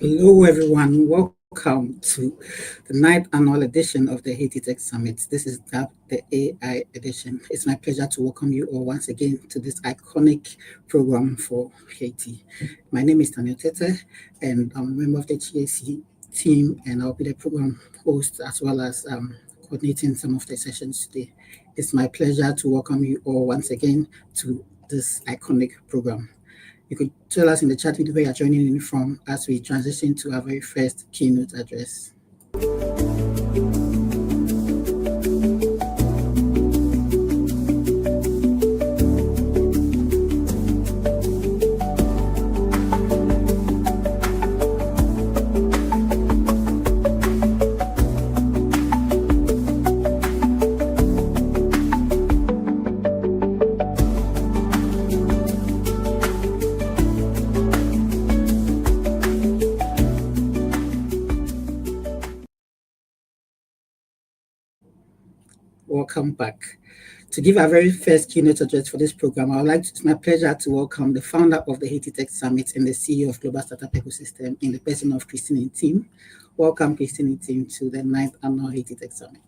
Hello, everyone. Welcome to the ninth annual edition of the Haiti Tech Summit. This is the AI edition. It's my pleasure to welcome you all once again to this iconic program for Haiti. My name is Daniel Tete, and I'm a member of the GAC team, and I'll be the program host as well as coordinating some of the sessions today. It's my pleasure to welcome you all once again to this iconic program. You could tell us in the chat where you're joining in from as we transition to our very first keynote address. Welcome back. To give our very first keynote address for this program, it's my pleasure to welcome the founder of the Haiti Tech Summit and the CEO of Global Startup Ecosystem in the person of Christine Tim. Welcome, Christine Tim, to the ninth annual Haiti Tech Summit.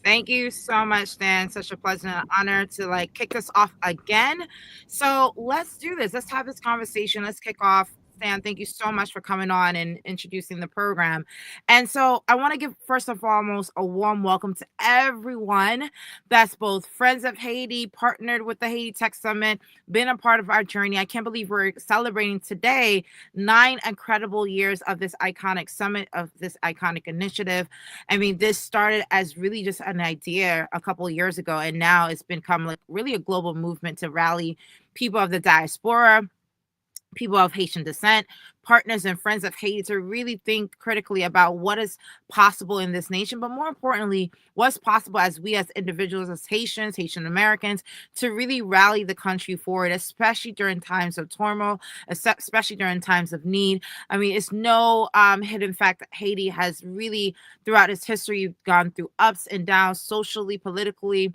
Thank you so much, Dan. Such a pleasure and honor to kick us off again. So let's do this. Let's have this conversation. Let's kick off. Stan, thank you so much for coming on and introducing the program. And so I want to give first and foremost a warm welcome to everyone that's both friends of Haiti, partnered with the Haiti Tech Summit, been a part of our journey. I can't believe we're celebrating today 9 incredible years of this iconic summit, of this iconic initiative. I mean, this started as really just an idea a couple of years ago, and now it's become like really a global movement to rally people of the diaspora, people of Haitian descent, partners and friends of Haiti to really think critically about what is possible in this nation, but more importantly, what's possible as we as individuals, as Haitians, Haitian Americans, to really rally the country forward, especially during times of turmoil, especially during times of need. I mean, it's no hidden fact that Haiti has really, throughout its history, gone through ups and downs, socially, politically,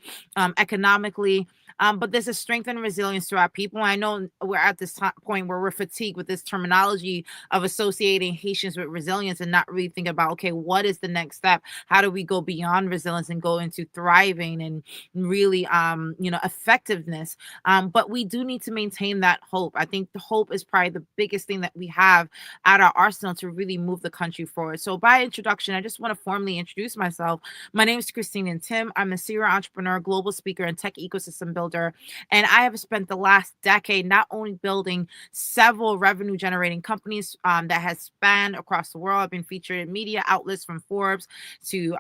economically. But there's a strength and resilience to our people. I know we're at this point where we're fatigued with this terminology of associating Haitians with resilience and not really think about, okay, what is the next step? How do we go beyond resilience and go into thriving and really, effectiveness? But we do need to maintain that hope. I think the hope is probably the biggest thing that we have at our arsenal to really move the country forward. So by introduction, I just want to formally introduce myself. My name is Christine and Tim. I'm a serial entrepreneur, global speaker, and tech ecosystem builder. And I have spent the last decade not only building several revenue generating companies that has spanned across the world. I've been featured in media outlets from Forbes to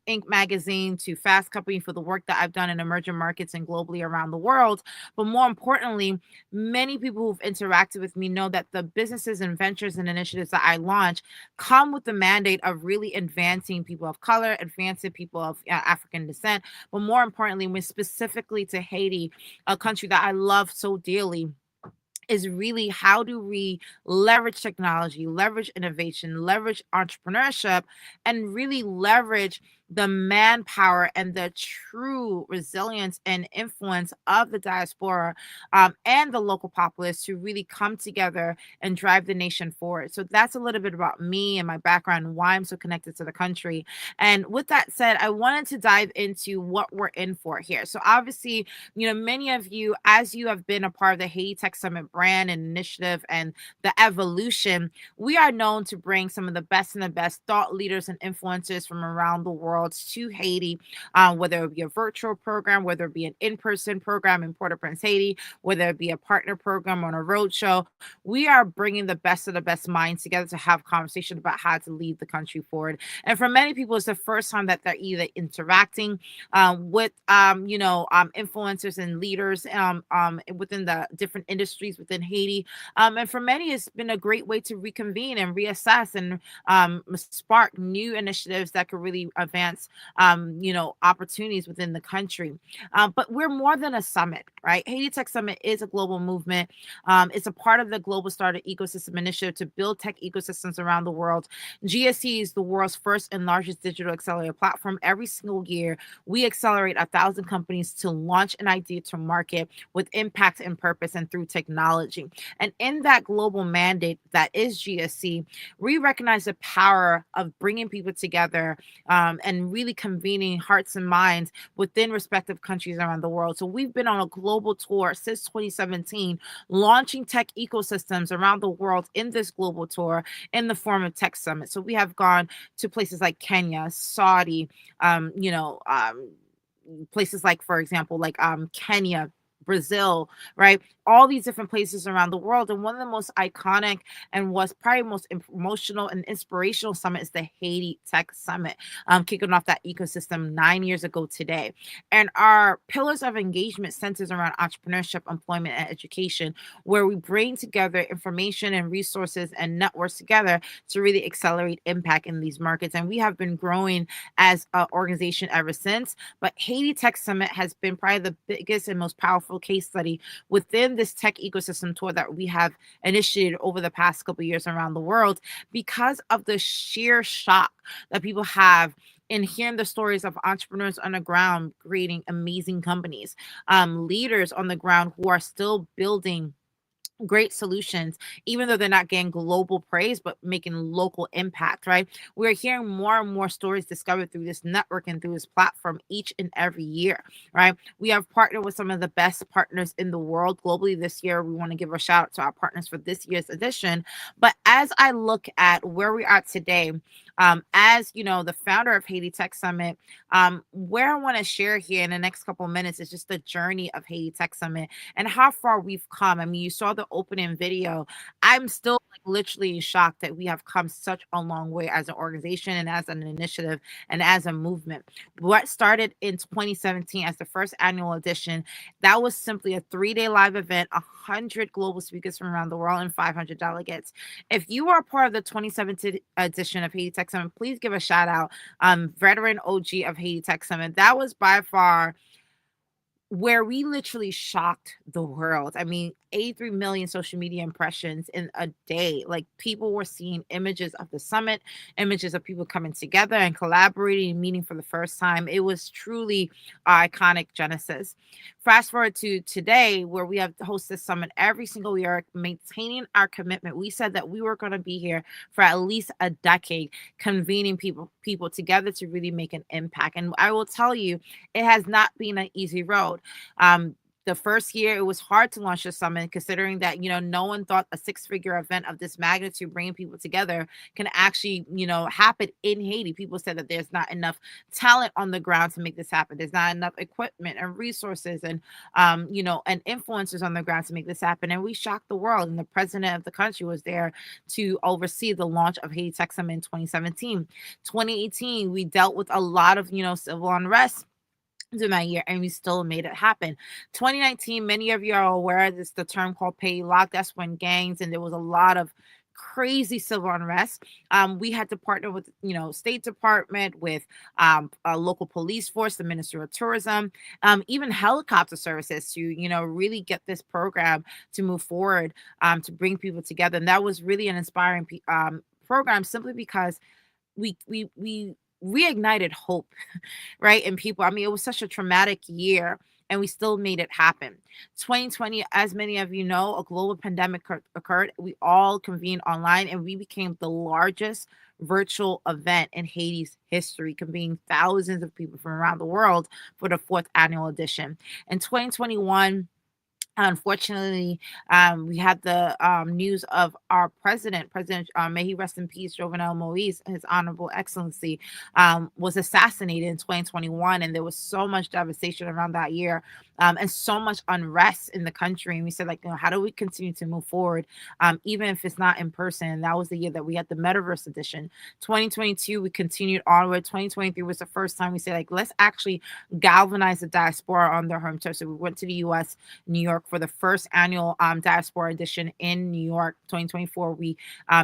Inc. magazine to Fast Company for the work that I've done in emerging markets and globally around the world. But more importantly, many people who've interacted with me know that the businesses and ventures and initiatives that I launch come with the mandate of really advancing people of color, advancing people of African descent, but more importantly, when specifically to Haiti, a country that I love so dearly, is really how do we leverage technology, leverage innovation, leverage entrepreneurship, and really leverage the manpower and the true resilience and influence of the diaspora and the local populace to really come together and drive the nation forward. So that's a little bit about me and my background and why I'm so connected to the country. And with that said, I wanted to dive into what we're in for here. So obviously, many of you, as you have been a part of the Haiti Tech Summit brand and initiative and the evolution, we are known to bring some of the best and the best thought leaders and influencers from around the world to Haiti, whether it be a virtual program, whether it be an in-person program in Port-au-Prince, Haiti, whether it be a partner program on a roadshow. We are bringing the best of the best minds together to have conversation about how to lead the country forward. And for many people, it's the first time that they're either interacting with influencers and leaders within the different industries within Haiti. And for many, it's been a great way to reconvene and reassess and spark new initiatives that could really advance, opportunities within the country. But we're more than a summit, right? Haiti Tech Summit is a global movement. It's a part of the Global Startup Ecosystem Initiative to build tech ecosystems around the world. GSE is the world's first and largest digital accelerator platform. Every single year, we accelerate 1,000 companies to launch an idea to market with impact and purpose and through technology. technology. And in that global mandate that is GSC, we recognize the power of bringing people together, and really convening hearts and minds within respective countries around the world. So we've been on a global tour since 2017, launching tech ecosystems around the world in this global tour in the form of tech summit. So we have gone to places like Kenya, Saudi, um, you know, um, places like, for example, like Kenya, Brazil, right? All these different places around the world. And one of the most iconic and was probably most emotional and inspirational summit is the Haiti Tech Summit, kicking off that ecosystem 9 years ago today. And our pillars of engagement centers around entrepreneurship, employment, and education, where we bring together information and resources and networks together to really accelerate impact in these markets. And we have been growing as an organization ever since. But Haiti Tech Summit has been probably the biggest and most powerful case study within this tech ecosystem tour that we have initiated over the past couple of years around the world, because of the sheer shock that people have in hearing the stories of entrepreneurs on the ground creating amazing companies, leaders on the ground who are still building great solutions, even though they're not getting global praise, but making local impact, right? We're hearing more and more stories discovered through this network and through this platform each and every year, right? We have partnered with some of the best partners in the world globally this year. We want to give a shout out to our partners for this year's edition. But as I look at where we are today, as you know, the founder of Haiti Tech Summit, where I want to share here in the next couple of minutes is just the journey of Haiti Tech Summit and how far we've come. I mean, you saw the opening video. I'm still like literally shocked that we have come such a long way as an organization and as an initiative and as a movement. What started in 2017 as the first annual edition, that was simply a 3-day live event, 100 global speakers from around the world, and 500 delegates. If you are part of the 2017 edition of Haiti Tech Summit, please give a shout out. Veteran OG of Haiti Tech Summit. That was by far where we literally shocked the world. I mean, 83 million social media impressions in a day. Like, people were seeing images of the summit, images of people coming together and collaborating and meeting for the first time. It was truly iconic genesis. Fast forward to today, where we have hosted this summit every single year, maintaining our commitment. We said that we were going to be here for at least a decade, convening people together to really make an impact. And I will tell you, it has not been an easy road. The first year, it was hard to launch the summit, considering that, no one thought a six-figure event of this magnitude, bringing people together, can actually, happen in Haiti. People said that there's not enough talent on the ground to make this happen. There's not enough equipment and resources and, and influencers on the ground to make this happen. And we shocked the world. And the president of the country was there to oversee the launch of Haiti Tech Summit in 2017. 2018, we dealt with a lot of, civil unrest to that year, and we still made it happen. 2019, many of you are aware, this the term called pay lock. That's when gangs, and there was a lot of crazy civil unrest. We had to partner with, State Department, with a local police force, the Ministry of Tourism, even helicopter services to, really get this program to move forward, to bring people together. And that was really an inspiring program, simply because we reignited hope, right? And people, I mean, it was such a traumatic year, and we still made it happen. 2020, as many of you know, a global pandemic occurred. We all convened online, and we became the largest virtual event in Haiti's history, convening thousands of people from around the world for the fourth annual edition. In 2021, unfortunately, we had the news of our President, may he rest in peace, Jovenel Moise, His Honorable Excellency, was assassinated in 2021. And there was so much devastation around that year, and so much unrest in the country. And we said, like, how do we continue to move forward, even if it's not in person? And that was the year that we had the Metaverse edition. 2022, we continued onward. 2023 was the first time we said, like, let's actually galvanize the diaspora on their home turf. So we went to the U.S., New York, for the first annual diaspora edition in New York. 2024, we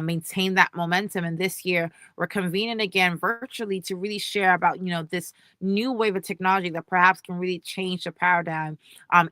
maintained that momentum, and this year we're convening again virtually to really share about this new wave of technology that perhaps can really change the paradigm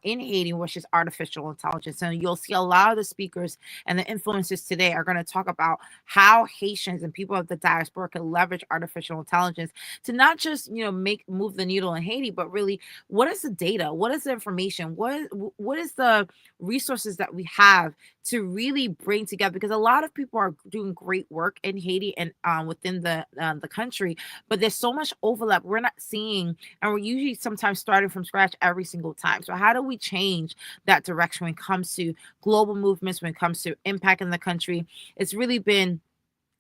in Haiti, which is artificial intelligence. And you'll see a lot of the speakers and the influencers today are going to talk about how Haitians and people of the diaspora can leverage artificial intelligence to not just move the needle in Haiti, but really, what is the data, what is the information, what is the resources that we have to really bring together, because a lot of people are doing great work in Haiti and within the country, but there's so much overlap we're not seeing, and we're usually sometimes starting from scratch every single time. So how do we change that direction when it comes to global movements, when it comes to impact in the country? It's really been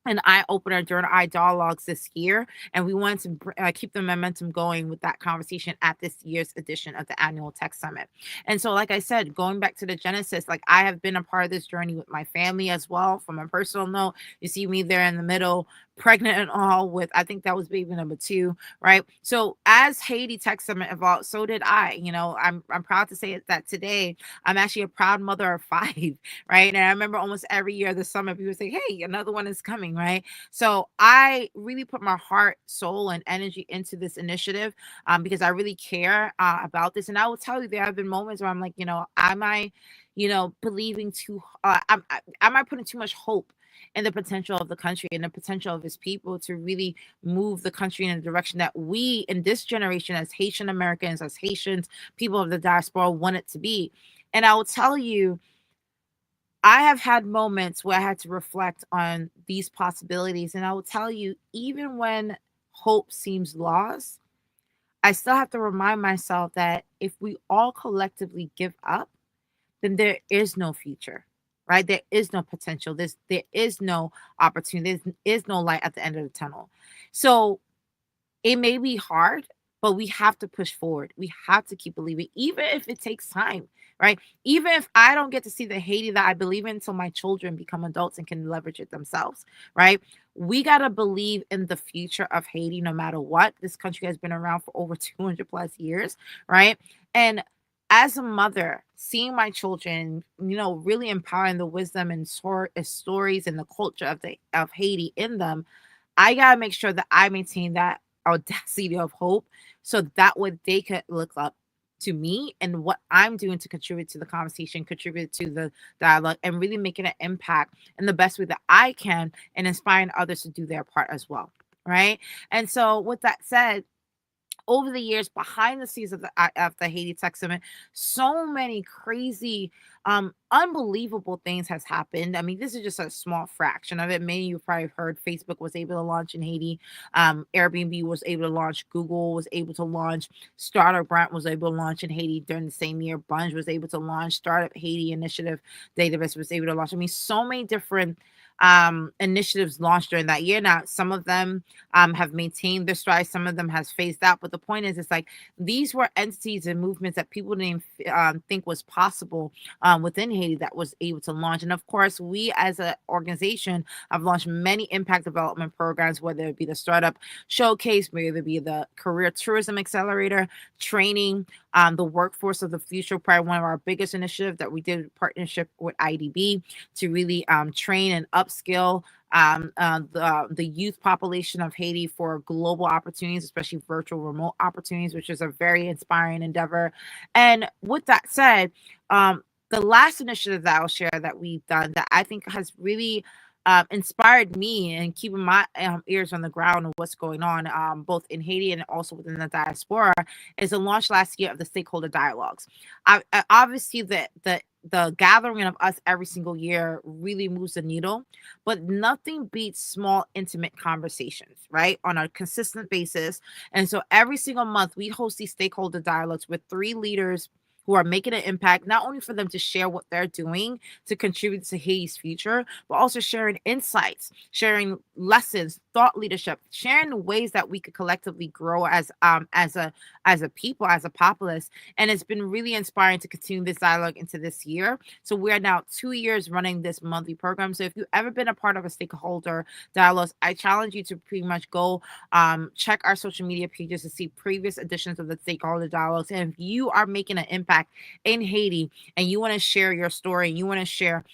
an eye opener during our dialogues this year, and we wanted to keep the momentum going with that conversation at this year's edition of the annual Tech Summit. And so, like I said, going back to the genesis, like I have been a part of this journey with my family as well. From a personal note, you see me there in the middle, pregnant and all, with I think that was baby number two, right? So as Haiti Tech Summit evolved, so did I. You know, I'm proud to say that today I'm actually a proud mother of five, right? And I remember almost every year the summer, people say, "Hey, another one is coming," right? So I really put my heart, soul, and energy into this initiative, because I really care about this. And I will tell you, there have been moments where I'm like, am I, believing too? Am I putting too much hope in the potential of the country and the potential of its people to really move the country in a direction that we in this generation, as Haitian Americans, as Haitians, people of the diaspora, want it to be? And I will tell you, I have had moments where I had to reflect on these possibilities. And I will tell you, even when hope seems lost, I still have to remind myself that if we all collectively give up, then there is no future, right? There is no potential. There is no opportunity. There is no light at the end of the tunnel. So it may be hard, but we have to push forward. We have to keep believing, even if it takes time, right? Even if I don't get to see the Haiti that I believe in until my children become adults and can leverage it themselves, right? We got to believe in the future of Haiti no matter what. This country has been around for over 200 plus years, right? And as a mother, seeing my children, really empowering the wisdom and stories and the culture of Haiti in them, I gotta make sure that I maintain that audacity of hope, so that way they could look up to me and what I'm doing to contribute to the conversation, contribute to the dialogue, and really making an impact in the best way that I can, and inspiring others to do their part as well. Right. And so, with that said, over the years, behind the scenes of the Haiti Tech Summit, so many crazy, unbelievable things has happened. I mean, this is just a small fraction of it. Many of you probably heard Facebook was able to launch in Haiti. Airbnb was able to launch. Google was able to launch. Startup Grant was able to launch in Haiti during the same year. Bunge was able to launch. Startup Haiti Initiative Database was able to launch. I mean, so many different initiatives launched during that year. Now, some of them have maintained their stride, some of them has phased out. But the point is, it's like these were entities and movements that people didn't think was possible within Haiti that was able to launch. And of course, we as an organization have launched many impact development programs, whether it be the startup showcase, whether it be the career tourism accelerator, training, the workforce of the future, probably one of our biggest initiatives that we did in partnership with IDB to really train and upskill the youth population of Haiti for global opportunities, especially virtual remote opportunities, which is a very inspiring endeavor. And with that said, the last initiative that I'll share that we've done that I think has really inspired me and keeping my ears on the ground of what's going on, both in Haiti and also within the diaspora, is the launch last year of the stakeholder dialogues. Obviously, the gathering of us every single year really moves the needle, but nothing beats small, intimate conversations, right? On a consistent basis. And so every single month, we host these stakeholder dialogues with three leaders who are making an impact, not only for them to share what they're doing to contribute to Haiti's future, but also sharing insights, sharing lessons, thought leadership, sharing ways that we could collectively grow as a people, as a populace. And it's been really inspiring to continue this dialogue into this year. So we're now 2 years running this monthly program. So if you've ever been a part of a stakeholder dialogue, I challenge you to pretty much go check our social media pages to see previous editions of the stakeholder dialogues. And if you are making an impact in Haiti and you want to share your story, and you want to share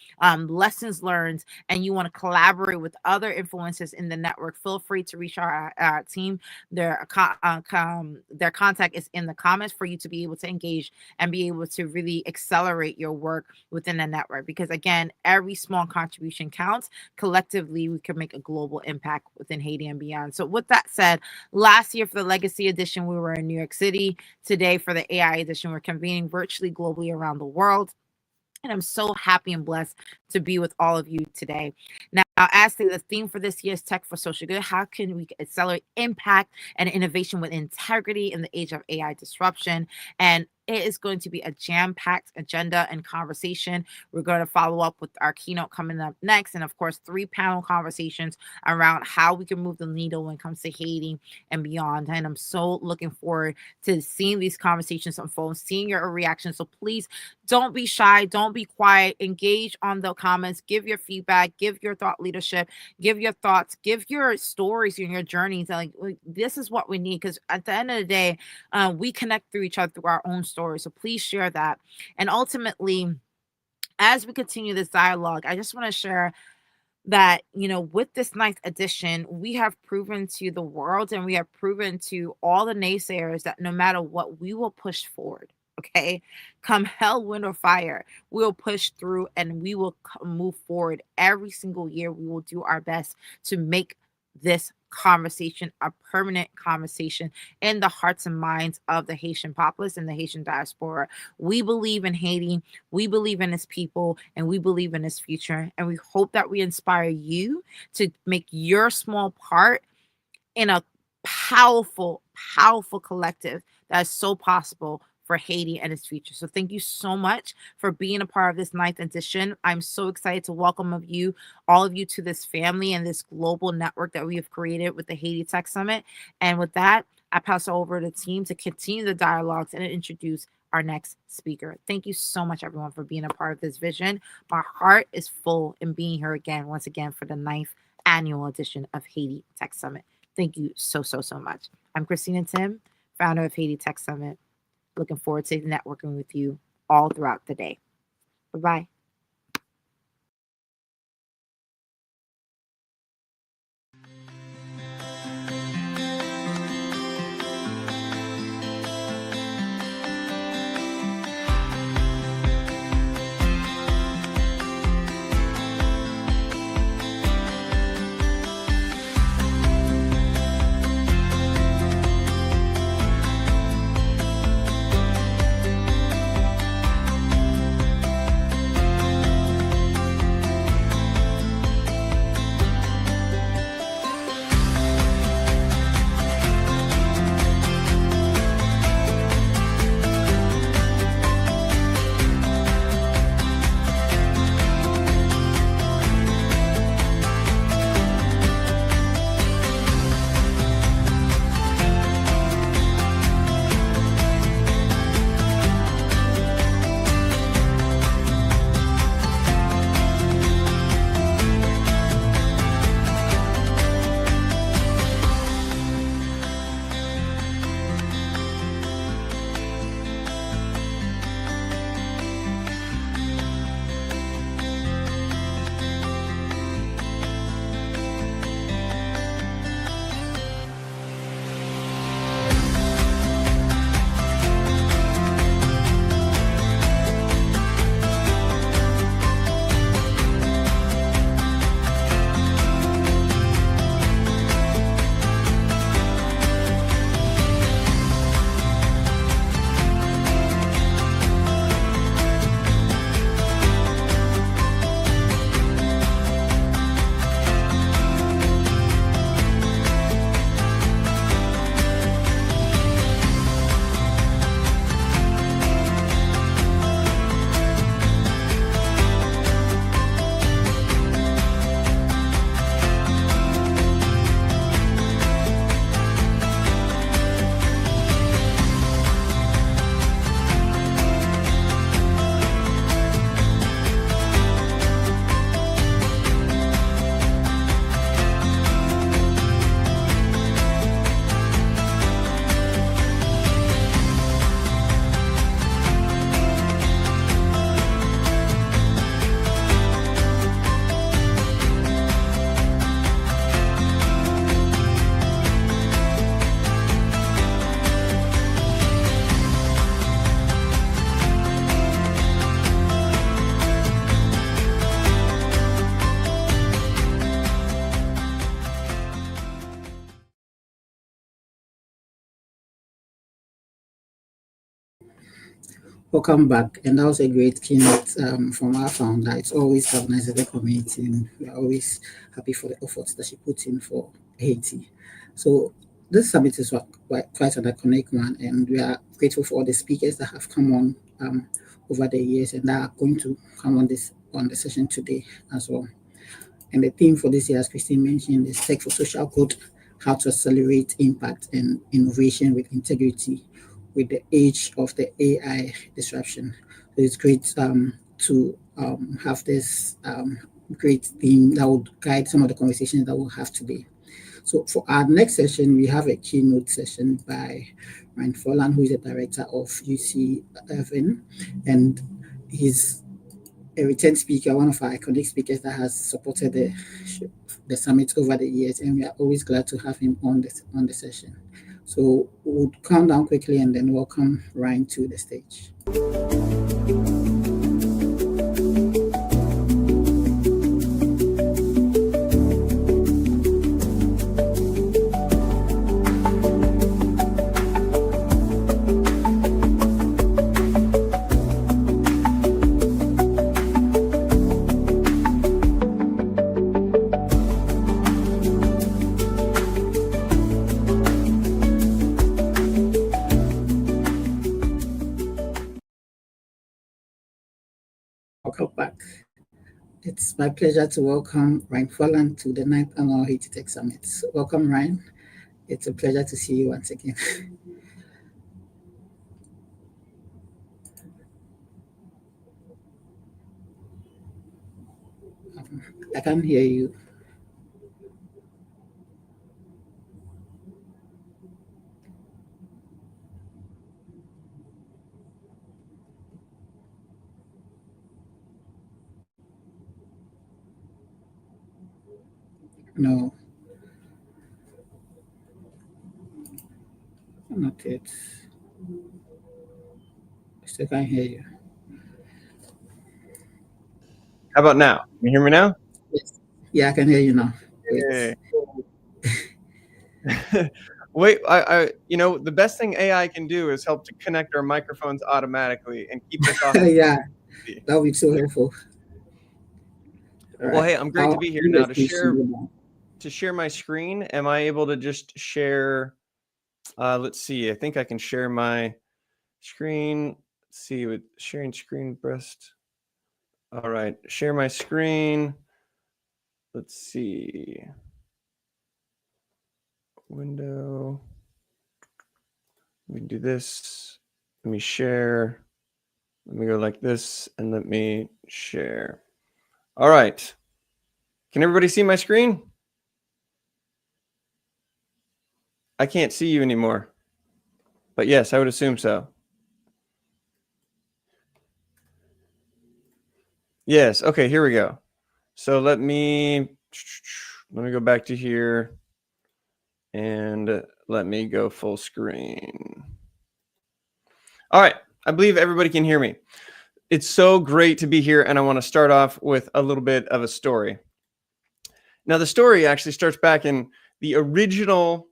lessons learned, and you want to collaborate with other influencers in the network, feel free to reach our team. Their contact is in the comments for you to be able to engage and be able to really accelerate your work within the network. Because again, every small contribution counts. Collectively, we can make a global impact within Haiti and beyond. So with that said, last year for the Legacy Edition, we were in New York City. Today for the AI Edition, we're convening virtually globally around the world. And I'm so happy and blessed to be with all of you today. Now, as the theme for this year's Tech for Social Good, how can we accelerate impact and innovation with integrity in the age of AI disruption? And it is going to be a jam-packed agenda and conversation. We're going to follow up with our keynote coming up next, and of course, 3 panel conversations around how we can move the needle when it comes to Haiti and beyond. And I'm so looking forward to seeing these conversations unfold, seeing your reactions. So please don't be shy, don't be quiet, engage on the comments, give your feedback, give your thought leadership, give your thoughts, give your stories and your journeys. Like, this is what we need, because at the end of the day, we connect through each other through our own stories. So please share that. And ultimately, as we continue this dialogue, I just want to share that, with this ninth edition, we have proven to the world and we have proven to all the naysayers that no matter what, we will push forward. Okay, come hell, wind, or fire, we'll push through and we will move forward. Every single year, we will do our best to make this conversation a permanent conversation in the hearts and minds of the Haitian populace and the Haitian diaspora. We believe in Haiti, we believe in its people, and we believe in its future. And we hope that we inspire you to make your small part in a powerful, powerful collective that is so possible for Haiti and its future. So thank you so much for being a part of this ninth edition. I'm so excited to welcome all of you to this family and this global network that we have created with the Haiti Tech Summit. And with that, I pass over to the team to continue the dialogues and introduce our next speaker. Thank you so much, everyone, for being a part of this vision. My heart is full in being here once again, for the ninth annual edition of Haiti Tech Summit. Thank you so, so, so much. I'm Christina Tim, founder of Haiti Tech Summit. Looking forward to networking with you all throughout the day. Bye-bye. Welcome back. And that was a great keynote from our founder. It's always have nice at the community, and we are always happy for the efforts that she puts in for Haiti. So this summit is quite an iconic one, and we are grateful for all the speakers that have come on over the years and that are going to come on the session today as well. And the theme for this year, as Christine mentioned, is Tech for Social Good, how to accelerate impact and innovation with integrity with the age of the AI disruption. So it's great to have this great theme that would guide some of the conversations that we'll have today. So for our next session, we have a keynote session by Ryan Folland, who is the director of UC Irvine, and he's a return speaker, one of our iconic speakers that has supported the summit over the years, and we are always glad to have him on the session. So we'll calm down quickly and then welcome Ryan to the stage. Welcome back. It's my pleasure to welcome Ryan Folland to the 9th Annual Haiti Tech Summit. Welcome, Ryan. It's a pleasure to see you once again. I can't hear you. No, not yet. I still can't hear you. How about now? Can you hear me now? Yes. Yeah, I can hear you now. Hey. Wait. Wait, the best thing AI can do is help to connect our microphones automatically and keep us off. Yeah, that would be so helpful. Well, hey, I'm great to be here now to share my screen. Am I able to just share? Let's see. I think I can share my screen. Let's see, with sharing screen breast. All right, share my screen. Let's see. Window. Let me do this. Let me share. Let me go like this and let me share. All right. Can everybody see my screen? I can't see you anymore. But yes, I would assume so. Yes. Okay, here we go. So let me go back to here and let me go full screen. All right. I believe everybody can hear me. It's so great to be here, and I want to start off with a little bit of a story. Now, the story actually starts back in the original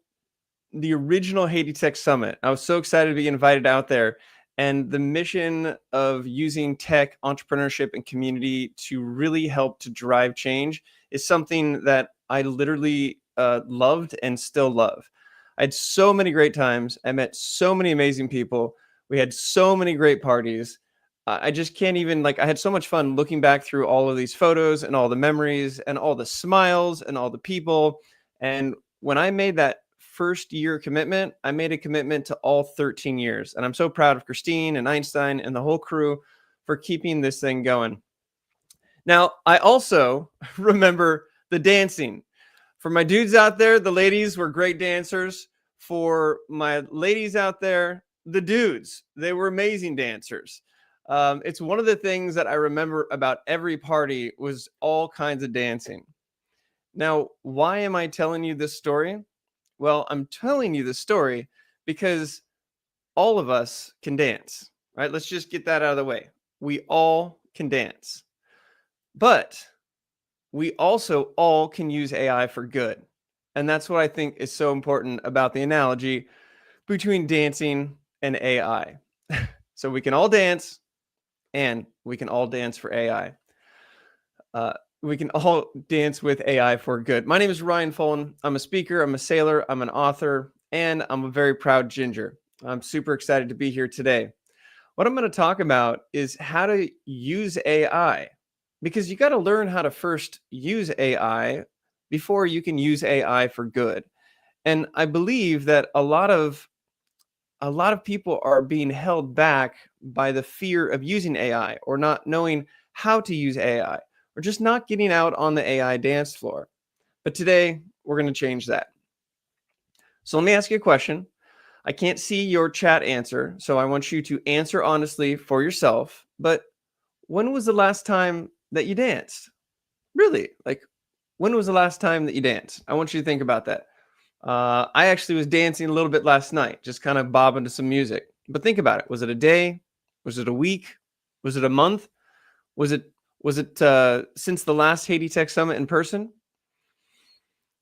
Haiti Tech Summit. I was so excited to be invited out there, and the mission of using tech, entrepreneurship, and community to really help to drive change is something that I literally loved and still love. I had so many great times. I met so many amazing people. We had so many great parties. I just can't even, I had so much fun looking back through all of these photos and all the memories and all the smiles and all the people. And when I made that first year commitment, I made a commitment to all 13 years. And I'm so proud of Christine and Einstein and the whole crew for keeping this thing going. Now, I also remember the dancing. For my dudes out there, the ladies were great dancers. For my ladies out there, the dudes, they were amazing dancers. It's one of the things that I remember about every party was all kinds of dancing. Now, why am I telling you this story? Well, I'm telling you this story because all of us can dance, right? Let's just get that out of the way. We all can dance, but we also all can use AI for good. And that's what I think is so important about the analogy between dancing and AI. So we can all dance, and we can all dance for AI. We can all dance with AI for good. My name is Ryan Fullen. I'm a speaker, I'm a sailor, I'm an author, and I'm a very proud ginger. I'm super excited to be here today. What I'm going to talk about is how to use AI, because you got to learn how to first use AI before you can use AI for good. And I believe that a lot of people are being held back by the fear of using AI, or not knowing how to use AI, or just not getting out on the AI dance floor. But today we're going to change that. So let me ask you a question. I can't see your chat answer, so I want you to answer honestly for yourself. But when was the last time that you danced? Really? Like, when was the last time that you danced? I want you to think about that. I actually was dancing a little bit last night, just kind of bobbing to some music. But think about it. Was it a day? Was it a week? Was it a month? Was it since the last Haiti Tech Summit in person?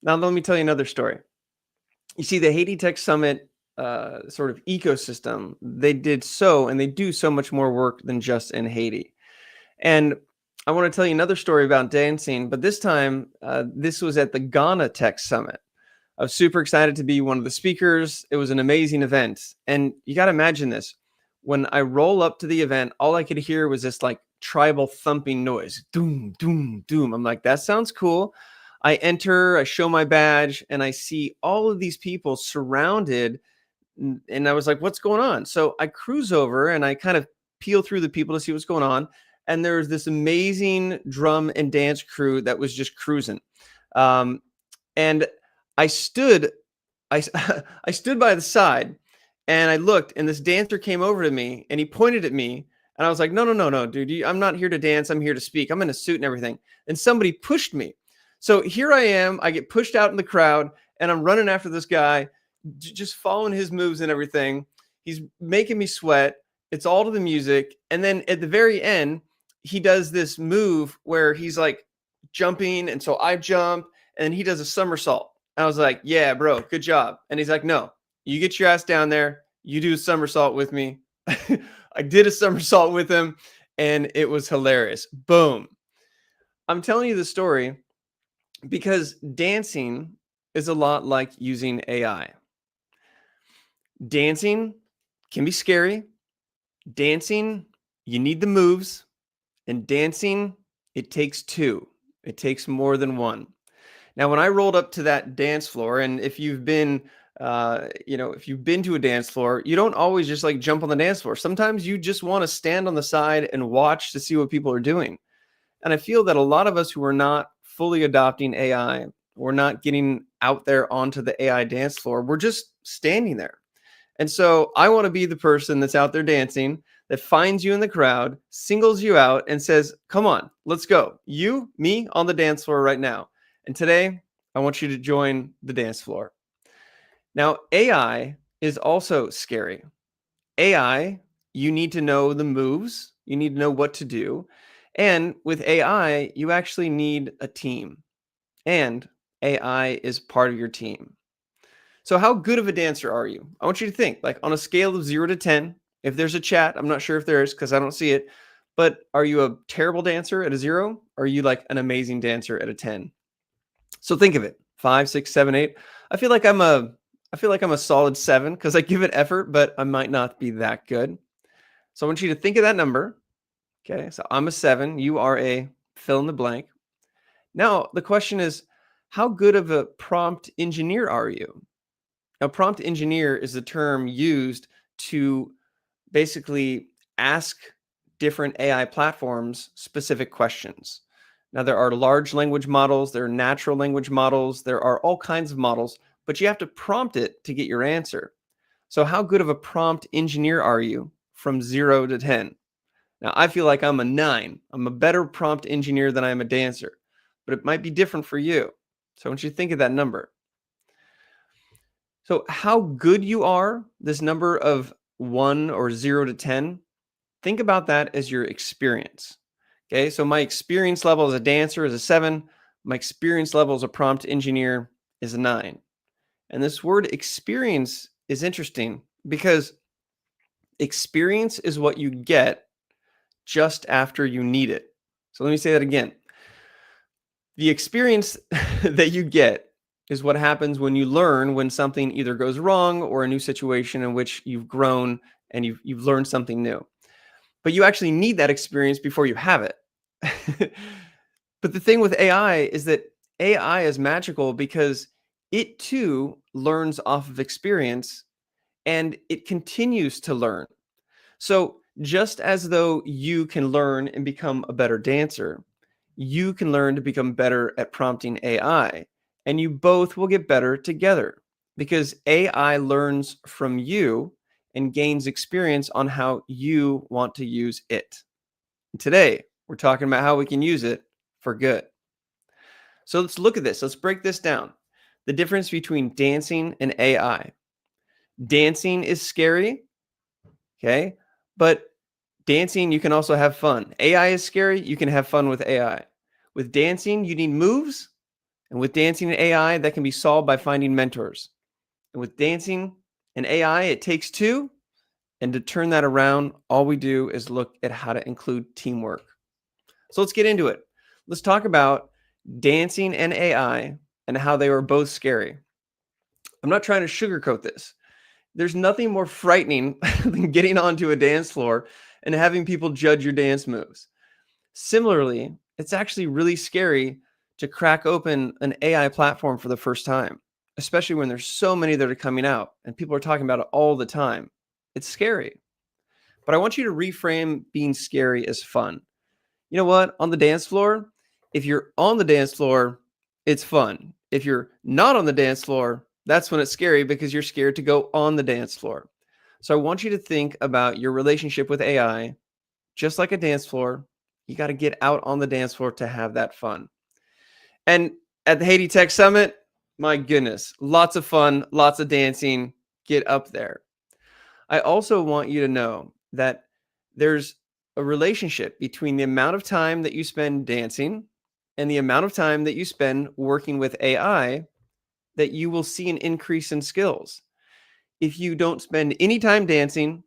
Now, let me tell you another story. You see, the Haiti Tech Summit sort of ecosystem, they do so much more work than just in Haiti. And I want to tell you another story about dancing, but this time, this was at the Ghana Tech Summit. I was super excited to be one of the speakers. It was an amazing event. And you got to imagine this. When I roll up to the event, all I could hear was this like tribal thumping noise. Doom, doom, doom. I'm like, that sounds cool. I enter, I show my badge, and I see all of these people surrounded. And I was like, what's going on? So I cruise over and I kind of peel through the people to see what's going on. And there's this amazing drum and dance crew that was just cruising. And I stood I stood by the side, and I looked, and this dancer came over to me and he pointed at me, and I was like, no, dude, I'm not here to dance. I'm here to speak. I'm in a suit and everything. And somebody pushed me. So here I am. I get pushed out in the crowd, and I'm running after this guy, just following his moves and everything. He's making me sweat. It's all to the music. And then at the very end, he does this move where he's like jumping. And so I jump, and he does a somersault. I was like, yeah, bro, good job. And he's like, no, you get your ass down there. You do a somersault with me. I did a somersault with him, and it was hilarious. Boom. I'm telling you the story because dancing is a lot like using AI. Dancing can be scary. Dancing, you need the moves. And dancing, it takes two. It takes more than one. Now, when I rolled up to that dance floor, and if you've been, if you've been to a dance floor, you don't always just like jump on the dance floor. Sometimes you just want to stand on the side and watch to see what people are doing. And I feel that a lot of us who are not fully adopting AI, we're not getting out there onto the AI dance floor. We're just standing there. And so I want to be the person that's out there dancing, that finds you in the crowd, singles you out, and says, come on, let's go. You, me on the dance floor right now. And today, I want you to join the dance floor. Now, AI is also scary. AI, you need to know the moves. You need to know what to do. And with AI, you actually need a team. And AI is part of your team. So how good of a dancer are you? I want you to think, like on a scale of 0 to 10, if there's a chat, I'm not sure if there is because I don't see it, but are you a terrible dancer at a 0? Or are you like an amazing dancer at a 10? So think of it, 5, 6, 7, 8. I feel like I'm a solid 7 because I give it effort, but I might not be that good. So I want you to think of that number. Okay, so I'm a 7. You are a fill in the blank. Now, the question is, how good of a prompt engineer are you? Now, prompt engineer is the term used to basically ask different AI platforms specific questions. Now, there are large language models, there are natural language models, there are all kinds of models, but you have to prompt it to get your answer. So how good of a prompt engineer are you from 0 to 10? Now, I feel like I'm a 9. I'm a better prompt engineer than I am a dancer, but it might be different for you. So I want you to think of that number. So how good you are, this number of 1 or 0 to 10, think about that as your experience. Okay, so my experience level as a dancer is a 7. My experience level as a prompt engineer is a 9. And this word experience is interesting because Experience is what you get just after you need it. So let me say that again. The experience that you get is what happens when you learn when something either goes wrong or a new situation in which you've grown and you've learned something new. But you actually need that experience before you have it. But the thing with AI is that AI is magical because it too learns off of experience and it continues to learn. So just as though you can learn and become a better dancer, you can learn to become better at prompting AI, and you both will get better together because AI learns from you and gains experience on how you want to use it. Today, we're talking about how we can use it for good. So let's look at this. Let's break this down. The difference between dancing and AI. Dancing is scary, okay? But dancing, you can also have fun. AI is scary. You can have fun with AI. With dancing, you need moves. And with dancing and AI, that can be solved by finding mentors. And with dancing and AI, it takes two. And to turn that around, all we do is look at how to include teamwork. So let's get into it. Let's talk about dancing and AI and how they were both scary. I'm not trying to sugarcoat this. There's nothing more frightening than getting onto a dance floor and having people judge your dance moves. Similarly, it's actually really scary to crack open an AI platform for the first time, especially when there's so many that are coming out and people are talking about it all the time. It's scary. But I want you to reframe being scary as fun. You know what? On the dance floor, if you're on the dance floor, it's fun. If you're not on the dance floor, that's when it's scary because you're scared to go on the dance floor. So I want you to think about your relationship with AI just like a dance floor. You got to get out on the dance floor to have that fun. And at the Haiti Tech Summit, my goodness, lots of fun, lots of dancing. Get up there. I also want you to know that there's a relationship between the amount of time that you spend dancing and the amount of time that you spend working with AI, that you will see an increase in skills. If you don't spend any time dancing,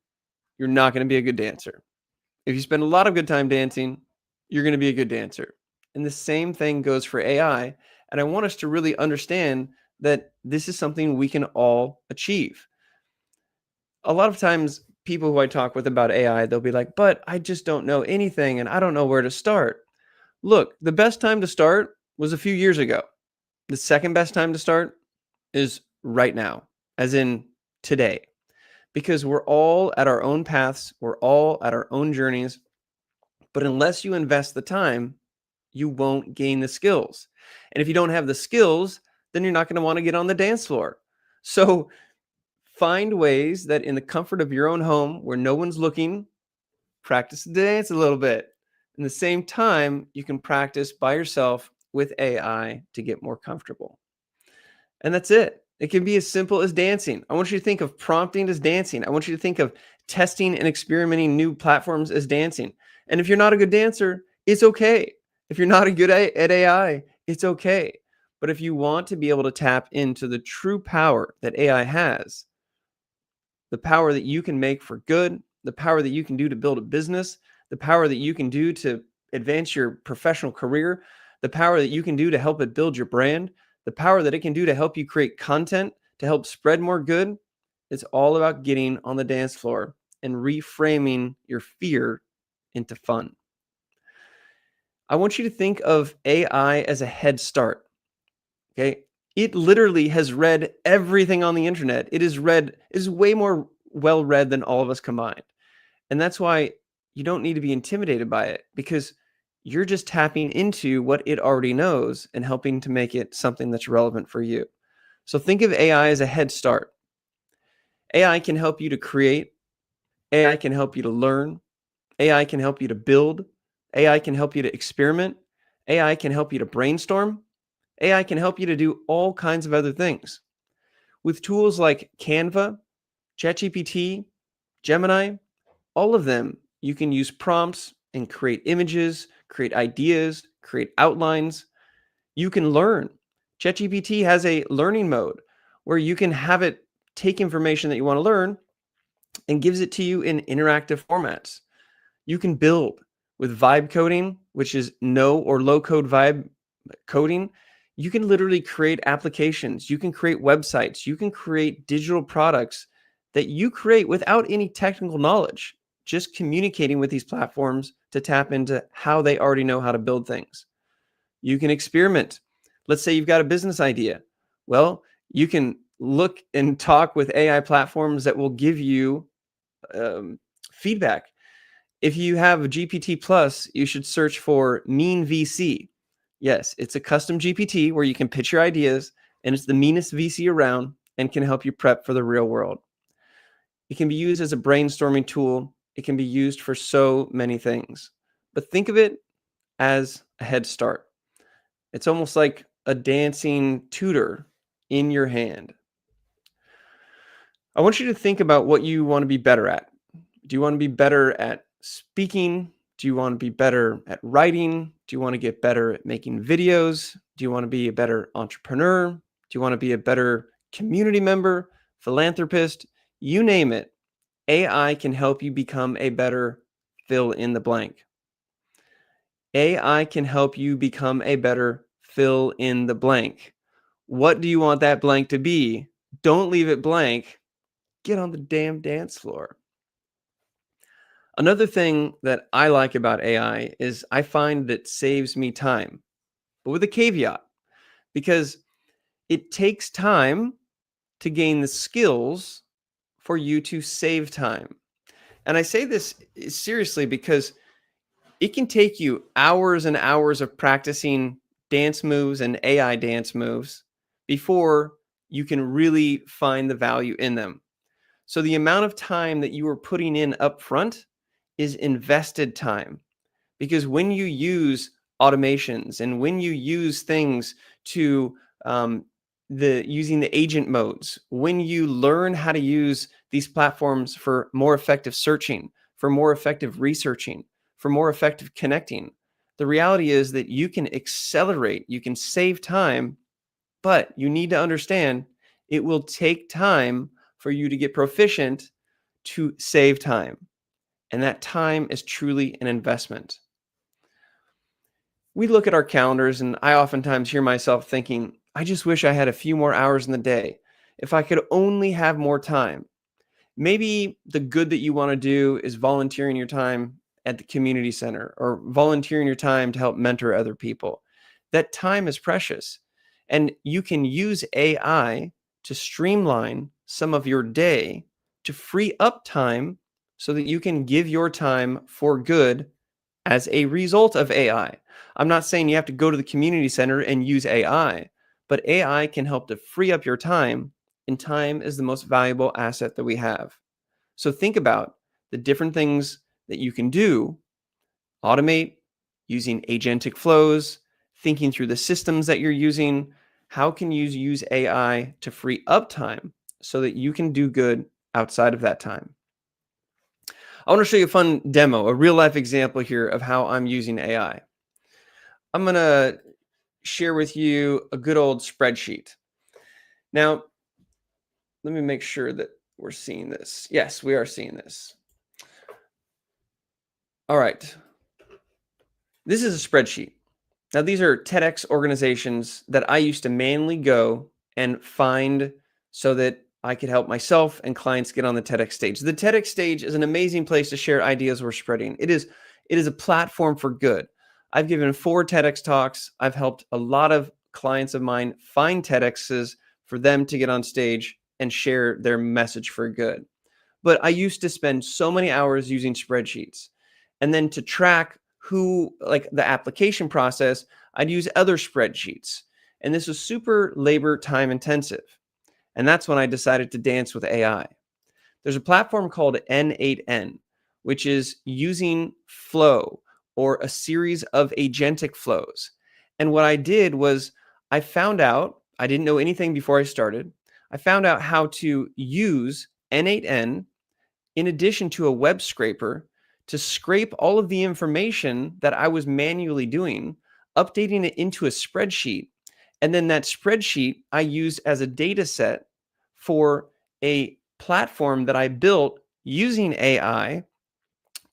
you're not going to be a good dancer. If you spend a lot of good time dancing, you're going to be a good dancer. And the same thing goes for AI. And I want us to really understand that this is something we can all achieve. A lot of times, people who I talk with about AI, they'll be like, but I just don't know anything and I don't know where to start. Look, the best time to start was a few years ago. The second best time to start is right now, as in today, because we're all at our own paths. We're all at our own journeys. But unless you invest the time, you won't gain the skills. And if you don't have the skills, then you're not going to want to get on the dance floor. So find ways that in the comfort of your own home where no one's looking, practice the dance a little bit. In the same time, you can practice by yourself with AI to get more comfortable. And that's it. It can be as simple as dancing. I want you to think of prompting as dancing. I want you to think of testing and experimenting new platforms as dancing. And if you're not a good dancer, it's okay. If you're not a good at AI, it's okay. But if you want to be able to tap into the true power that AI has, the power that you can make for good, the power that you can do to build a business, the power that you can do to advance your professional career, the power that you can do to help it build your brand, the power that it can do to help you create content, to help spread more good, it's all about getting on the dance floor and reframing your fear into fun. I want you to think of AI as a head start. Okay. It literally has read everything on the internet. It is way more well read than all of us combined. And that's why you don't need to be intimidated by it, because you're just tapping into what it already knows and helping to make it something that's relevant for you. So think of AI as a head start. AI can help you to create. AI can help you to learn. AI can help you to build. AI can help you to experiment. AI can help you to brainstorm. AI can help you to do all kinds of other things. With tools like Canva, ChatGPT, Gemini, all of them, you can use prompts and create images, create ideas, create outlines. You can learn. ChatGPT has a learning mode where you can have it take information that you want to learn and gives it to you in interactive formats. You can build with vibe coding, which is no or low code vibe coding. You can literally create applications. You can create websites. You can create digital products that you create without any technical knowledge, just communicating with these platforms to tap into how they already know how to build things. You can experiment. Let's say you've got a business idea. Well, you can look and talk with AI platforms that will give you feedback. If you have a GPT Plus, you should search for Mean VC. Yes, it's a custom GPT where you can pitch your ideas, and it's the meanest VC around and can help you prep for the real world. It can be used as a brainstorming tool. It can be used for so many things. But think of it as a head start. It's almost like a dancing tutor in your hand. I want you to think about what you want to be better at. Do you want to be better at speaking? Do you want to be better at writing? Do you want to get better at making videos? Do you want to be a better entrepreneur? Do you want to be a better community member, philanthropist? You name it. AI can help you become a better fill in the blank. AI can help you become a better fill in the blank. What do you want that blank to be? Don't leave it blank. Get on the damn dance floor. Another thing that I like about AI is I find that it saves me time, but with a caveat, because it takes time to gain the skills for you to save time. And I say this seriously because it can take you hours and hours of practicing dance moves and AI dance moves before you can really find the value in them. So the amount of time that you are putting in up front is invested time, because when you use automations and when you use things to using the agent modes, when you learn how to use these platforms for more effective searching, for more effective researching, for more effective connecting, the reality is that you can accelerate, you can save time, but you need to understand it will take time for you to get proficient to save time. And that time is truly an investment. We look at our calendars, and I oftentimes hear myself thinking, I just wish I had a few more hours in the day. If I could only have more time. Maybe the good that you want to do is volunteering your time at the community center or volunteering your time to help mentor other people. That time is precious. And you can use AI to streamline some of your day to free up time so that you can give your time for good as a result of AI. I'm not saying you have to go to the community center and use AI, but AI can help to free up your time, and time is the most valuable asset that we have. So think about the different things that you can do, automate, using agentic flows, thinking through the systems that you're using. How can you use AI to free up time so that you can do good outside of that time? I want to show you a fun demo, a real life example here of how I'm using AI. I'm going to share with you a good old spreadsheet. Now, let me make sure that we're seeing this. Yes, we are seeing this. All right. This is a spreadsheet. Now, these are TEDx organizations that I used to manually go and find so that I could help myself and clients get on the TEDx stage. The TEDx stage is an amazing place to share ideas we're spreading. It is a platform for good. I've given 4 TEDx talks. I've helped a lot of clients of mine find TEDx's for them to get on stage and share their message for good. But I used to spend so many hours using spreadsheets. And then to track who, like the application process, I'd use other spreadsheets. And this was super labor time intensive. And that's when I decided to dance with AI. There's a platform called N8N, which is using flow or a series of agentic flows. And what I did was I found out, I didn't know anything before I started. I found out how to use N8N in addition to a web scraper to scrape all of the information that I was manually doing, updating it into a spreadsheet. And then that spreadsheet I used as a data set for a platform that I built using AI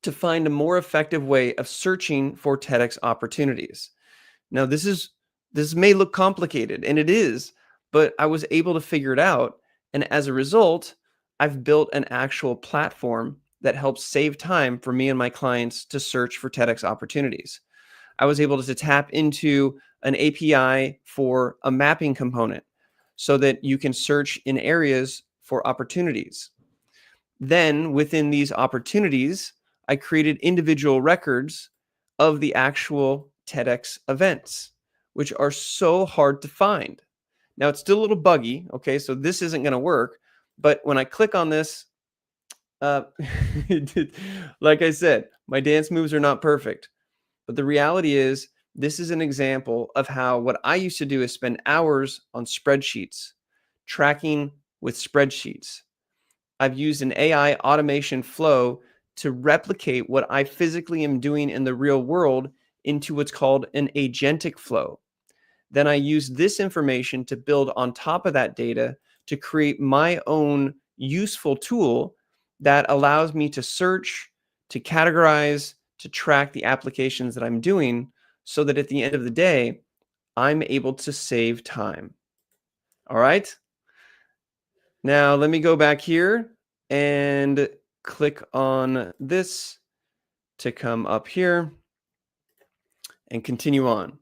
to find a more effective way of searching for TEDx opportunities. Now, this may look complicated, and it is, but I was able to figure it out. And as a result, I've built an actual platform that helps save time for me and my clients to search for TEDx opportunities. I was able to tap into an API for a mapping component so that you can search in areas for opportunities. Then within these opportunities, I created individual records of the actual TEDx events, which are so hard to find. Now it's still a little buggy, okay? So this isn't going to work, but when I click on this, like I said, my dance moves are not perfect. But the reality is, this is an example of how what I used to do is spend hours on spreadsheets, tracking with spreadsheets. I've used an AI automation flow to replicate what I physically am doing in the real world into what's called an agentic flow. Then I use this information to build on top of that data to create my own useful tool that allows me to search, to categorize, to track the applications that I'm doing so that at the end of the day, I'm able to save time. All right. Now let me go back here and click on this to come up here and continue on.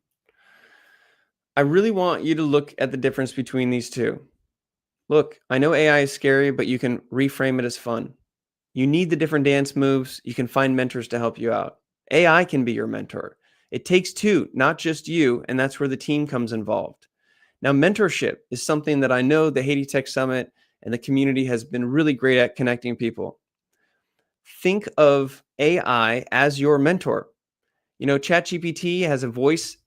I really want you to look at the difference between these two. Look, I know AI is scary, but you can reframe it as fun. You need the different dance moves. You can find mentors to help you out. AI can be your mentor. It takes two, not just you, and that's where the team comes involved. Now, mentorship is something that I know the Haiti Tech Summit and the community has been really great at connecting people. Think of AI as your mentor. You know, ChatGPT has a voice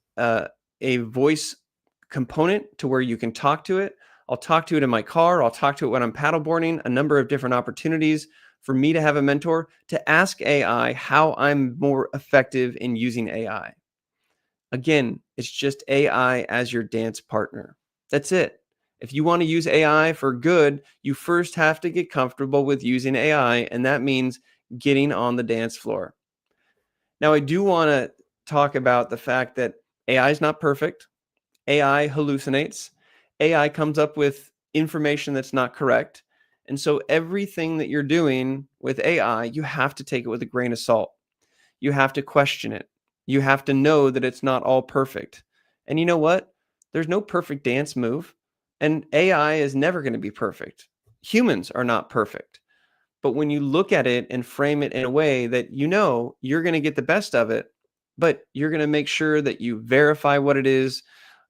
component to where you can talk to it. I'll talk to it in my car. I'll talk to it when I'm paddleboarding, a number of different opportunities for me to have a mentor to ask AI how I'm more effective in using AI. Again, it's just AI as your dance partner. That's it. If you want to use AI for good, you first have to get comfortable with using AI, and that means getting on the dance floor. Now, I do want to talk about the fact that AI is not perfect. AI hallucinates. AI comes up with information that's not correct. And so everything that you're doing with AI, you have to take it with a grain of salt. You have to question it. You have to know that it's not all perfect. And you know what? There's no perfect dance move. And AI is never going to be perfect. Humans are not perfect. But when you look at it and frame it in a way that you know you're going to get the best of it, but you're going to make sure that you verify what it is,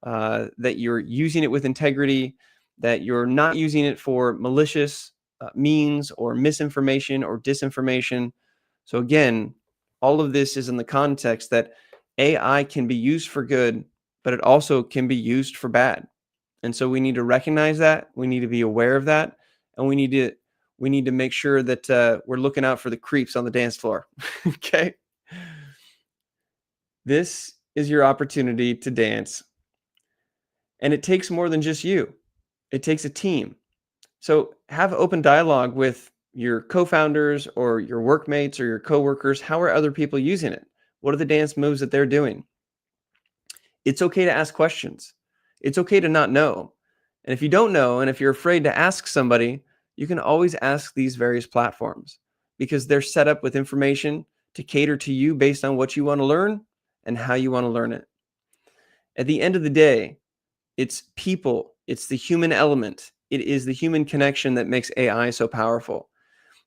that you're using it with integrity, that you're not using it for malicious means or misinformation or disinformation. So again, all of this is in the context that AI can be used for good, but it also can be used for bad. And so we need to recognize that. We need to be aware of that. And we need to make sure that we're looking out for the creeps on the dance floor. Okay. This is your opportunity to dance. And it takes more than just you. It takes a team. So have open dialogue with your co-founders or your workmates or your coworkers. How are other people using it? What are the dance moves that they're doing? It's okay to ask questions. It's okay to not know. And if you don't know, and if you're afraid to ask somebody, you can always ask these various platforms because they're set up with information to cater to you based on what you want to learn and how you want to learn it. At the end of the day, it's people, it's the human element. It is the human connection that makes AI so powerful.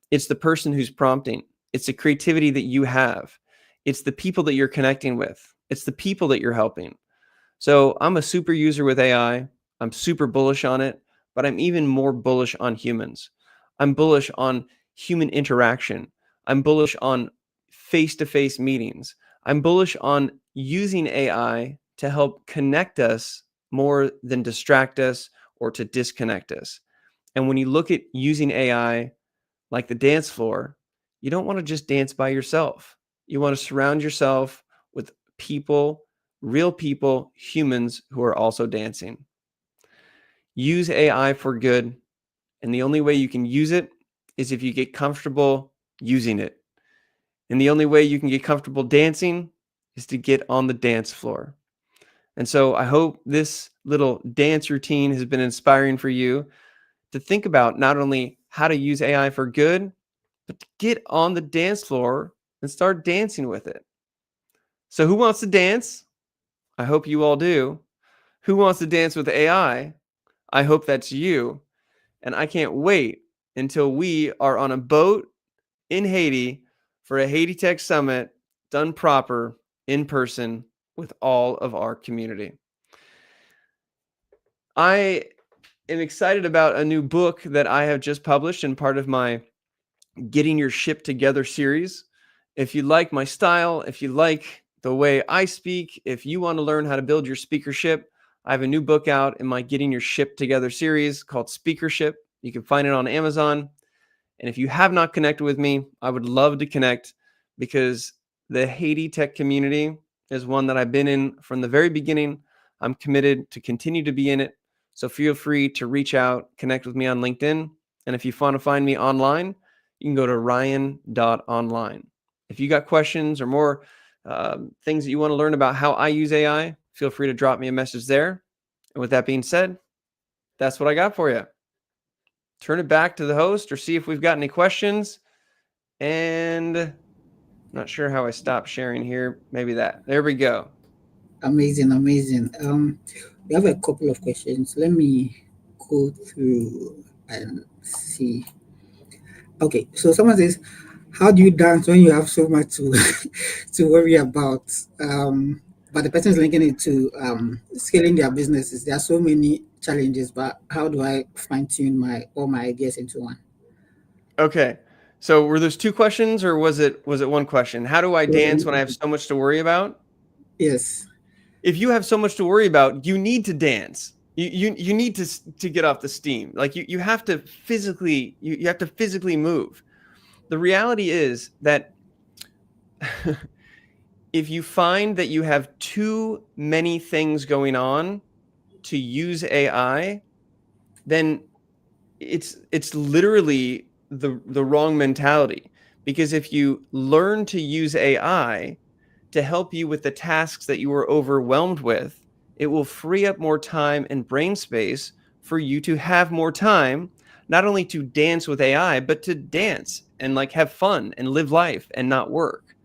It's the person who's prompting. It's the creativity that you have. It's the people that you're connecting with. It's the people that you're helping. So I'm a super user with AI. I'm super bullish on it, but I'm even more bullish on humans. I'm bullish on human interaction. I'm bullish on face-to-face meetings. I'm bullish on using AI to help connect us more than distract us or to disconnect us. And when you look at using AI like the dance floor, you don't want to just dance by yourself. You want to surround yourself with people, real people, humans who are also dancing. Use AI for good. And the only way you can use it is if you get comfortable using it. And the only way you can get comfortable dancing is to get on the dance floor. And so I hope this little dance routine has been inspiring for you to think about not only how to use AI for good, but to get on the dance floor and start dancing with it. So who wants to dance? I hope you all do. Who wants to dance with AI? I hope that's you. And I can't wait until we are on a boat in Haiti for a Haiti Tech Summit done proper in person with all of our community. I am excited about a new book that I have just published and part of my Getting Your Ship Together series. If you like my style, if you like the way I speak, if you want to learn how to build your speakership, I have a new book out in my Getting Your Ship Together series called Speakership. You can find it on Amazon. And if you have not connected with me, I would love to connect, because the Haiti Tech community is one that I've been in from the very beginning. I'm committed to continue to be in it. So feel free to reach out, connect with me on LinkedIn. And if you want to find me online, you can go to ryan.online. If you got questions or more things that you want to learn about how I use AI, feel free to drop me a message there. And with that being said, that's what I got for you. Turn it back to the host or see if we've got any questions. And I'm not sure how I stopped sharing here. Maybe that. There we go. Amazing, amazing. We have a couple of questions. Let me go through and see. Okay, so someone says, "How do you dance when you have so much to to worry about?" But the person is linking it to scaling their businesses. There are so many challenges, but how do I fine tune my all my ideas into one? Okay. So were those two questions, or was it one question? How do I dance when I have so much to worry about? Yes. If you have so much to worry about, you need to dance. You need to get off the steam. Like you have to physically you have to physically move. The reality is that if you find that you have too many things going on to use AI, then it's literally the wrong mentality. Because if you learn to use AI to help you with the tasks that you were overwhelmed with, it will free up more time and brain space for you to have more time, not only to dance with AI, but to dance and like have fun and live life and not work.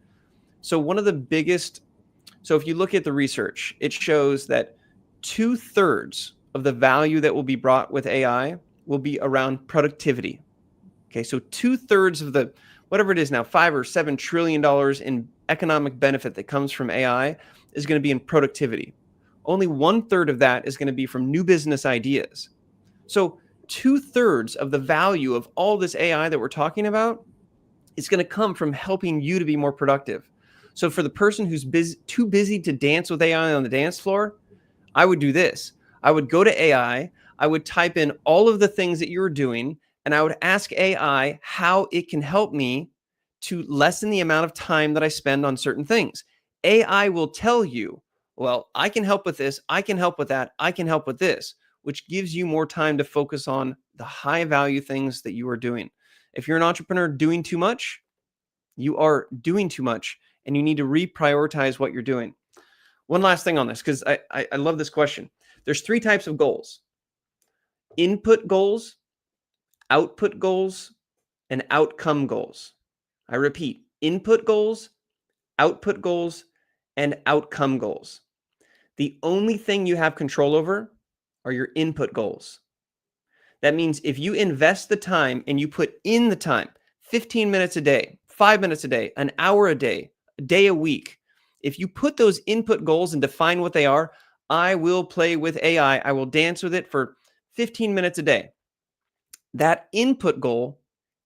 So one of the biggest, so if you look at the research, it shows that 2/3 of the value that will be brought with AI will be around productivity. Okay, so 2/3 of the whatever it is now, $5 or $7 trillion in economic benefit that comes from AI is going to be in productivity. Only 1/3 of that is going to be from new business ideas. So 2/3 of the value of all this AI that we're talking about is going to come from helping you to be more productive. So for the person who's too busy to dance with AI on the dance floor, I would do this. I would go to AI, I would type in all of the things that you're doing, and I would ask AI how it can help me to lessen the amount of time that I spend on certain things. AI will tell you, well, I can help with this, I can help with that, I can help with this, which gives you more time to focus on the high value things that you are doing. If you're an entrepreneur doing too much, you are doing too much, and you need to reprioritize what you're doing. One last thing on this, because I love this question. There's 3 types of goals: input goals, output goals, and outcome goals. I repeat, input goals, output goals, and outcome goals. The only thing you have control over are your input goals. That means if you invest the time and you put in the time, 15 minutes a day, 5 minutes a day, an hour a day a week, if you put those input goals and define what they are, I will play with AI. I will dance with it for 15 minutes a day. That input goal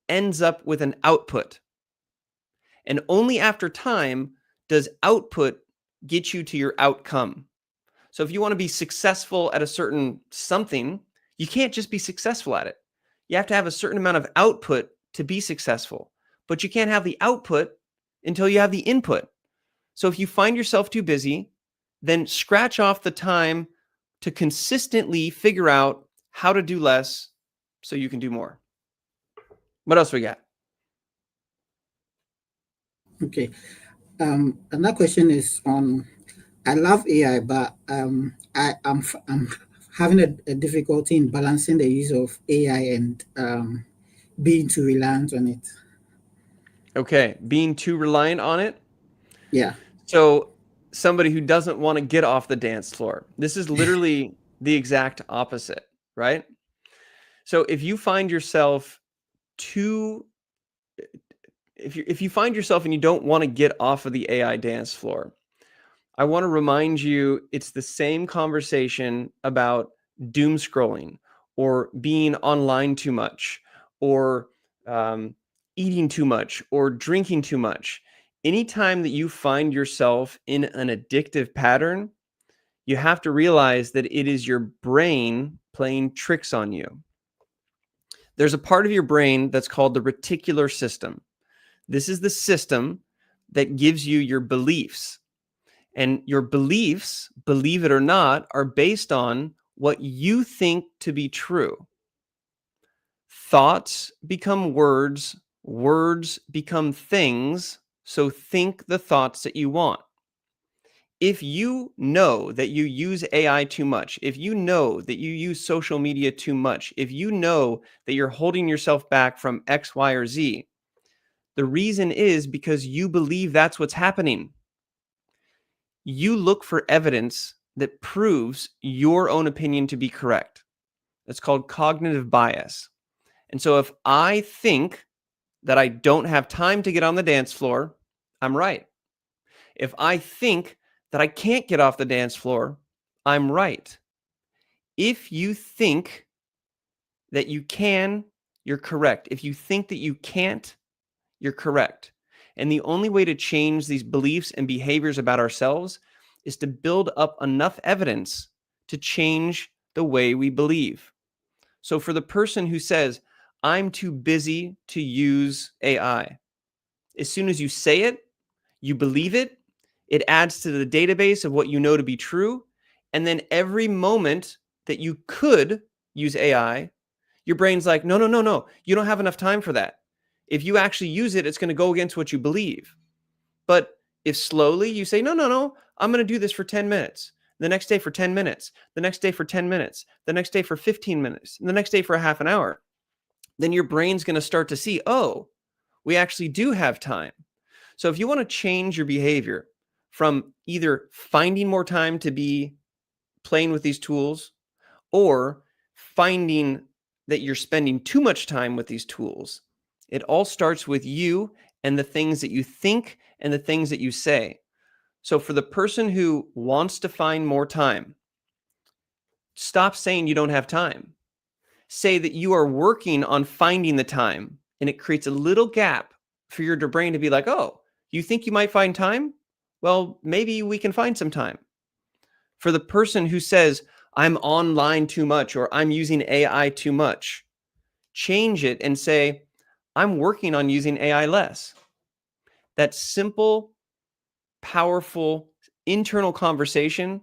ends up with an output. And only after time does output get you to your outcome. So if you want to be successful at a certain something, you can't just be successful at it. You have to have a certain amount of output to be successful, but you can't have the output until you have the input. So if you find yourself too busy, then scratch off the time to consistently figure out how to do less so you can do more. What else we got? Okay. Another question is on. I love AI, but I'm having a difficulty in balancing the use of AI and being too reliant on it. Okay, being too reliant on it. Yeah. So somebody who doesn't want to get off the dance floor. This is literally the exact opposite, right? So if you find yourself too if you find yourself and you don't want to get off of the AI dance floor, I want to remind you it's the same conversation about doom scrolling or being online too much or eating too much or drinking too much. Anytime that you find yourself in an addictive pattern, you have to realize that it is your brain playing tricks on you. There's a part of your brain that's called the reticular system. This is the system that gives you your beliefs. And your beliefs, believe it or not, are based on what you think to be true. Thoughts become words, words become things, so think the thoughts that you want. If you know that you use AI too much, if you know that you use social media too much, if you know that you're holding yourself back from X, Y, or Z, the reason is because you believe that's what's happening. You look for evidence that proves your own opinion to be correct. That's called cognitive bias. And so if I think that I don't have time to get on the dance floor, I'm right. If I think that I can't get off the dance floor, I'm right. If you think that you can, you're correct. If you think that you can't, you're correct. And the only way to change these beliefs and behaviors about ourselves is to build up enough evidence to change the way we believe. So for the person who says, I'm too busy to use AI, as soon as you say it, you believe it, it adds to the database of what you know to be true. And then every moment that you could use AI, your brain's like, no, no, no, no, you don't have enough time for that. If you actually use it, it's going to go against what you believe. But if slowly you say, no, no, no, I'm going to do this for 10 minutes, the next day for 10 minutes, the next day for 10 minutes, the next day for 15 minutes, the next day for a half an hour, then your brain's going to start to see, oh, we actually do have time. So if you want to change your behavior from either finding more time to be playing with these tools or finding that you're spending too much time with these tools, it all starts with you and the things that you think and the things that you say. So for the person who wants to find more time, stop saying you don't have time. Say that you are working on finding the time, and it creates a little gap for your brain to be like, oh, you think you might find time? Well, maybe we can find some time. For the person who says, I'm online too much or I'm using AI too much, change it and say, I'm working on using AI less. That simple, powerful internal conversation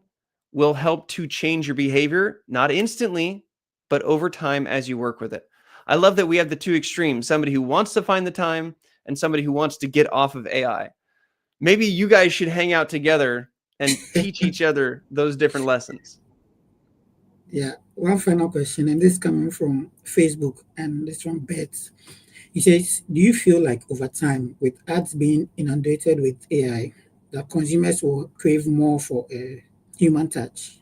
will help to change your behavior, not instantly, but over time as you work with it. I love that we have the two extremes, somebody who wants to find the time and somebody who wants to get off of AI. Maybe you guys should hang out together and teach each other those different lessons. Yeah. One final question, and this coming from Facebook, and this from Beth. He says, do you feel like over time, with ads being inundated with AI, that consumers will crave more for a human touch?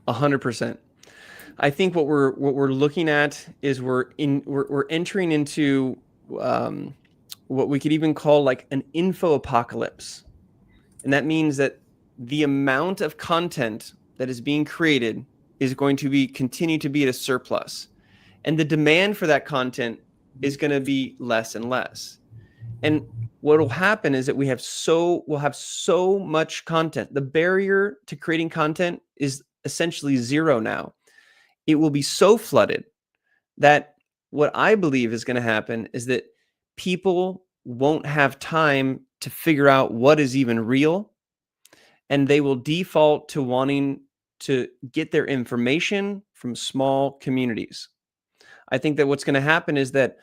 100%. I think what we're looking at is we're entering into what we could even call like an info apocalypse, and that means that the amount of content that is being created is going to continue to be at a surplus, and the demand for that content is going to be less and less. And what will happen is that we'll have so much content. The barrier to creating content is essentially zero now. It will be so flooded that what I believe is going to happen is that people won't have time to figure out what is even real, and they will default to wanting to get their information from small communities. I think that what's going to happen is that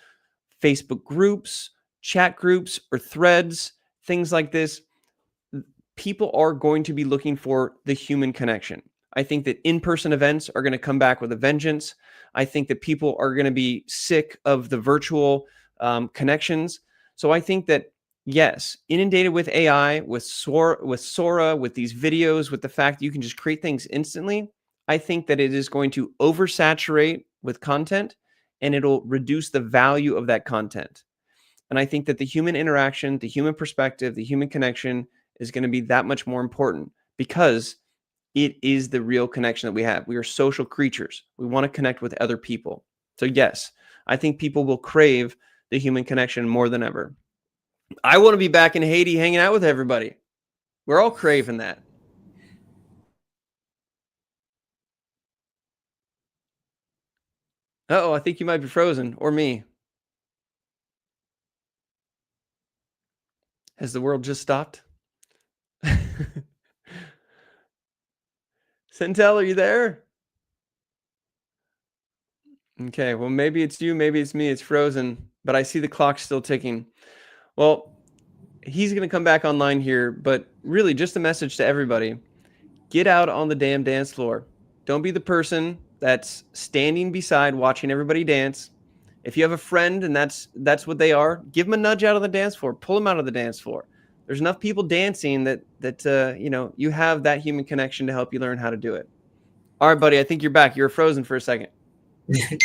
Facebook groups, chat groups, or threads, things like this, people are going to be looking for the human connection. I think that in-person events are going to come back with a vengeance. I think that people are going to be sick of the virtual connections. So I think that, yes, inundated with AI, with Sora, with these videos, with the fact that you can just create things instantly, I think that it is going to oversaturate with content, and it'll reduce the value of that content. And I think that the human interaction, the human perspective, the human connection is going to be that much more important, because it is the real connection that we have. We are social creatures. We want to connect with other people. So yes, I think people will crave the human connection more than ever. I want to be back in Haiti hanging out with everybody. We're all craving that. Uh-oh, I think you might be frozen, or me. Has the world just stopped? Centel, are you there? Okay, well, maybe it's you, maybe it's me. It's frozen, but I see the clock still ticking. Well, he's going to come back online here, but really just a message to everybody. Get out on the damn dance floor. Don't be the person that's standing beside watching everybody dance. If you have a friend and that's what they are, give them a nudge out of the dance floor. Pull them out of the dance floor. There's enough people dancing that you know, you have that human connection to help you learn how to do it. All right, buddy, I think you're back. You were frozen for a second.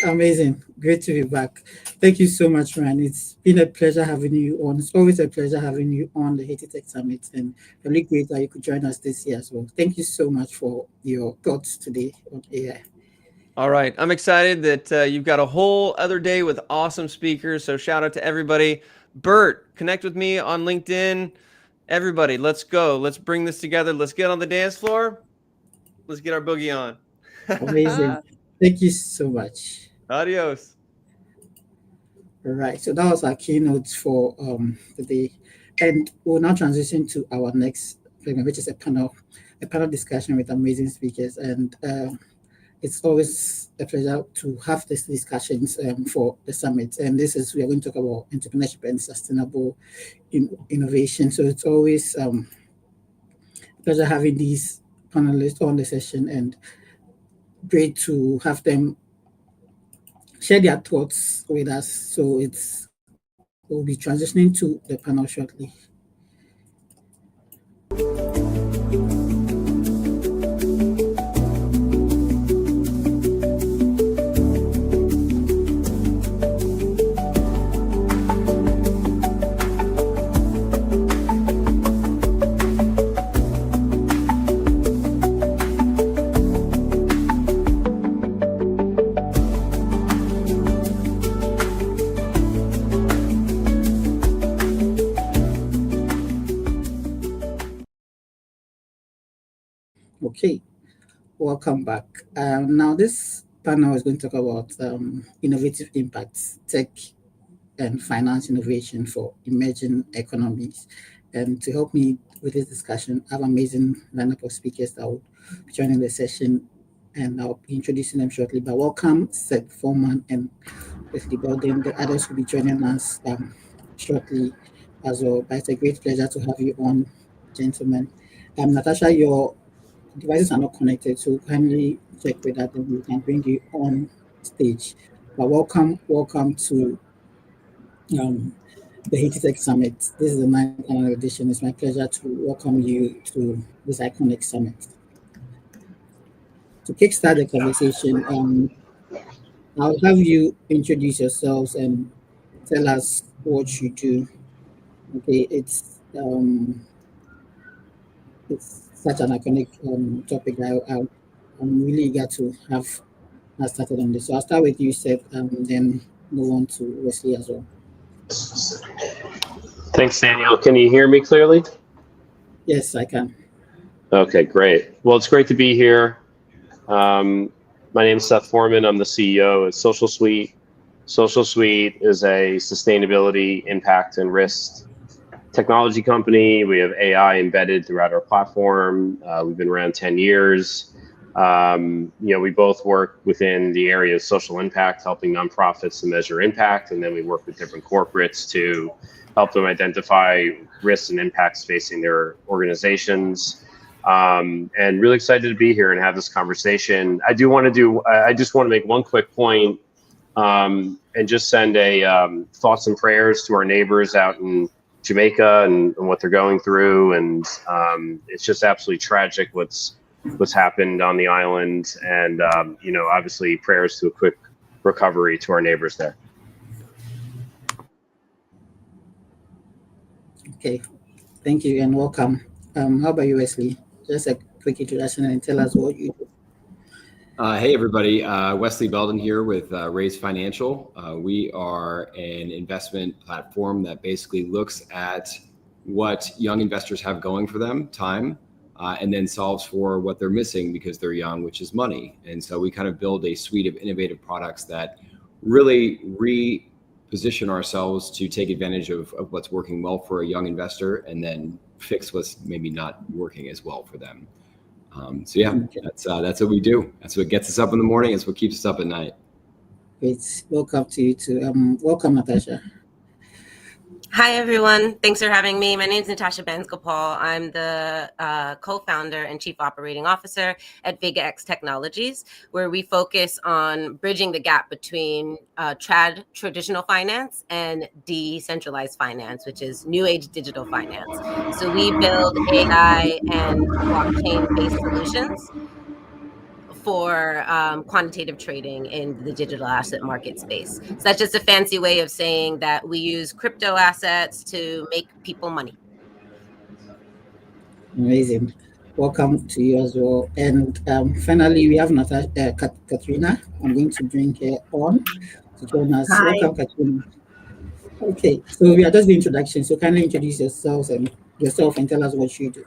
Amazing. Great to be back. Thank you so much, Ryan. It's been a pleasure having you on. It's always a pleasure having you on the Haiti Tech Summit, and really great that you could join us this year as well. Thank you so much for your thoughts today on AI. All right. I'm excited that you've got a whole other day with awesome speakers. So shout out to everybody. Bert, connect with me on LinkedIn. Everybody, let's go. Let's bring this together. Let's get on the dance floor. Let's get our boogie on. Amazing. Thank you so much. Adios. All right. So that was our keynote for the day. And we'll now transition to our next program, which is a panel discussion with amazing speakers. And it's always a pleasure to have these discussions for the summit. And we are going to talk about entrepreneurship and sustainable innovation. So it's always a pleasure having these panelists on the session, and great to have them share their thoughts with us. So we'll be transitioning to the panel shortly. Okay, welcome back. Now, this panel is going to talk about innovative impacts, tech and finance innovation for emerging economies. And to help me with this discussion, I have an amazing lineup of speakers that will be joining the session, and I'll be introducing them shortly. But welcome, Seth Foreman and Wesley Belden. The others will be joining us shortly as well. But it's a great pleasure to have you on, gentlemen. Natasha, your devices are not connected, so kindly check with that and we can bring you on stage. But welcome to the Haiti Tech Summit. This is the 9th annual edition. It's my pleasure to welcome you to this iconic summit. To kickstart the conversation, I'll have you introduce yourselves and tell us what you do. Okay, it's such an iconic topic that I'm really eager to have started on this. So I'll start with you, Seth, then move on to Wesley as well. Thanks, Daniel. Can you hear me clearly? Yes, I can. Okay, great. Well, it's great to be here. My name is Seth Foreman. I'm the CEO at Social Suite. Social Suite is a sustainability, impact, and risk technology company. We have AI embedded throughout our platform. We've been around 10 years. We both work within the area of social impact, helping nonprofits to measure impact, and then we work with different corporates to help them identify risks and impacts facing their organizations. And really excited to be here and have this conversation. I just want to make one quick point, and just send a thoughts and prayers to our neighbors out in Jamaica and what they're going through. And it's just absolutely tragic what's happened on the island. And, obviously prayers to a quick recovery to our neighbors there. Okay, thank you and welcome. How about you, Wesley? Just a quick introduction and tell us what you do. Hey, everybody. Wesley Belden here with Raise Financial. We are an investment platform that basically looks at what young investors have going for them, time, and then solves for what they're missing because they're young, which is money. And so we kind of build a suite of innovative products that really reposition ourselves to take advantage of what's working well for a young investor and then fix what's maybe not working as well for them. That's what we do. That's what gets us up in the morning. It's what keeps us up at night. Great. Welcome to you too. Welcome, Natasha. Hi, everyone. Thanks for having me. My name is Natasha Benz-Gopal. I'm the co-founder and chief operating officer at VegaX Technologies, where we focus on bridging the gap between traditional finance and decentralized finance, which is new age digital finance. So we build AI and blockchain-based solutions for quantitative trading in the digital asset market space. So that's just a fancy way of saying that we use crypto assets to make people money. Amazing. Welcome to you as well. And finally, we have Katrina. I'm going to bring her on to join us. Hi. Welcome, Katrina. Okay, so we are just the introduction. So kindly introduce yourself and tell us what you do.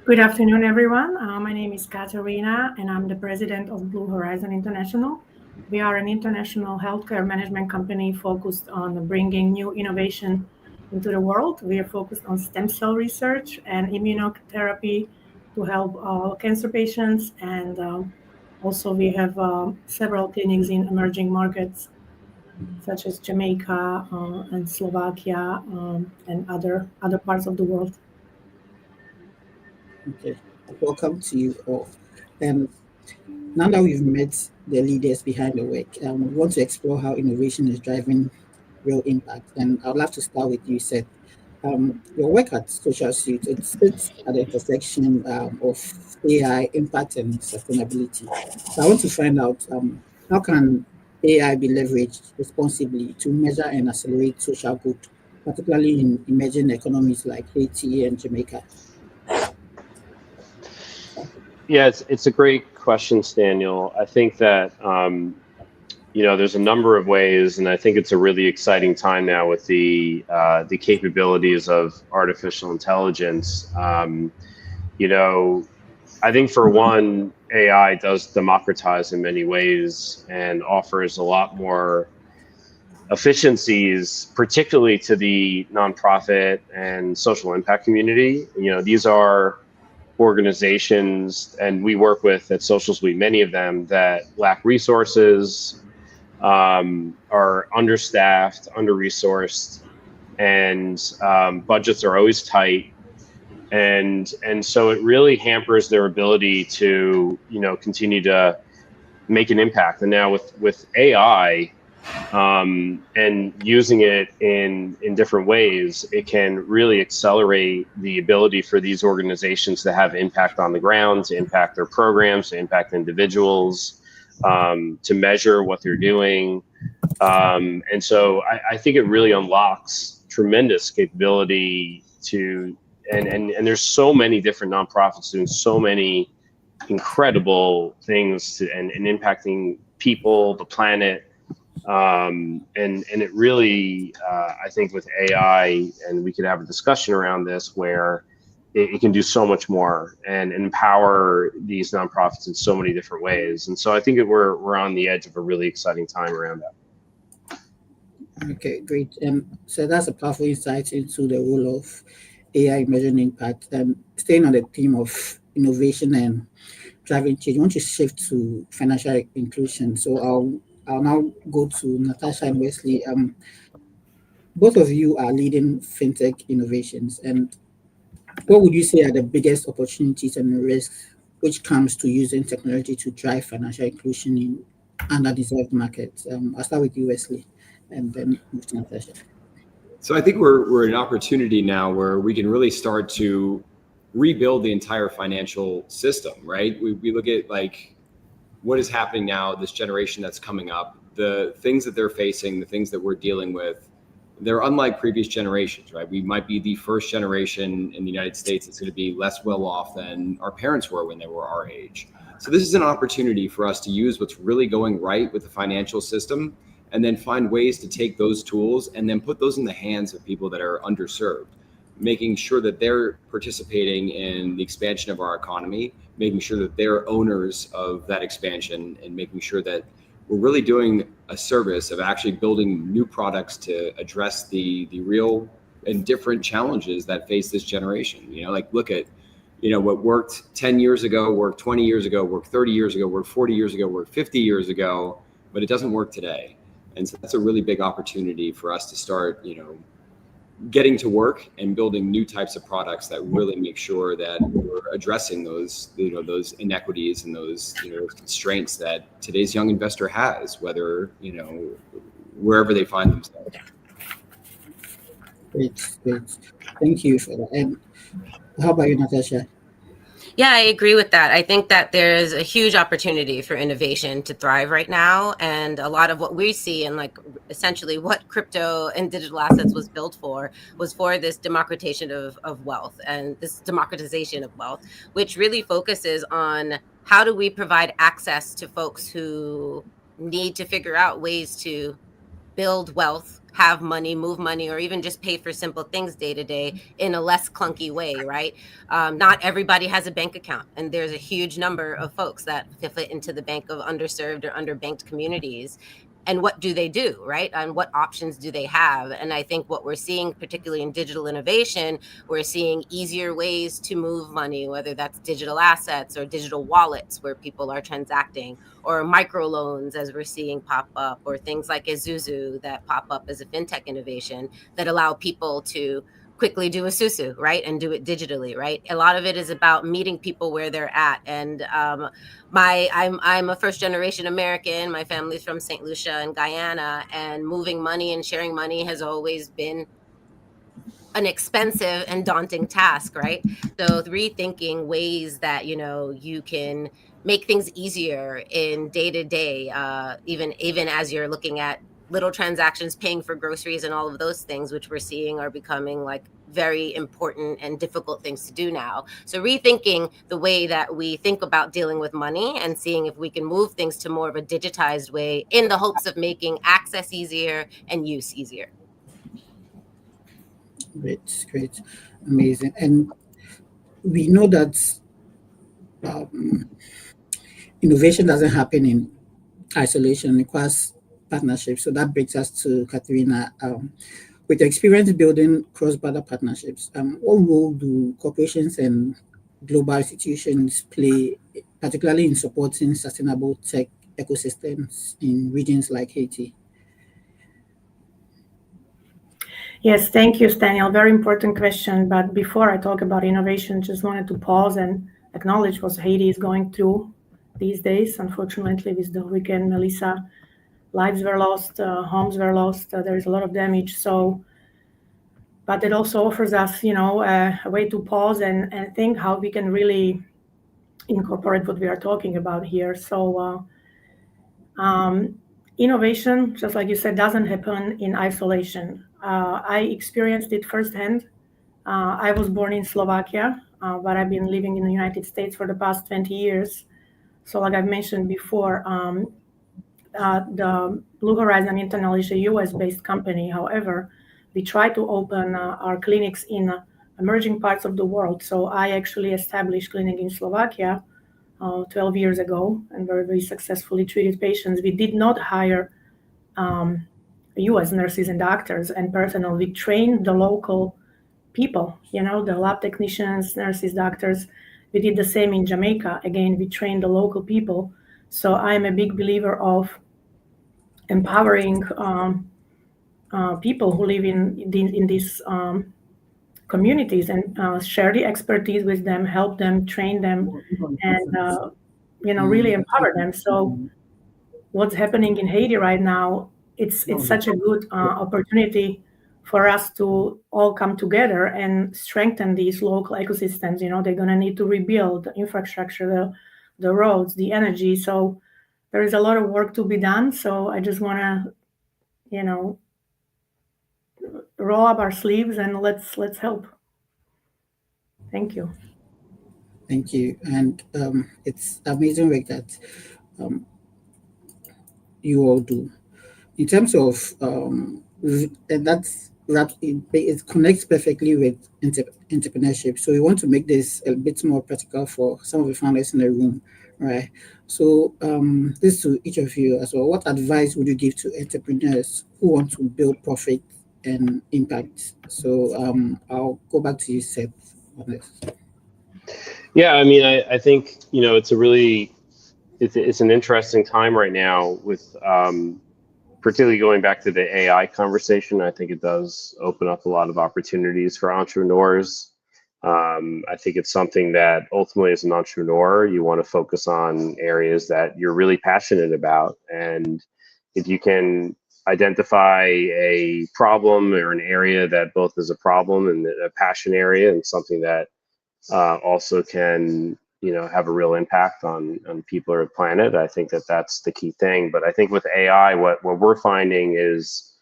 Good afternoon, everyone. My name is Katerina, and I'm the president of Blue Horizon International. We are an international healthcare management company focused on bringing new innovation into the world. We are focused on stem cell research and immunotherapy to help cancer patients. And also we have several clinics in emerging markets, such as Jamaica and Slovakia and other parts of the world. Okay, welcome to you all. Now that we've met the leaders behind the work, we want to explore how innovation is driving real impact. And I'd love to start with you, Seth. Your work at Social Suite, it sits at the intersection of AI, impact, and sustainability. So I want to find out how can AI be leveraged responsibly to measure and accelerate social good, particularly in emerging economies like Haiti and Jamaica? Yeah, it's a great question, Daniel. I think that there's a number of ways, and I think it's a really exciting time now with the capabilities of artificial intelligence. I think for one, AI does democratize in many ways and offers a lot more efficiencies, particularly to the nonprofit and social impact community. These are organizations, and we work with at Social Suite, many of them that lack resources, are understaffed, under-resourced, and budgets are always tight. And so it really hampers their ability to, continue to make an impact. And now with AI, and using it in different ways, it can really accelerate the ability for these organizations to have impact on the ground, to impact their programs, to impact individuals, to measure what they're doing. And so I think it really unlocks tremendous capability and there's so many different nonprofits doing so many incredible things and impacting people, the planet. And it really, I think with AI, and we could have a discussion around this, where it can do so much more and empower these nonprofits in so many different ways. And so I think we're on the edge of a really exciting time around that. Okay, great. So that's a powerful insight into the role of AI measuring impact. Staying on the theme of innovation and driving change. We want to shift to financial inclusion. So I'll now go to Natasha and Wesley. Both of you are leading fintech innovations, and what would you say are the biggest opportunities and risks which comes to using technology to drive financial inclusion in underdeserved markets? I'll start with you, Wesley, and then move to Natasha. So I think we're in an opportunity now where we can really start to rebuild the entire financial system, right? We look at like what is happening now, this generation that's coming up, the things that they're facing, the things that we're dealing with, they're unlike previous generations, right? We might be the first generation in the United States that's going to be less well off than our parents were when they were our age. So this is an opportunity for us to use what's really going right with the financial system and then find ways to take those tools and then put those in the hands of people that are underserved, making sure that they're participating in the expansion of our economy, making sure that they're owners of that expansion, and making sure that we're really doing a service of actually building new products to address the real and different challenges that face this generation. You know, like look at, you know, what worked 10 years ago, worked 20 years ago, worked 30 years ago, worked 40 years ago, worked 50 years ago, but it doesn't work today. And so that's a really big opportunity for us to start, you know, getting to work and building new types of products that really make sure that we're addressing those, you know, those inequities and those, you know, constraints that today's young investor has, whether, you know, wherever they find themselves. Great. Thank you for that. And how about you, Natasha? Yeah, I agree with that. I think that there's a huge opportunity for innovation to thrive right now. And a lot of what we see and like essentially what crypto and digital assets was built for was for this democratization of wealth and this democratization of wealth, which really focuses on how do we provide access to folks who need to figure out ways to build wealth, have money, move money, or even just pay for simple things day to day in a less clunky way, right? Not everybody has a bank account, and there's a huge number of folks that fit into the bank of underserved or underbanked communities. And what do they do, right? And what options do they have? And I think what we're seeing, particularly in digital innovation, we're seeing easier ways to move money, whether that's digital assets or digital wallets where people are transacting, or microloans as we're seeing pop up, or things like Isuzu that pop up as a fintech innovation that allow people to quickly do a susu, right? And do it digitally, right? A lot of it is about meeting people where they're at. And I'm a first generation American. My family's from St. Lucia and Guyana, and moving money and sharing money has always been an expensive and daunting task, right? So rethinking ways that, you know, you can make things easier in day to day, even as you're looking at little transactions, paying for groceries and all of those things, which we're seeing are becoming like very important and difficult things to do now. So rethinking the way that we think about dealing with money and seeing if we can move things to more of a digitized way in the hopes of making access easier and use easier. Great, amazing. And we know that innovation doesn't happen in isolation, it requires partnerships. So that brings us to Katharina. With your experience building cross-border partnerships, what role do corporations and global institutions play, particularly in supporting sustainable tech ecosystems in regions like Haiti? Yes, thank you, Daniel. Very important question. But before I talk about innovation, just wanted to pause and acknowledge what Haiti is going through these days. Unfortunately, with the hurricane Melissa, lives were lost, homes were lost. There is a lot of damage. So, but it also offers us, you know, a way to pause and think how we can really incorporate what we are talking about here. So, innovation, just like you said, doesn't happen in isolation. I experienced it firsthand. I was born in Slovakia, but I've been living in the United States for the past 20 years. So like I've mentioned before, the Blue Horizon International is a US-based company. However, we try to open our clinics in emerging parts of the world. So I actually established clinic in Slovakia 12 years ago and very successfully treated patients. We did not hire US nurses and doctors and personnel. We trained the local people, you know, the lab technicians, nurses, doctors, We did the same in Jamaica. Again, we trained the local people. So I'm a big believer of empowering people who live in these communities and share the expertise with them, help them, train them, and really empower them. So what's happening in Haiti right now, it's such a good opportunity for us to all come together and strengthen these local ecosystems. They're going to need to rebuild the infrastructure, the roads, the energy. So there is a lot of work to be done. So I just want to, roll up our sleeves and let's help. Thank you. Thank you. And it's amazing work that you all do. In terms of and it connects perfectly with entrepreneurship. So we want to make this a bit more practical for some of the founders in the room, right? So this to each of you as well. What advice would you give to entrepreneurs who want to build profit and impact? So I'll go back to you, Seth, on this. Yeah, I mean, I think, it's an interesting time right now with particularly going back to the AI conversation. I think it does open up a lot of opportunities for entrepreneurs. I think it's something that ultimately as an entrepreneur, you want to focus on areas that you're really passionate about. And if you can identify a problem or an area that both is a problem and a passion area and something that also can have a real impact on people or the planet. I think that that's the key thing. But I think with AI, what we're finding is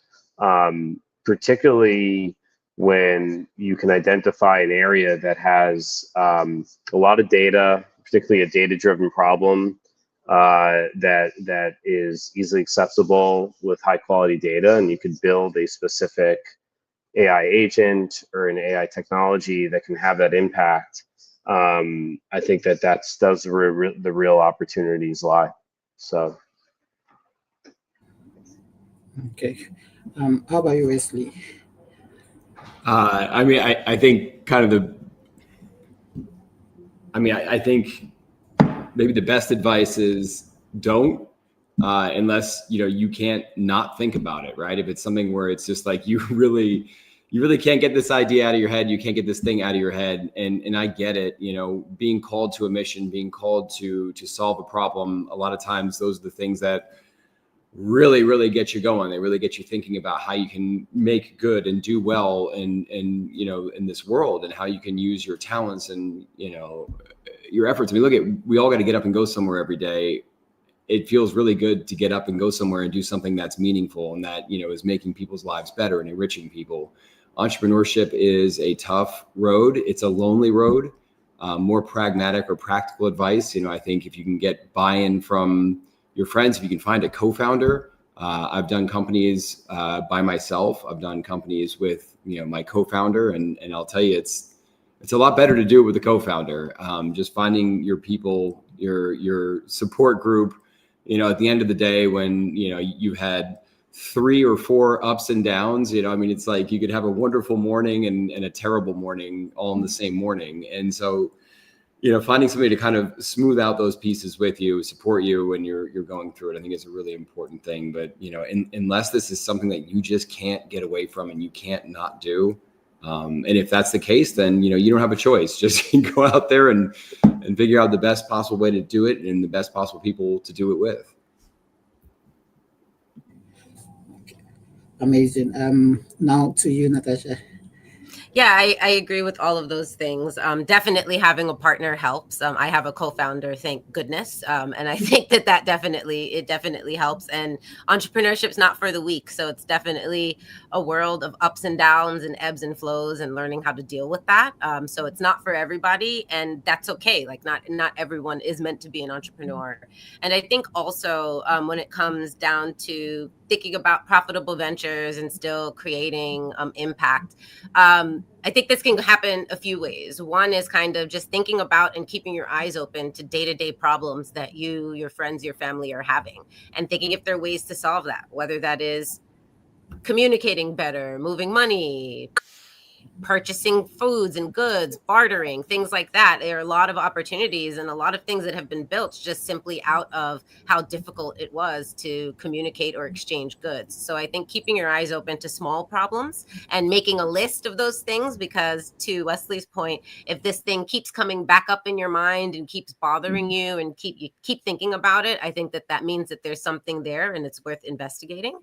particularly when you can identify an area that has a lot of data, particularly a data-driven problem that is easily accessible with high-quality data, and you could build a specific AI agent or an AI technology that can have that impact. I think that's where the real opportunities lie. So. Okay. How about you, Wesley? I think I think maybe the best advice is don't, unless you can't not think about it, right? If it's something where it's just like you really can't get this idea out of your head, you can't get this thing out of your head, and I get it. Being called to a mission, being called to solve a problem, a lot of times those are the things that really get you going. They really get you thinking about how you can make good and do well in this world, and how you can use your talents and your efforts. I mean, we all got to get up and go somewhere every day. It feels really good to get up and go somewhere and do something that's meaningful and that is making people's lives better and enriching people. Entrepreneurship is a tough road. It's a lonely road. More pragmatic or practical advice, I think if you can get buy-in from your friends, if you can find a co-founder. I've done companies by myself. I've done companies with my co-founder, and I'll tell you, it's a lot better to do it with a co-founder. Just finding your people, your support group. At the end of the day, when you've had 3 or 4 ups and downs, it's like you could have a wonderful morning and a terrible morning all in the same morning. And so finding somebody to kind of smooth out those pieces with you, support you when you're going through it, I think is a really important thing. But unless this is something that you just can't get away from and you can't not do, and if that's the case, then you don't have a choice. Just go out there and figure out the best possible way to do it and the best possible people to do it with. Amazing. Now to you, Natasha. Yeah, I agree with all of those things. Definitely having a partner helps. I have a co-founder, thank goodness. And I think that definitely helps. And entrepreneurship's not for the weak. So it's definitely a world of ups and downs and ebbs and flows and learning how to deal with that. So it's not for everybody, and that's okay. Like not everyone is meant to be an entrepreneur. And I think also when it comes down to thinking about profitable ventures and still creating impact, I think this can happen a few ways. One is kind of just thinking about and keeping your eyes open to day-to-day problems that you, your friends, your family are having, and thinking if there are ways to solve that, whether that is communicating better, moving money, purchasing foods and goods, bartering, things like that. There are a lot of opportunities and a lot of things that have been built just simply out of how difficult it was to communicate or exchange goods. So I think keeping your eyes open to small problems and making a list of those things, because to Wesley's point, if this thing keeps coming back up in your mind and keeps bothering you and keep thinking about it, I think that means that there's something there and it's worth investigating.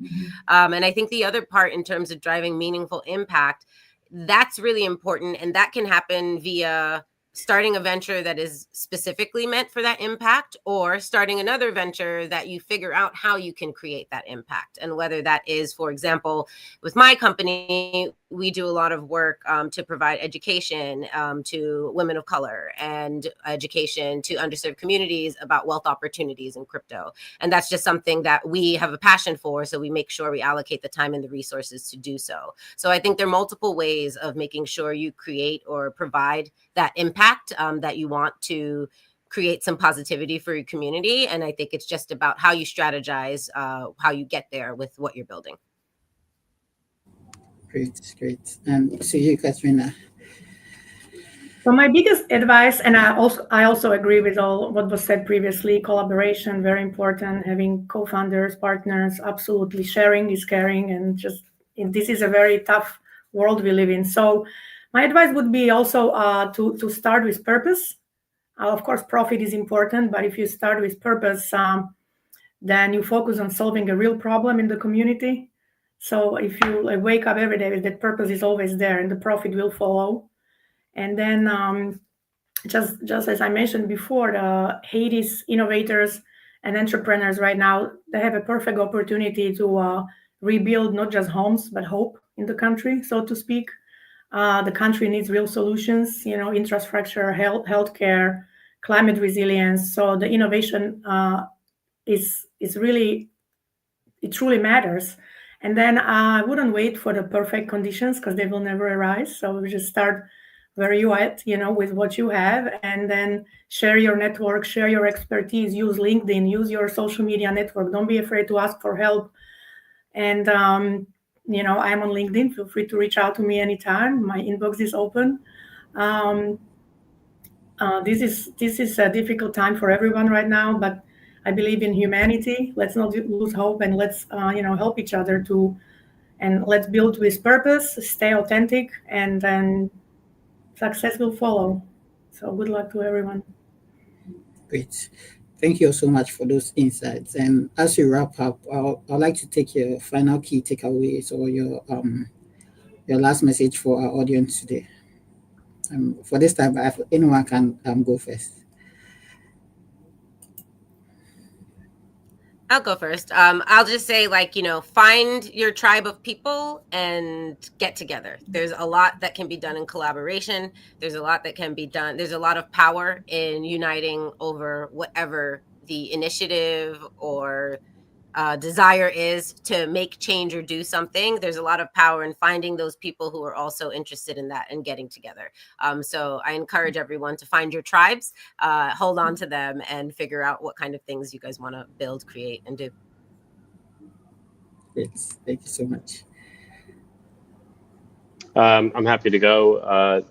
And I think the other part in terms of driving meaningful impact, that's really important. And that can happen via starting a venture that is specifically meant for that impact, or starting another venture that you figure out how you can create that impact. And whether that is, for example, with my company, we do a lot of work to provide education to women of color and education to underserved communities about wealth opportunities in crypto. And that's just something that we have a passion for. So we make sure we allocate the time and the resources to do so. So I think there are multiple ways of making sure you create or provide that impact that you want to create some positivity for your community. And I think it's just about how you strategize, how you get there with what you're building. Great. And to you, Katrina. So my biggest advice, and I also agree with all what was said previously, collaboration, very important, having co-founders, partners, absolutely sharing is caring, and this is a very tough world we live in. So my advice would be also to start with purpose. Of course, profit is important, but if you start with purpose, then you focus on solving a real problem in the community. So if you wake up every day with that purpose is always there, and the profit will follow. And then just as I mentioned before, the Haiti's innovators and entrepreneurs right now, they have a perfect opportunity to rebuild not just homes, but hope in the country, so to speak. The country needs real solutions, infrastructure, healthcare, climate resilience. So the innovation is really, it truly matters. And then I wouldn't wait for the perfect conditions because they will never arise. So we just start where you at, with what you have, and then share your network, share your expertise, use LinkedIn, use your social media network. Don't be afraid to ask for help. And, I'm on LinkedIn. Feel free to reach out to me anytime. My inbox is open. This is a difficult time for everyone right now, but I believe in humanity. Let's not lose hope, and let's, help each other and let's build with purpose, stay authentic, and then success will follow. So good luck to everyone. Great. Thank you so much for those insights. And as you wrap up, I'd like to take your final key takeaways or your last message for our audience today. For this time, if anyone can go first. I'll go first. I'll just say, find your tribe of people and get together. There's a lot that can be done in collaboration. There's a lot that can be done. There's a lot of power in uniting over whatever the initiative or desire is to make change or do something. There's a lot of power in finding those people who are also interested in that and getting together. So I encourage everyone to find your tribes, hold on to them, and figure out what kind of things you guys want to build, create, and do. Great. Thank you so much. I'm happy to go.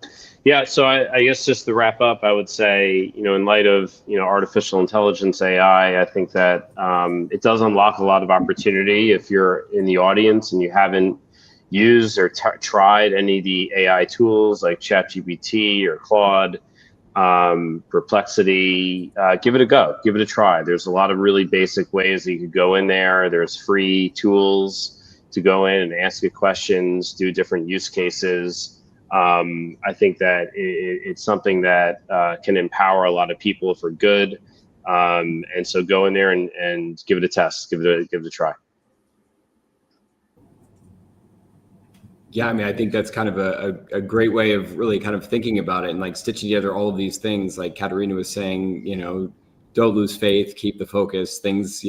So I guess just to wrap up, I would say, in light of, artificial intelligence, AI, I think that it does unlock a lot of opportunity. If you're in the audience and you haven't used or tried any of the AI tools like ChatGPT or Claude, Perplexity, give it a go, give it a try. There's a lot of really basic ways that you could go in there. There's free tools to go in and ask it questions, do different use cases. I think that it's something that can empower a lot of people for good. And so go in there and give it a test, give it a try. Yeah, I think that's kind of a great way of really kind of thinking about it and stitching together all of these things. Like Katerina was saying, don't lose faith, keep the focus. Things,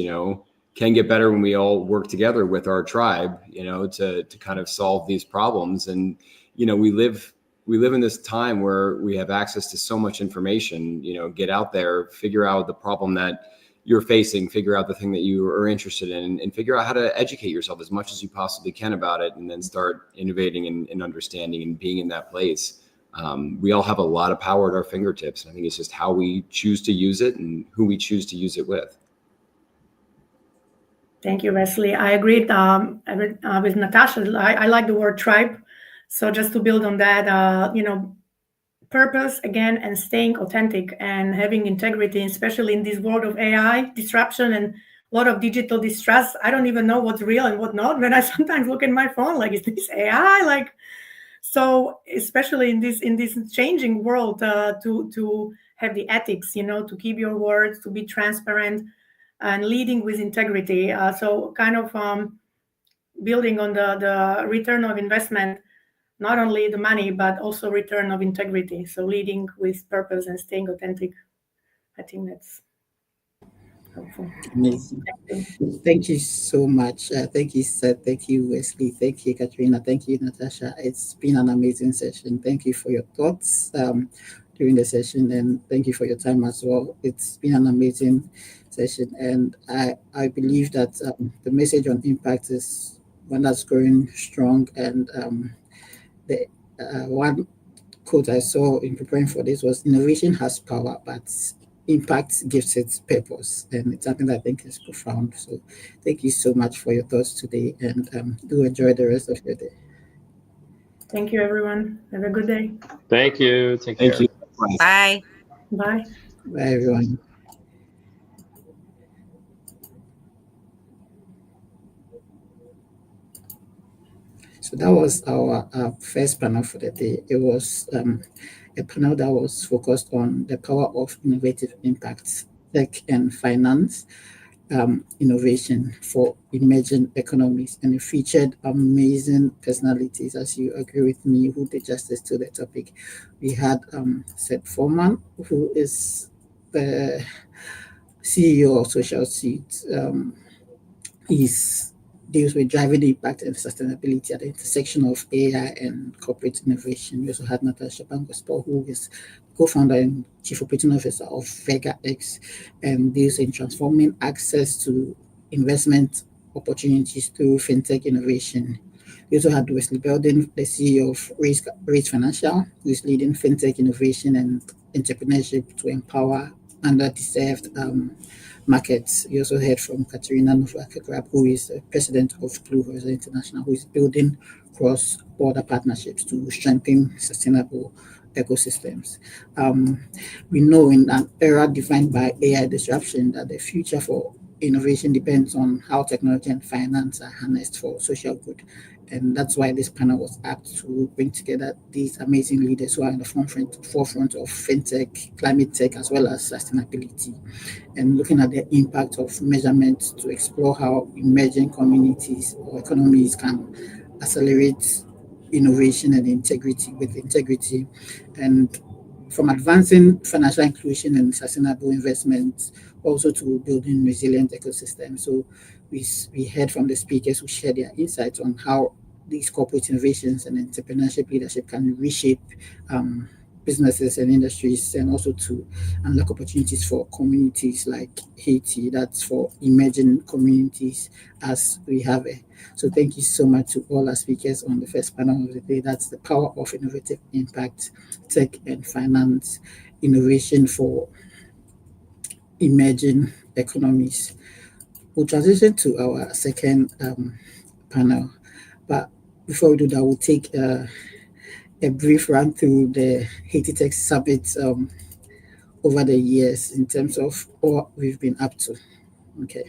can get better when we all work together with our tribe, to kind of solve these problems. And, we live in this time where we have access to so much information. Get out there, figure out the problem that you're facing, figure out the thing that you are interested in, and figure out how to educate yourself as much as you possibly can about it, and then start innovating and understanding and being in that place. We all have a lot of power at our fingertips. And I think it's just how we choose to use it and who we choose to use it with. Thank you, Wesley. I agreed with Natasha. I like the word tribe. So just to build on that, purpose again, and staying authentic and having integrity, especially in this world of AI disruption and a lot of digital distrust. I don't even know what's real and what not. When I sometimes look at my phone, like, is this AI? So especially in this changing world, to have the ethics, to keep your words, to be transparent, and leading with integrity. So kind of building on the return of investment, not only the money, but also return of integrity. So leading with purpose and staying authentic. I think that's helpful. Amazing. Thank you so much. Thank you, Seth. Thank you, Wesley. Thank you, Katrina. Thank you, Natasha. It's been an amazing session. Thank you for your thoughts during the session, and thank you for your time as well. It's been an amazing session, and I believe that the message on impact is one that's growing strong. And the one quote I saw in preparing for this was, "Innovation has power, but impact gives it purpose," and it's something that I think is profound. So thank you so much for your thoughts today, and do enjoy the rest of your day. Thank you, everyone. Have a good day. Thank you. Take care. Thank you. Bye. Bye. Bye, everyone. So that was our first panel for the day. It was a panel that was focused on the power of innovative impacts, tech and finance, innovation for emerging economies. And it featured amazing personalities, as you agree with me, who did justice to the topic. We had Seth Foreman, who is the CEO of Social Suite. He's deals with driving the impact and sustainability at the intersection of AI and corporate innovation. We also had Natasha Bangospor, who is co-founder and chief operating officer of Vega X, and deals in transforming access to investment opportunities through fintech innovation. We also had Wesley Belden, the CEO of Raise Financial, who is leading fintech innovation and entrepreneurship to empower underserved markets. We also heard from Katerina Novak-Grab, who is the president of Blue Horizon International, who is building cross-border partnerships to strengthen sustainable ecosystems. We know in an era defined by AI disruption that the future for innovation depends on how technology and finance are harnessed for social good. And that's why this panel was apt to bring together these amazing leaders who are in the forefront of fintech, climate tech, as well as sustainability, and looking at the impact of measurement to explore how emerging communities or economies can accelerate innovation and integrity, and from advancing financial inclusion and sustainable investment, also to building resilient ecosystems. So we heard from the speakers who shared their insights on how these corporate innovations and entrepreneurship leadership can reshape businesses and industries, and also to unlock opportunities for communities like Haiti. That's for emerging communities as we have it. So thank you so much to all our speakers on the first panel of the day. That's the power of innovative impact, tech and finance, innovation for emerging economies. We'll transition to our second panel, but before we do that, we'll take a brief run through the Haiti Tech Summit over the years in terms of what we've been up to. Okay.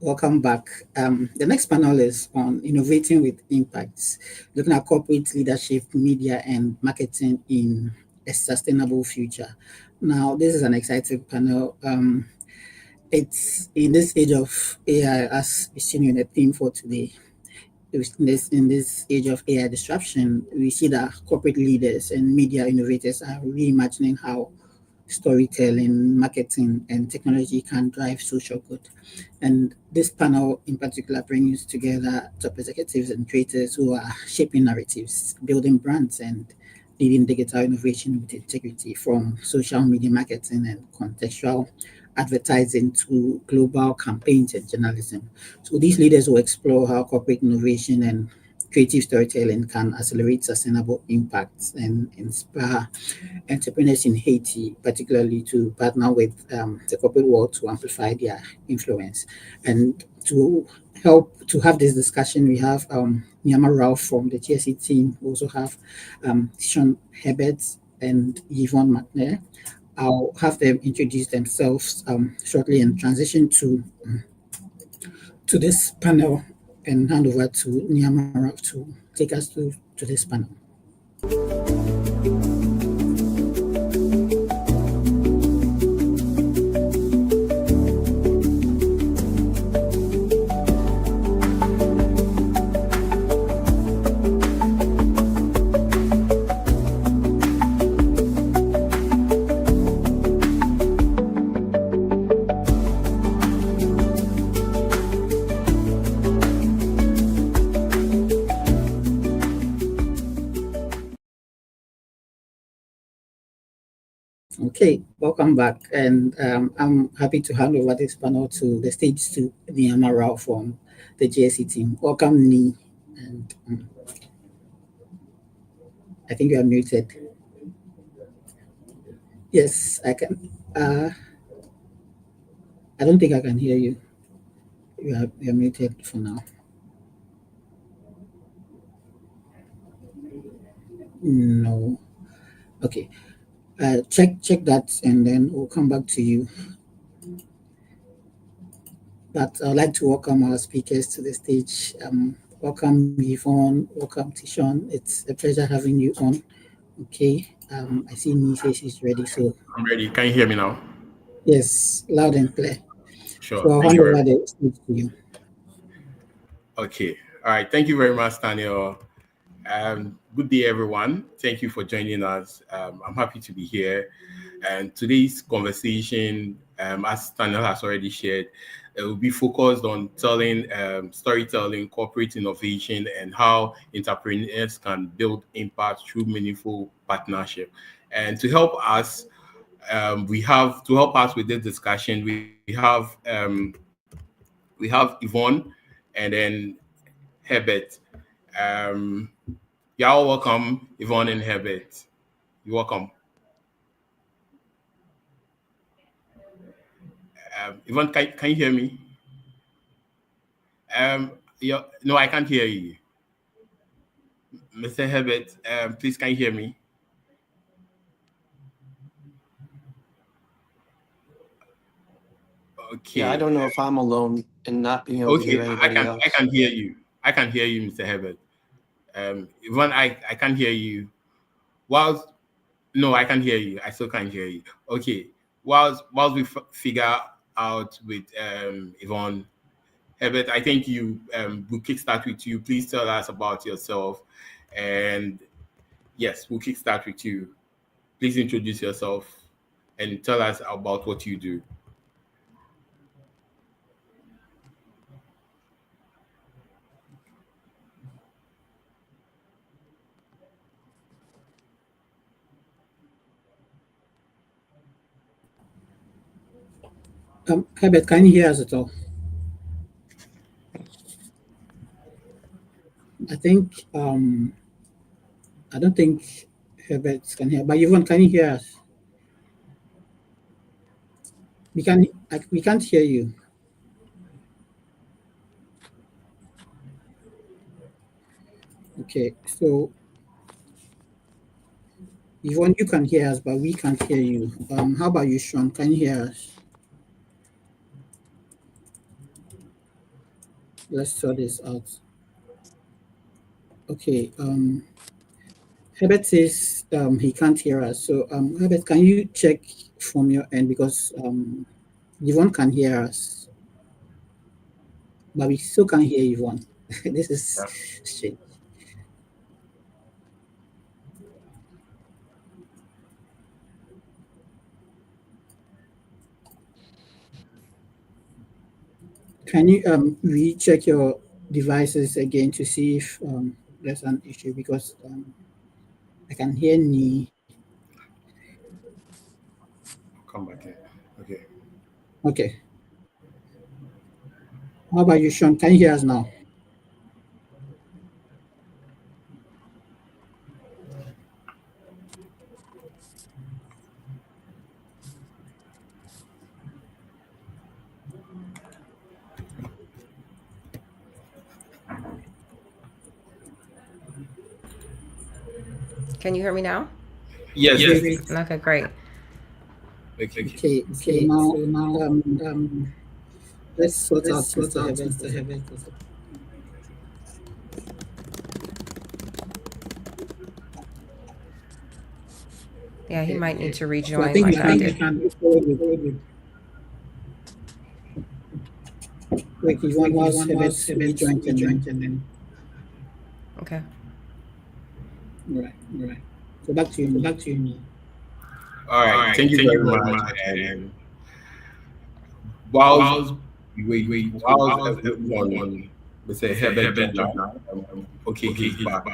Welcome back. The next panel is on innovating with impacts, looking at corporate leadership, media, and marketing in a sustainable future. Now, this is an exciting panel. It's in this age of AI, as we've seen in the theme for today. In this age of AI disruption, we see that corporate leaders and media innovators are reimagining how storytelling, marketing, and technology can drive social good. And this panel in particular brings together top executives and creators who are shaping narratives, building brands, and leading digital innovation with integrity, from social media marketing and contextual advertising to global campaigns and journalism. So these leaders will explore how corporate innovation and creative storytelling can accelerate sustainable impacts and inspire entrepreneurs in Haiti, particularly to partner with the corporate world to amplify their influence. And to help to have this discussion, we have Nyama Ralph from the GSE team. We also have Sean Herbert and Yvonne McNair. I'll have them introduce themselves shortly and transition to this panel and hand over to Nyama Ralph to take us to this panel. Okay, welcome back. And I'm happy to hand over this panel to the stage to Niyama Rao from the GSE team. Welcome, Ni. And I think you are muted. Yes, I can. I don't think I can hear you. You're muted for now. No. Okay. Check that, and then we'll come back to you. But I'd like to welcome our speakers to the stage. Welcome Yvonne, welcome Tishon. It's a pleasure having you on. Okay, I see Ni says she's ready, so I'm ready. Can you hear me now? yes, loud and clear. Sure. So I'll Thank hand you very over much. the stage to you. Okay. All right. Thank you very much, Daniel. Good day, everyone. Thank you for joining us. I'm happy to be here. And today's conversation, as Daniel has already shared, it will be focused on telling, storytelling, corporate innovation, and how entrepreneurs can build impact through meaningful partnership. And to help us, with this discussion, we have Yvonne and then Herbert. Um, y'all welcome, Yvonne and Herbert. You're welcome. Yvonne, can you hear me? Yeah, no, I can't hear you. Mr. Herbert, please, can you hear me? Okay. Yeah, I don't know if I'm alone in not being able to Okay, hear anybody else. I can hear you. I can hear you, Mr. Herbert. Yvonne, I can hear you. Whilst No, I can hear you. I still can't hear you. Okay. Whilst we figure out with Yvonne, Herbert, I think we'll kickstart with you. Please tell us about yourself. And yes, we'll kickstart with you. Please introduce yourself and tell us about what you do. Herbert, can you hear us at all? I think I don't think Herbert can hear, but Yvonne, can you hear us? We can't hear you. Okay, so Yvonne, you can hear us, but we can't hear you. How about you, Sean? Can you hear us? let's sort this out. Okay. Herbert says he can't hear us. So Herbert, can you check from your end because Yvonne can hear us, but we still can't hear Yvonne. This is strange. Can you recheck your devices again to see if there's an issue because I can hear Ni. Come back here. Okay. Okay. How about you, Sean? Can you hear us now? Can you hear me now? Yes. Okay, great. Okay. So now let's sort out Mr. Herbert. Yeah, he might need to So I rejoin think like we I can did. move forward with like Yvonne was Herbert rejoined and then Okay. right. So back to you. All right. Thank you very much. And while we say Herbert joined now. Okay, he's back.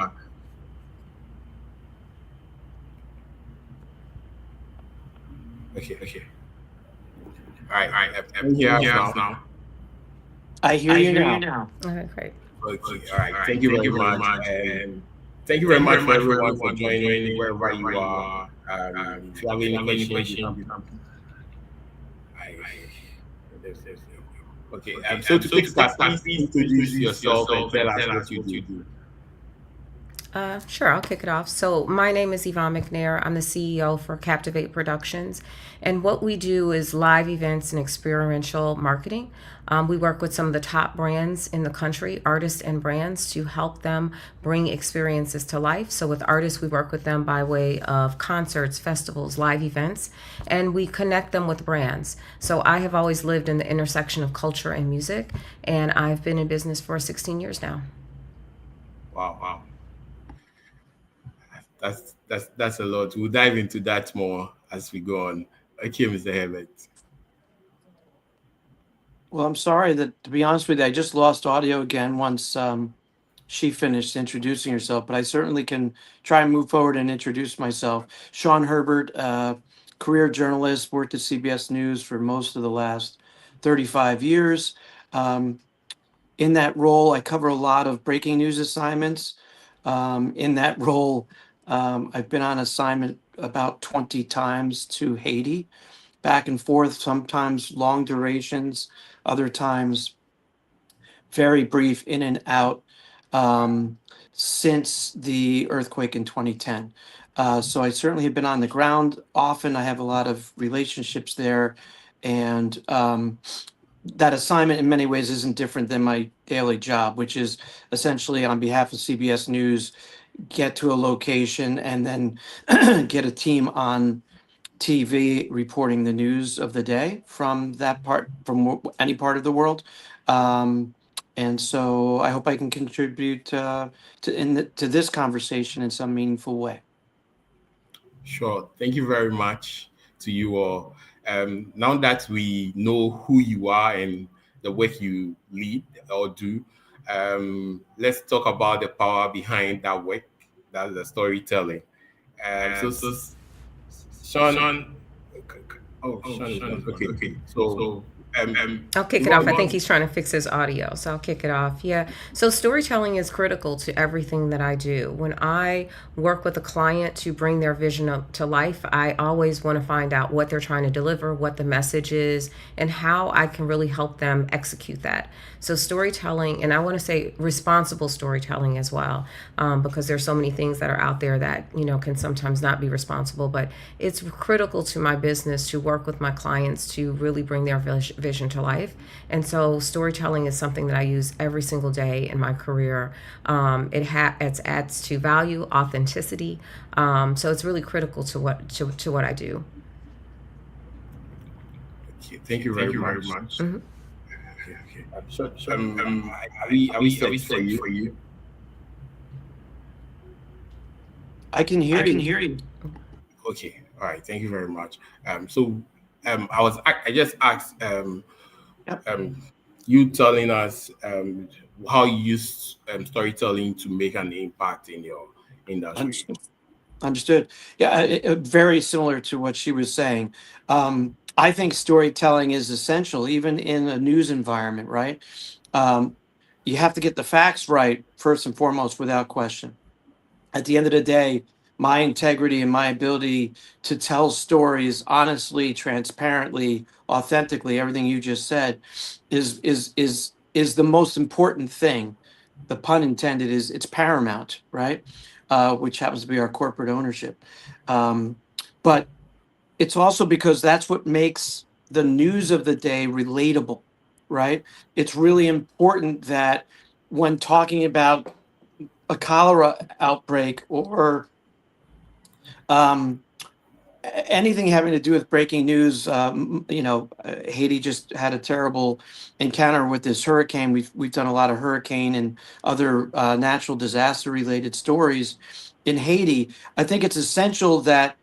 Okay. All right. I'm here now. I hear you now. Okay, great. Okay. All right. Thank you very much. And thank you very much for everyone for joining wherever you are. If you have any questions, you can. Okay. So to start, please introduce yourself and tell us what you do. Sure, I'll kick it off. So, my name is Yvonne McNair. I'm the CEO for Captivate Productions. And what we do is live events and experiential marketing. We work with some of the top brands in the country, artists and brands, to help them bring experiences to life. So, with artists, we work with them by way of concerts, festivals, live events, and we connect them with brands. So, I have always lived in the intersection of culture and music, and I've been in business for 16 years now. Wow. That's a lot. We'll dive into that more as we go on. Okay, Mr. Herbert. Well, I'm sorry that, to be honest with you, I just lost audio again once she finished introducing herself, but I certainly can try and move forward and introduce myself. Sean Herbert, career journalist, worked at CBS News for most of the last 35 years. In that role, I cover a lot of breaking news assignments. In that role, I've been on assignment about 20 times to Haiti, back and forth, sometimes long durations, other times very brief, in and out, since the earthquake in 2010. So I certainly have been on the ground often. I have a lot of relationships there. And that assignment in many ways isn't different than my daily job, which is essentially on behalf of CBS News, get to a location and then get a team on TV reporting the news of the day from any part of the world. And so I hope I can contribute to this conversation in some meaningful way. Sure. Thank you very much to you all. Now that we know who you are and the work you lead or do, let's talk about the power behind that work. That's the storytelling. So Sean. Sean is gone. Okay. So I'll kick it off. I think he's trying to fix his audio, so I'll kick it off. Yeah. So storytelling is critical to everything that I do. When I work with a client to bring their vision up to life, I always want to find out what they're trying to deliver, what the message is, and how I can really help them execute that. So storytelling, and I want to say responsible storytelling as well, because there's so many things that are out there that, can sometimes not be responsible, but it's critical to my business to work with my clients to really bring their vision vision to life. And so storytelling is something that I use every single day in my career. It adds to value, authenticity. So it's really critical to what I do. Okay, thank you very much. Mhm. Okay. Are we set for you? I can hear you. Okay, all right. Thank you very much. I just asked you telling us how you use storytelling to make an impact in your industry. Understood. Yeah, very similar to what she was saying. I think storytelling is essential, even in a news environment, right? Um, you have to get the facts right, first and foremost, without question. At the end of the day, my integrity and my ability to tell stories honestly, transparently, authentically, everything you just said is the most important thing. The pun intended is it's paramount, right? Which happens to be our corporate ownership. But it's also because that's what makes the news of the day relatable, right? It's really important that when talking about a cholera outbreak or um, anything having to do with breaking news, Haiti just had a terrible encounter with this hurricane. We've done a lot of hurricane and other natural disaster related stories in Haiti. I think it's essential that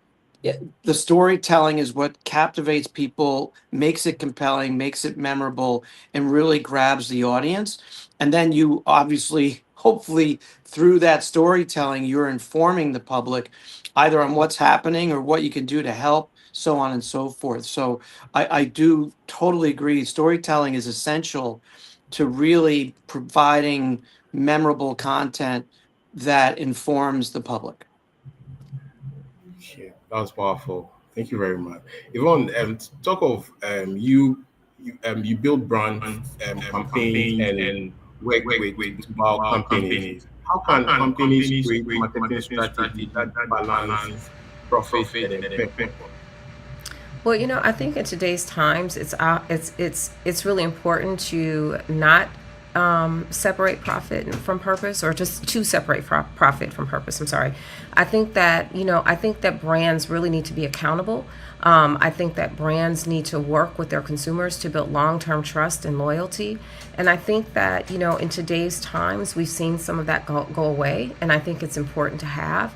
the storytelling is what captivates people, makes it compelling, makes it memorable, and really grabs the audience. And then you obviously, hopefully, through that storytelling, you're informing the public either on what's happening or what you can do to help, so on and so forth. So I do totally agree. Storytelling is essential to really providing memorable content that informs the public. Okay, that was powerful. Thank you very much. Yvonne, talk of you build brand campaigns and work with global companies. How can companies create marketing strategy that balance profit and impact? Well, I think in today's times, it's really important to not separate profit from purpose, or just to separate profit from purpose. I'm sorry. I think that brands really need to be accountable. I think that brands need to work with their consumers to build long-term trust and loyalty. And I think that in today's times, we've seen some of that go away, and I think it's important to have.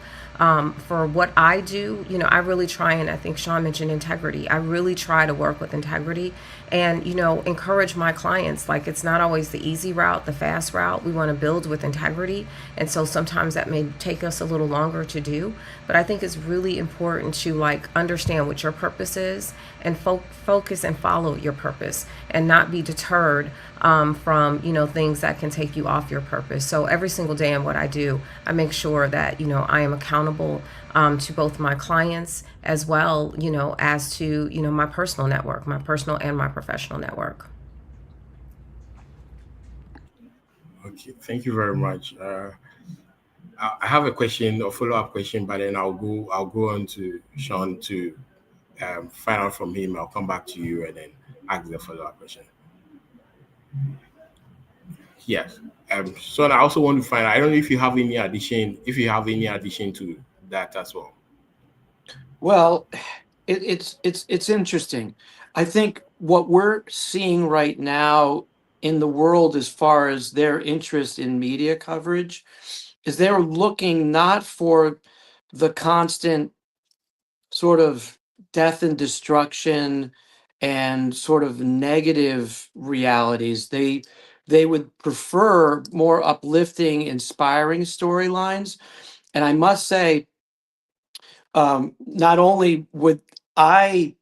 For what I do, I really try, and I think Sean mentioned integrity. I really try to work with integrity and, encourage my clients. Like, it's not always the easy route, the fast route. We want to build with integrity. And so sometimes that may take us a little longer to do. But I think it's really important to understand what your purpose is and focus and follow your purpose and not be deterred from things that can take you off your purpose. So every single day in what I do, I make sure that I am accountable to both my clients as well as to my personal network, my personal and my professional network. Okay, thank you very much. I have a question, a follow-up question, but then I'll go on to Sean to find out from him. I'll come back to you and then ask the follow-up question. Yes. So I also want to find out, I don't know if you have any addition to that as well. Well, it's interesting. I think what we're seeing right now in the world, as far as their interest in media coverage, is they're looking not for the constant sort of death and destruction and sort of negative realities. They would prefer more uplifting, inspiring storylines. And I must say, not only would I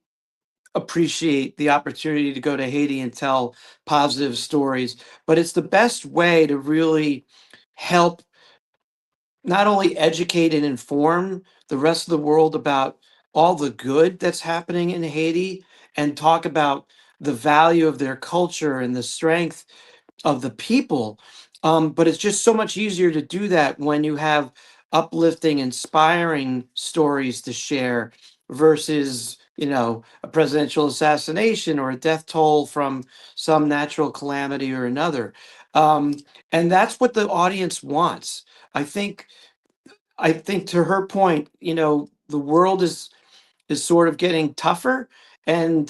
appreciate the opportunity to go to Haiti and tell positive stories, but it's the best way to really help not only educate and inform the rest of the world about all the good that's happening in Haiti and talk about the value of their culture and the strength of the people. But it's just so much easier to do that when you have uplifting, inspiring stories to share versus a presidential assassination or a death toll from some natural calamity or another. And that's what the audience wants. I think to her point, the world is sort of getting tougher, and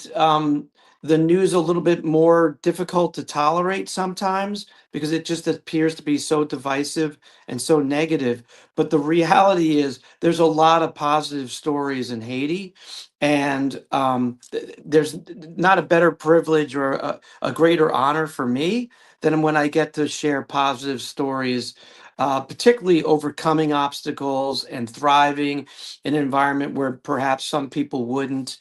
the news a little bit more difficult to tolerate sometimes because it just appears to be so divisive and so negative. But the reality is there's a lot of positive stories in Haiti, and there's not a better privilege or a greater honor for me than when I get to share positive stories, particularly overcoming obstacles and thriving in an environment where perhaps some people wouldn't.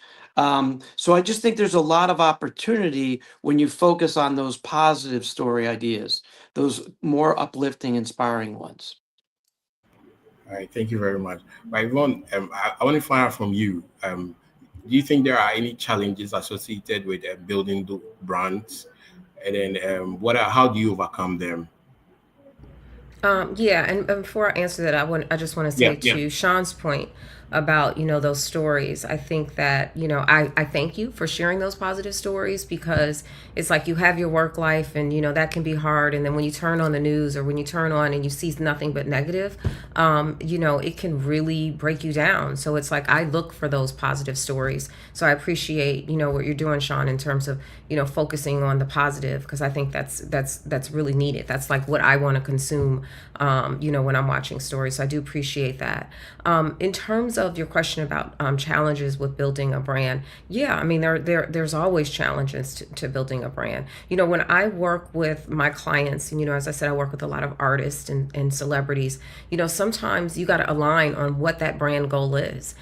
So I just think there's a lot of opportunity when you focus on those positive story ideas, those more uplifting, inspiring ones. All right, thank you very much. But Yvonne, I want to find out from you. Do you think there are any challenges associated with building the brands? And then how do you overcome them? Yeah, and before I answer that, I just want to Yeah, say yeah. to Sean's point about those stories. I think that I thank you for sharing those positive stories, because it's like you have your work life, and that can be hard, and then when you turn on the news or when you turn on and you see nothing but negative, it can really break you down. So it's like I look for those positive stories. So I appreciate what you're doing, Sean, in terms of focusing on the positive, because I think that's really needed. That's like what I want to consume, when I'm watching stories. So I do appreciate that. In terms of your question about challenges with building a brand, yeah, I mean there's always challenges to building a brand. When I work with my clients, and as I said, I work with a lot of artists and celebrities. Sometimes you got to align on what that brand goal is.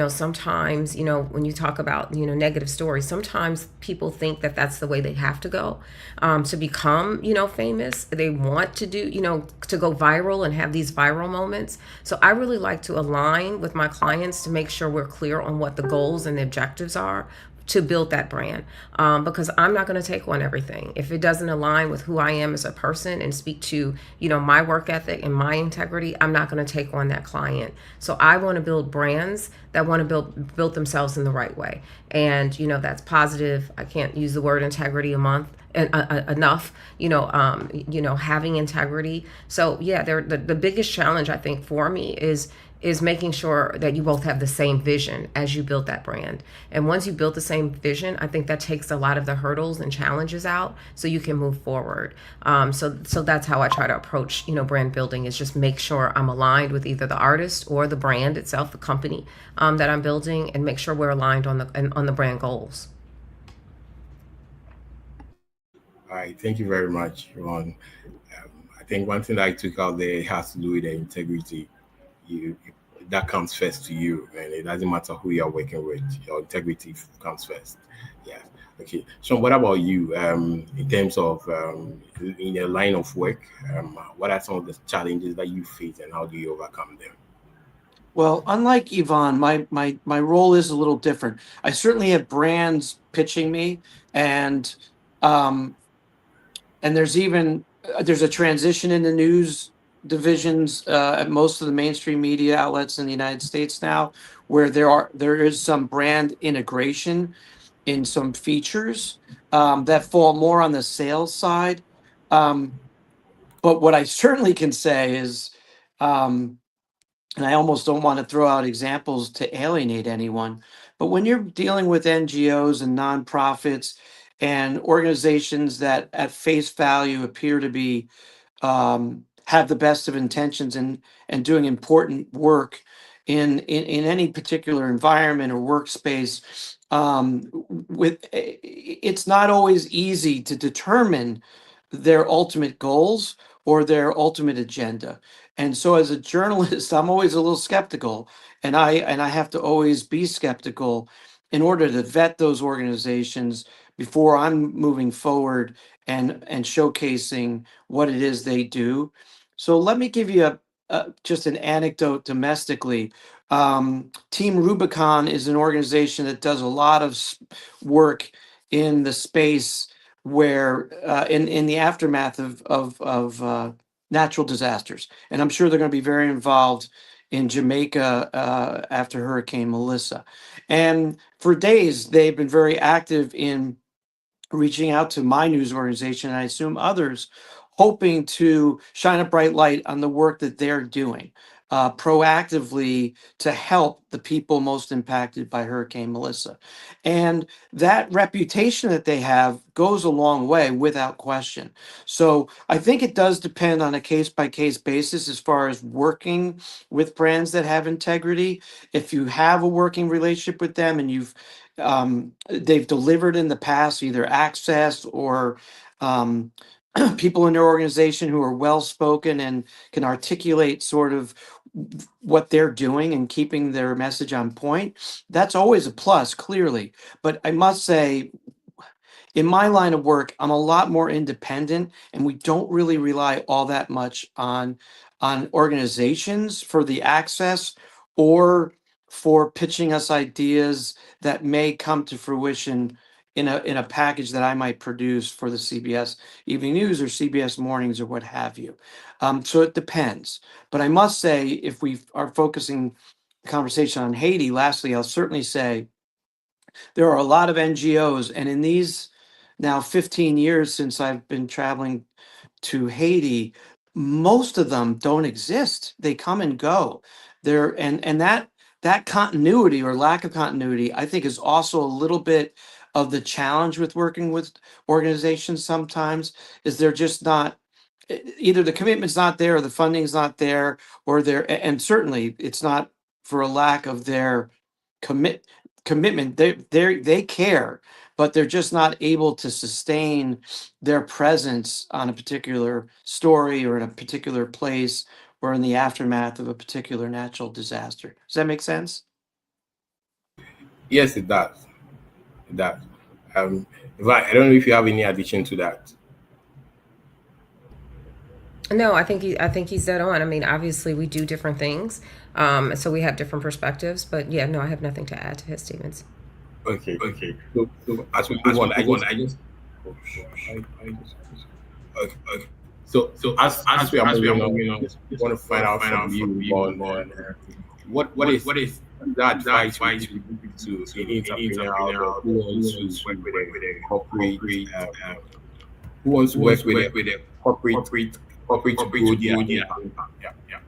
Sometimes when you talk about negative stories, sometimes people think that that's the way they have to go to become famous. They want to do to go viral and have these viral moments. So I really like to align with my clients to make sure we're clear on what the goals and the objectives are to build that brand, because I'm not going to take on everything if it doesn't align with who I am as a person and speak to my work ethic and my integrity. I'm not going to take on that client. So I want to build brands that want to build themselves in the right way, and that's positive. I can't use the word integrity enough. Having integrity. So yeah, the biggest challenge I think for me is making sure that you both have the same vision as you build that brand. And once you build the same vision, I think that takes a lot of the hurdles and challenges out so you can move forward. So that's how I try to approach, brand building, is just make sure I'm aligned with either the artist or the brand itself, the company that I'm building, and make sure we're aligned on the brand goals. All right, thank you very much, Ron. I think one thing that I took out there has to do with the integrity. You that comes first to you, and it doesn't matter who you're working with. Your integrity comes first. Yeah. Okay. So, what about you? In terms of in your line of work, what are some of the challenges that you face, and how do you overcome them? Well, unlike Yvonne, my role is a little different. I certainly have brands pitching me, and um, there's a transition in the news divisions at most of the mainstream media outlets in the United States now, where there is some brand integration in some features that fall more on the sales side. But what I certainly can say is, and I almost don't want to throw out examples to alienate anyone, but when you're dealing with NGOs and nonprofits and organizations that at face value appear to be have the best of intentions and doing important work in any particular environment or workspace, it's not always easy to determine their ultimate goals or their ultimate agenda. And so as a journalist, I'm always a little skeptical, and I have to always be skeptical in order to vet those organizations before I'm moving forward and showcasing what it is they do. So let me give you just an anecdote domestically. Team Rubicon is an organization that does a lot of work in the space where in the aftermath of natural disasters, and I'm sure they're going to be very involved in Jamaica after Hurricane Melissa. And for days, they've been very active in reaching out to my news organization, and I assume others, hoping to shine a bright light on the work that they're doing proactively to help the people most impacted by Hurricane Melissa. And that reputation that they have goes a long way without question. So I think it does depend on a case by case basis as far as working with brands that have integrity. If you have a working relationship with them and they've delivered in the past either access or people in their organization who are well spoken and can articulate sort of what they're doing and keeping their message on point, that's always a plus, clearly. But I must say, in my line of work, I'm a lot more independent, and we don't really rely all that much on organizations for the access or for pitching us ideas that may come to fruition in a package that I might produce for the CBS Evening News or CBS Mornings or what have you. So it depends. But I must say, if we are focusing the conversation on Haiti, lastly, I'll certainly say there are a lot of NGOs, and in these now 15 years since I've been traveling to Haiti, most of them don't exist. They come and go. And that continuity or lack of continuity, I think, is also a little bit of the challenge with working with organizations sometimes, is they're just not, either the commitment's not there or the funding's not there, or and certainly it's not for a lack of their commitment. They care, but they're just not able to sustain their presence on a particular story or in a particular place or in the aftermath of a particular natural disaster. Does that make sense? Yes, it does. It does. Right, I don't know if you have any addition to that. No, I think he's dead on. I mean, obviously we do different things, so we have different perspectives. But yeah, no, I have nothing to add to his statements. Okay. So as we move on, I just okay. So as we are moving on, we want to find out from you on what is that advice you give to an entrepreneur who wants to work with a corporate who wants to work with a corporate to grow their impact. Yeah.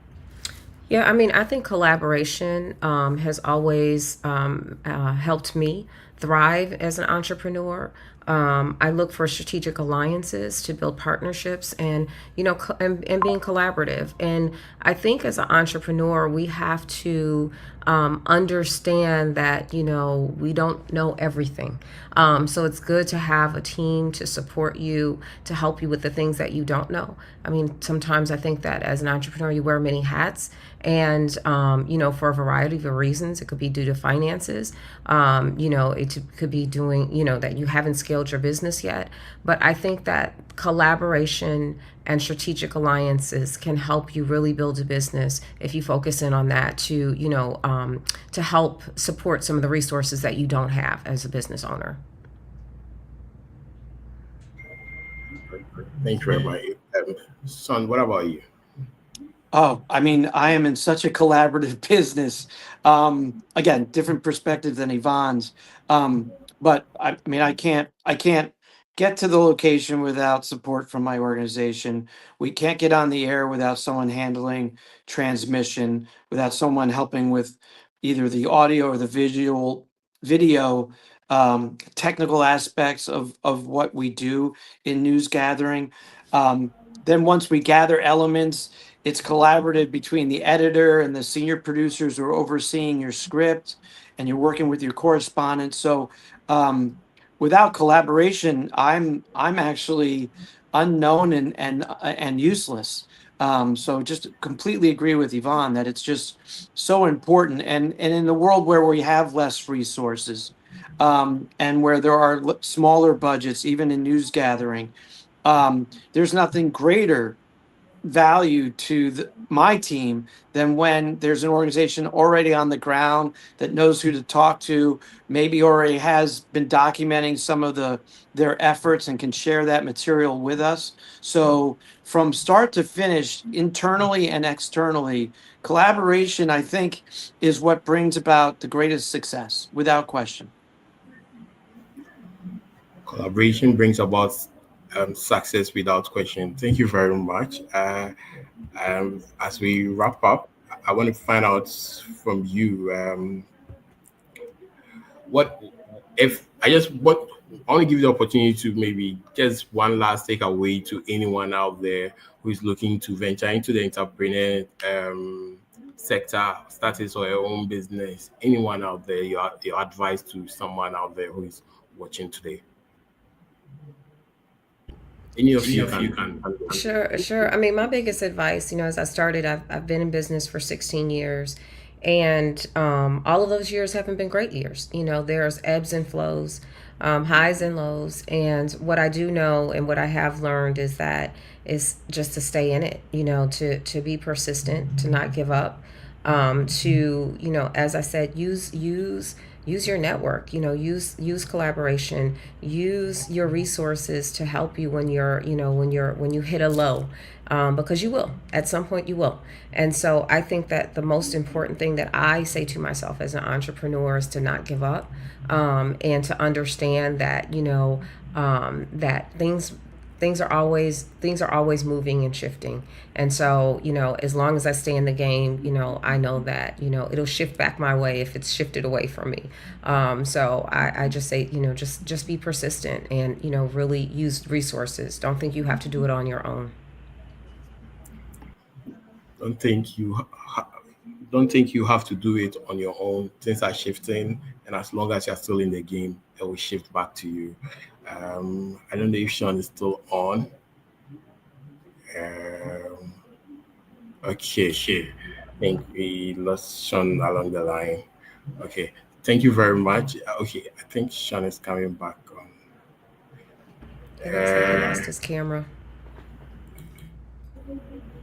Yeah, I mean, I think collaboration has always helped me thrive as an entrepreneur. I look for strategic alliances to build partnerships and, and being collaborative. And I think as an entrepreneur, we have to understand that, we don't know everything. So it's good to have a team to support you, to help you with the things that you don't know. I mean, sometimes I think that as an entrepreneur, you wear many hats. And, for a variety of reasons, it could be due to finances. It could be doing, that you haven't scaled your business yet. But I think that collaboration and strategic alliances can help you really build a business if you focus in on that to help support some of the resources that you don't have as a business owner. Thank you very much. Son, what about you? Oh, I mean, I am in such a collaborative business. Again, different perspective than Yvonne's. But I mean, I can't get to the location without support from my organization. We can't get on the air without someone handling transmission, without someone helping with either the audio or the video technical aspects of what we do in news gathering. Then once we gather elements, it's collaborative between the editor and the senior producers who are overseeing your script, and you're working with your correspondents. So without collaboration, I'm actually unknown and useless. So just completely agree with Yvonne that it's just so important. And in the world where we have less resources and where there are smaller budgets, even in news gathering, there's nothing greater value to my team than when there's an organization already on the ground that knows who to talk to, maybe already has been documenting some of their efforts and can share that material with us. So from start to finish, internally and externally, collaboration, I think, is what brings about the greatest success, without question. Collaboration brings about success without question. Thank you very much. As we wrap up, I want to find out from you what if I just what I want to give you the opportunity to maybe just one last takeaway to anyone out there who is looking to venture into the entrepreneur sector, start his or her own business. Anyone out there, your advice to someone out there who is watching today. Any of you can. Sure. I mean, my biggest advice, as I started, I've been in business for 16 years, and all of those years haven't been great years. There's ebbs and flows, highs and lows. And what I do know and what I have learned is just to stay in it, to be persistent, to not give up, to, as I said, use your network, use collaboration, use your resources to help you when you hit a low, because you will, at some point you will. And so I think that the most important thing that I say to myself as an entrepreneur is to not give up, and to understand that, that things are always moving and shifting. And so, as long as I stay in the game, I know that, it'll shift back my way if it's shifted away from me. So I just say, just be persistent and, really use resources. Don't think you have to do it on your own. Don't think you have to do it on your own. Things are shifting, and as long as you're still in the game, it will shift back to you. I don't know if Sean is still on. Okay. I think we lost Sean along the line. Okay. Thank you very much. Okay. I think Sean is coming back on. It looks like he lost his camera.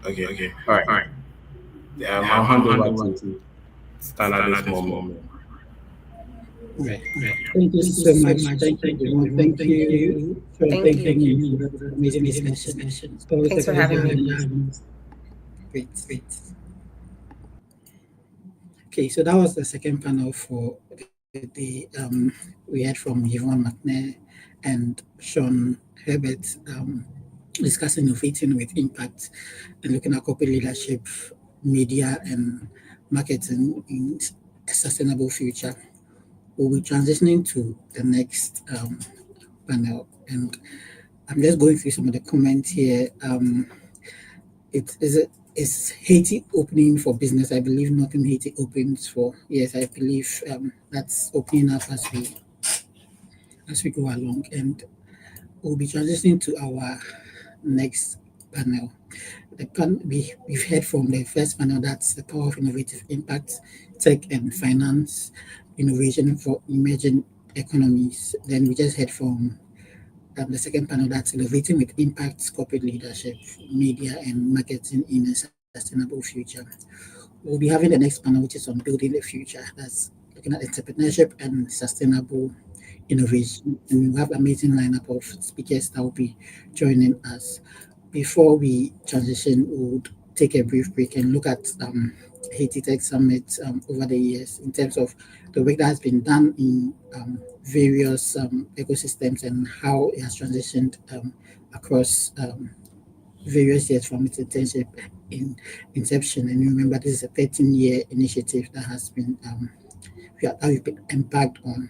Okay. All right. I'll hand over to Stan at this moment. Right. Thank you so much. Thank you. Thank you. Thank you for the amazing discussion. Thanks for having me. Great. Okay, so that was the second panel for the we had from Yvonne McNair and Sean Herbert discussing innovating with impact and looking at corporate leadership, media, and marketing in a sustainable future. We'll be transitioning to the next panel, and I'm just going through some of the comments here. Is Haiti opening for business? I believe Northern Haiti opens for. Yes, I believe that's opening up as we go along, and we'll be transitioning to our next panel. We've heard from the first panel, that's the power of innovative impact, tech and finance, innovation for emerging economies. Then we just heard from the second panel, that's innovating with impact, corporate leadership, media, and marketing in a sustainable future. We'll be having the next panel, which is on building the future. That's looking at entrepreneurship and sustainable innovation. And we have an amazing lineup of speakers that will be joining us. Before we transition, we'll take a brief break and look at Haiti Tech Summit over the years in terms of the work that has been done in various ecosystems and how it has transitioned across various years from its inception. And remember, this is a 13-year initiative that has been we've been embarked on.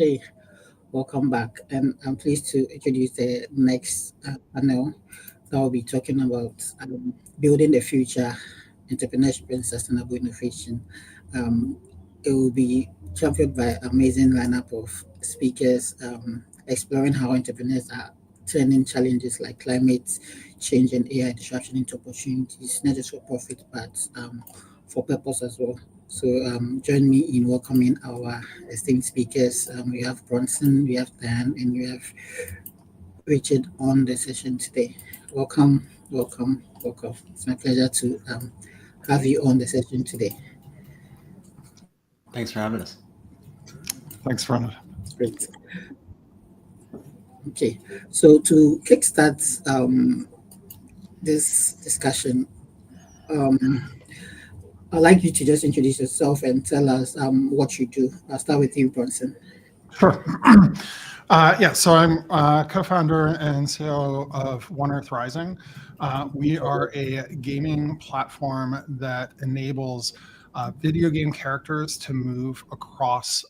Hey, welcome back. And I'm pleased to introduce the next panel that will be talking about building the future, entrepreneurship and sustainable innovation. Um, it will be championed by an amazing lineup of speakers exploring how entrepreneurs are turning challenges like climate change and AI disruption into opportunities, not just for profit, but for purpose as well. So join me in welcoming our esteemed speakers. We have Bronson, we have Dan, and we have Richard on the session today. Welcome, welcome, welcome. It's my pleasure to have you on the session today. Thanks for having us. Thanks, Ronald. Great. Okay, so to kickstart this discussion, I'd like you to just introduce yourself and tell us what you do. I'll start with you, Bronson. Sure. So I'm co-founder and CEO of One Earth Rising. We are a gaming platform that enables video game characters to move across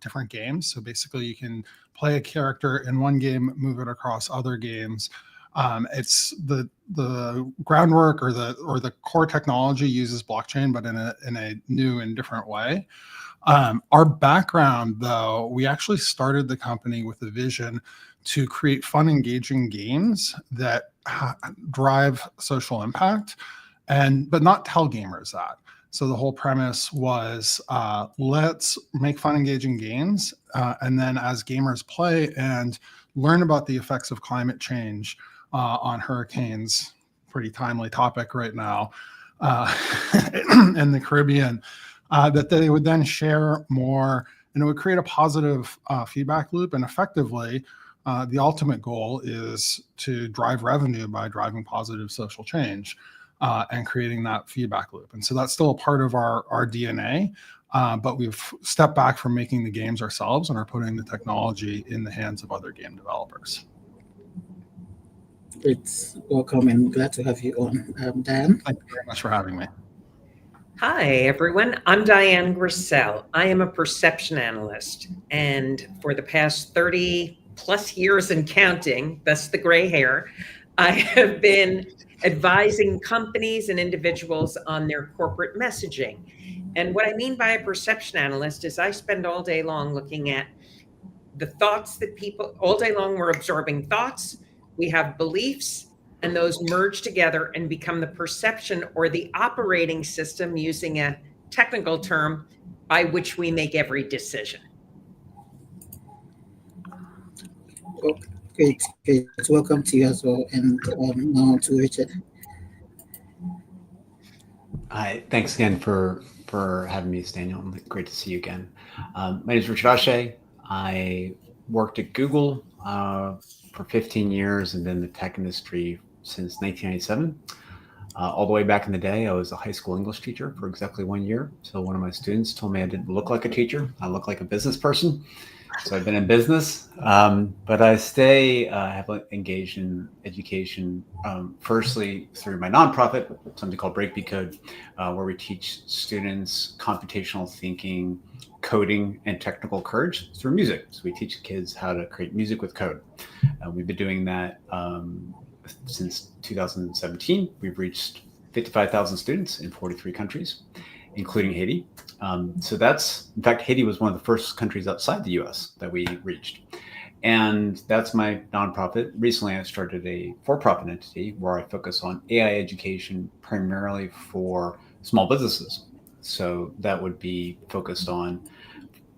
different games. So basically, you can play a character in one game, move it across other games. It's the groundwork or the core technology uses blockchain, but in a new and different way. Our background, though, we actually started the company with a vision to create fun, engaging games that drive social impact, but not tell gamers that. So the whole premise was let's make fun, engaging games, and then as gamers play and learn about the effects of climate change on hurricanes, pretty timely topic right now, in the Caribbean, that they would then share more, and it would create a positive feedback loop. And effectively, the ultimate goal is to drive revenue by driving positive social change and creating that feedback loop. And so that's still a part of our DNA, but we've stepped back from making the games ourselves and are putting the technology in the hands of other game developers. Great, welcome and glad to have you on. Diane? Thank you very much for having me. Hi, everyone. I'm Diane Grissel. I am a perception analyst, and for the past 30 plus years and counting, thus the gray hair, I have been advising companies and individuals on their corporate messaging. And what I mean by a perception analyst is I spend all day long looking at the thoughts that people, all day long we're absorbing thoughts, we have beliefs, and those merge together and become the perception or the operating system, using a technical term, by which we make every decision. Oh, great. Welcome to you as well. And now to Richard. Hi, thanks again for having me, Daniel. Great to see you again. My name is Richard Ashe. I worked at Google for 15 years and been in the tech industry since 1997. All the way back in the day, I was a high school English teacher for exactly 1 year. So one of my students told me I didn't look like a teacher. I look like a business person. So I've been in business, but I stay heavily engaged in education, firstly through my nonprofit, something called Breakbeat Code, where we teach students computational thinking, coding, and technical courage through music. So we teach kids how to create music with code. We've been doing that since 2017. We've reached 55,000 students in 43 countries, including Haiti. So that's, in fact, Haiti was one of the first countries outside the US that we reached. And that's my nonprofit. Recently, I started a for-profit entity where I focus on AI education primarily for small businesses. So that would be focused on,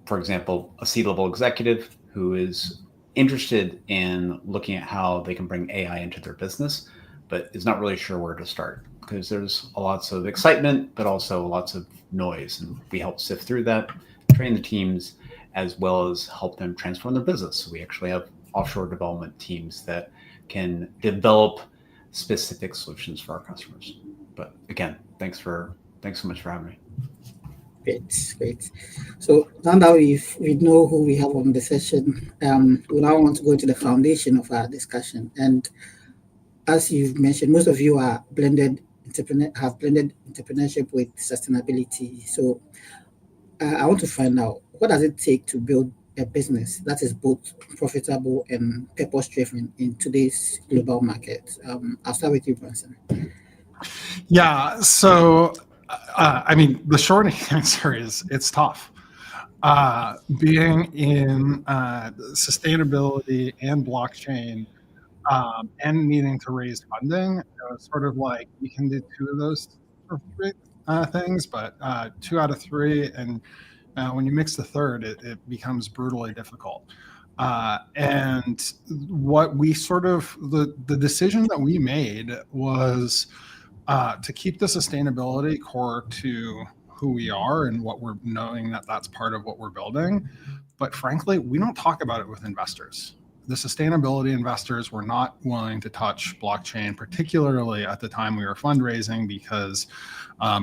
for example, a C-level executive who is interested in looking at how they can bring AI into their business, but is not really sure where to start, because there's lots of excitement, but also lots of noise. And we help sift through that, train the teams, as well as help them transform their business. So we actually have offshore development teams that can develop specific solutions for our customers. But again, thanks so much for having me. Great. So now that we know who we have on the session, we now want to go into the foundation of our discussion. And as you've mentioned, most of you are have blended entrepreneurship with sustainability. So I want to find out, what does it take to build a business that is both profitable and purpose-driven in today's global market? I'll start with you, Bronson. Yeah. So, I mean, the short answer is it's tough. Being in sustainability and blockchain and needing to raise funding, it's sort of like you can do two of those or three things, but 2 out of 3, and when you mix the third, it becomes brutally difficult. And what we sort of the decision that we made was to keep the sustainability core to who we are and what we're knowing that that's part of what we're building. But frankly, we don't talk about it with investors. The sustainability investors were not willing to touch blockchain, particularly at the time we were fundraising, because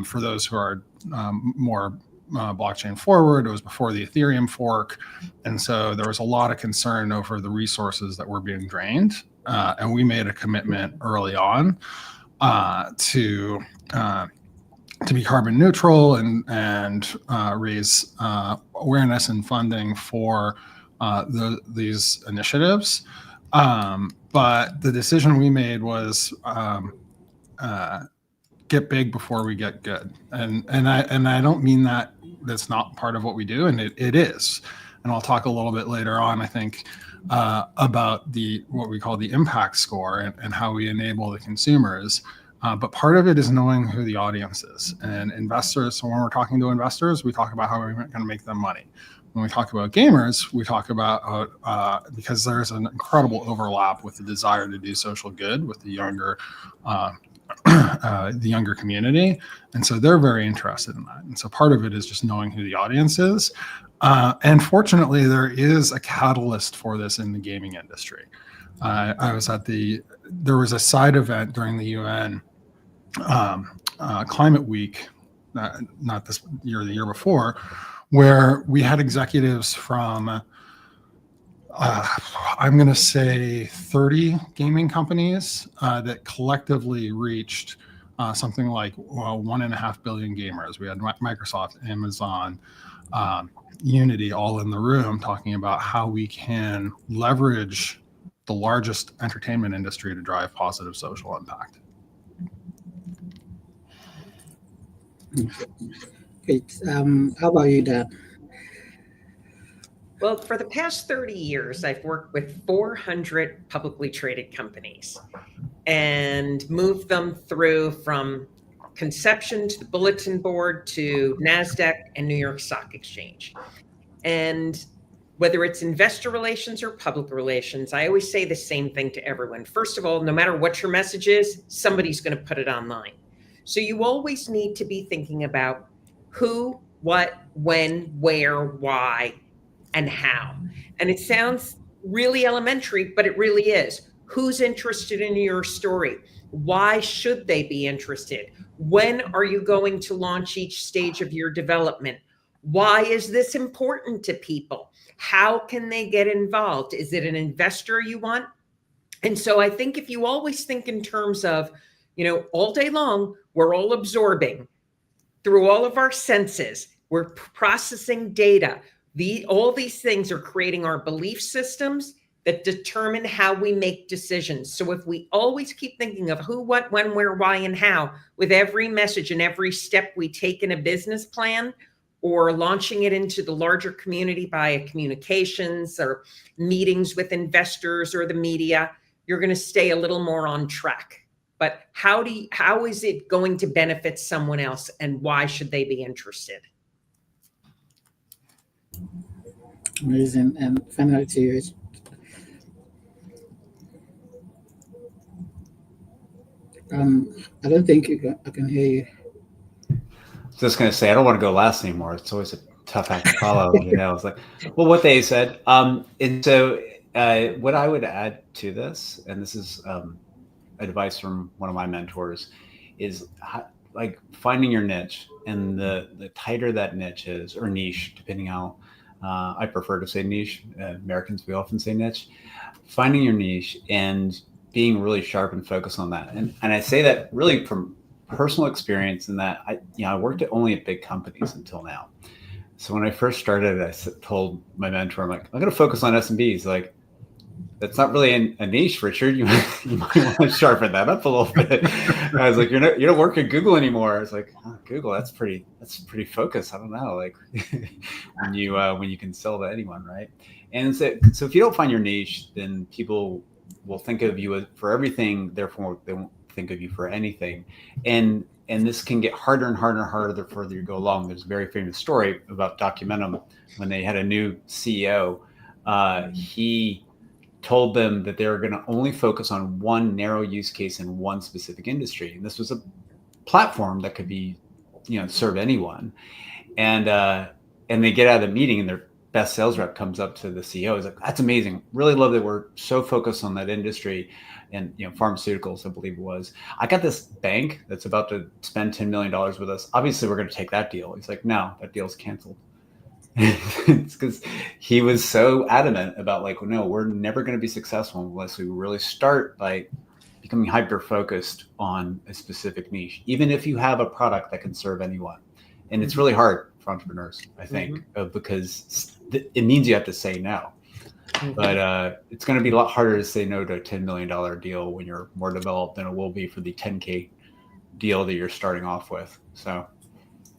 for those who are more blockchain forward, it was before the Ethereum fork. And so there was a lot of concern over the resources that were being drained. And we made a commitment early on to be carbon neutral and raise awareness and funding for these initiatives. But the decision we made was get big before we get good. And I don't mean that that's not part of what we do, and it is. And I'll talk a little bit later on, I think, about what we call the impact score and how we enable the consumers. But part of it is knowing who the audience is. And investors, so when we're talking to investors, we talk about how we're going to make them money. When we talk about gamers, we talk about, because there's an incredible overlap with the desire to do social good with the younger community. And so they're very interested in that. And so part of it is just knowing who the audience is. And fortunately, there is a catalyst for this in the gaming industry. I was there was a side event during the UN Climate Week, not this year, the year before, where we had executives from, I'm going to say 30 gaming companies that collectively reached something like 1.5 billion gamers. We had Microsoft, Amazon, Unity all in the room talking about how we can leverage the largest entertainment industry to drive positive social impact. Great. How about you, Dan? Well, for the past 30 years, I've worked with 400 publicly traded companies and moved them through from conception to the bulletin board to NASDAQ and New York Stock Exchange. And whether it's investor relations or public relations, I always say the same thing to everyone. First of all, no matter what your message is, somebody's going to put it online. So you always need to be thinking about who, what, when, where, why, and how. And it sounds really elementary, but it really is. Who's interested in your story? Why should they be interested? When are you going to launch each stage of your development? Why is this important to people? How can they get involved? Is it an investor you want? And so I think if you always think in terms of, all day long, we're all absorbing through all of our senses, we're processing data. All these things are creating our belief systems that determine how we make decisions. So if we always keep thinking of who, what, when, where, why, and how with every message and every step we take in a business plan, or launching it into the larger community via communications or meetings with investors or the media, you're going to stay a little more on track. But how is it going to benefit someone else, and why should they be interested? Amazing. And finally to you. I don't think I can hear you. Just going to say, I don't want to go last anymore. It's always a tough act to follow. It's like, well, what they said. And so what I would add to this, and this is advice from one of my mentors, is like finding your niche. And the tighter that niche is, or niche, depending how I prefer to say niche. Americans, we often say niche. Finding your niche and being really sharp and focused on that. And I say that really from personal experience in that I worked only at big companies until now. So when I first started, I told my mentor, I'm like, I'm going to focus on SMBs. Like, that's not really a niche, Richard. You might want to sharpen that up a little bit. I was like, you don't work at Google anymore. I was like, oh, Google, that's pretty focused. I don't know, like when you can sell to anyone, right? And so if you don't find your niche, then people will think of you for everything. Therefore, they won't think of you for anything. And this can get harder and harder and harder the further you go along. There's a very famous story about Documentum when they had a new CEO. He told them that they were going to only focus on one narrow use case in one specific industry. And this was a platform that could be, serve anyone. And they get out of the meeting and their best sales rep comes up to the CEO. He's like, that's amazing. Really love that we're so focused on that industry and, pharmaceuticals, I believe it was. I got this bank that's about to spend $10 million with us. Obviously we're going to take that deal. He's like, no, that deal's canceled. It's because he was so adamant about like, no, we're never going to be successful unless we really start by becoming hyper focused on a specific niche, even if you have a product that can serve anyone. And it's really hard for entrepreneurs, I think, because it means you have to say no. But it's going to be a lot harder to say no to a $10 million deal when you're more developed than it will be for the 10K deal that you're starting off with. So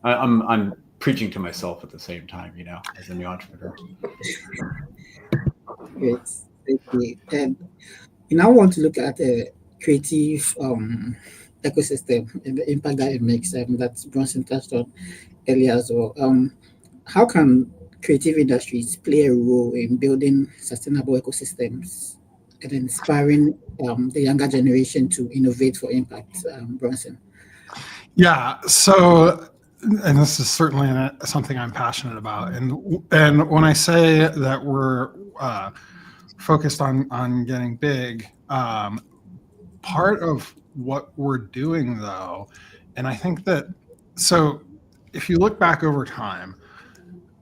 I'm preaching to myself at the same time, as a new entrepreneur. Great. Thank you. And we now want to look at a creative ecosystem and the impact that it makes. That Bronson touched on earlier as well. How can creative industries play a role in building sustainable ecosystems and inspiring the younger generation to innovate for impact, Bronson? Yeah. So, and this is certainly something I'm passionate about. And when I say that we're focused on getting big, part of what we're doing though, and I think that, so if you look back over time,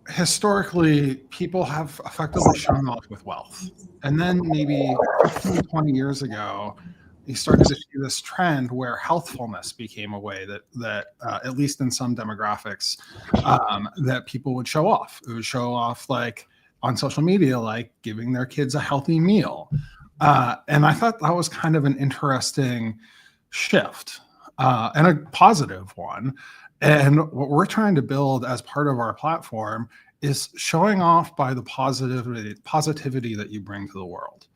historically, people have effectively shown off with wealth. And then maybe 15, 20 years ago, you started to see this trend where healthfulness became a way that at least in some demographics, that people would show off. It would show off like on social media, like giving their kids a healthy meal. And I thought that was kind of an interesting shift and a positive one. And what we're trying to build as part of our platform is showing off by the positivity that you bring to the world.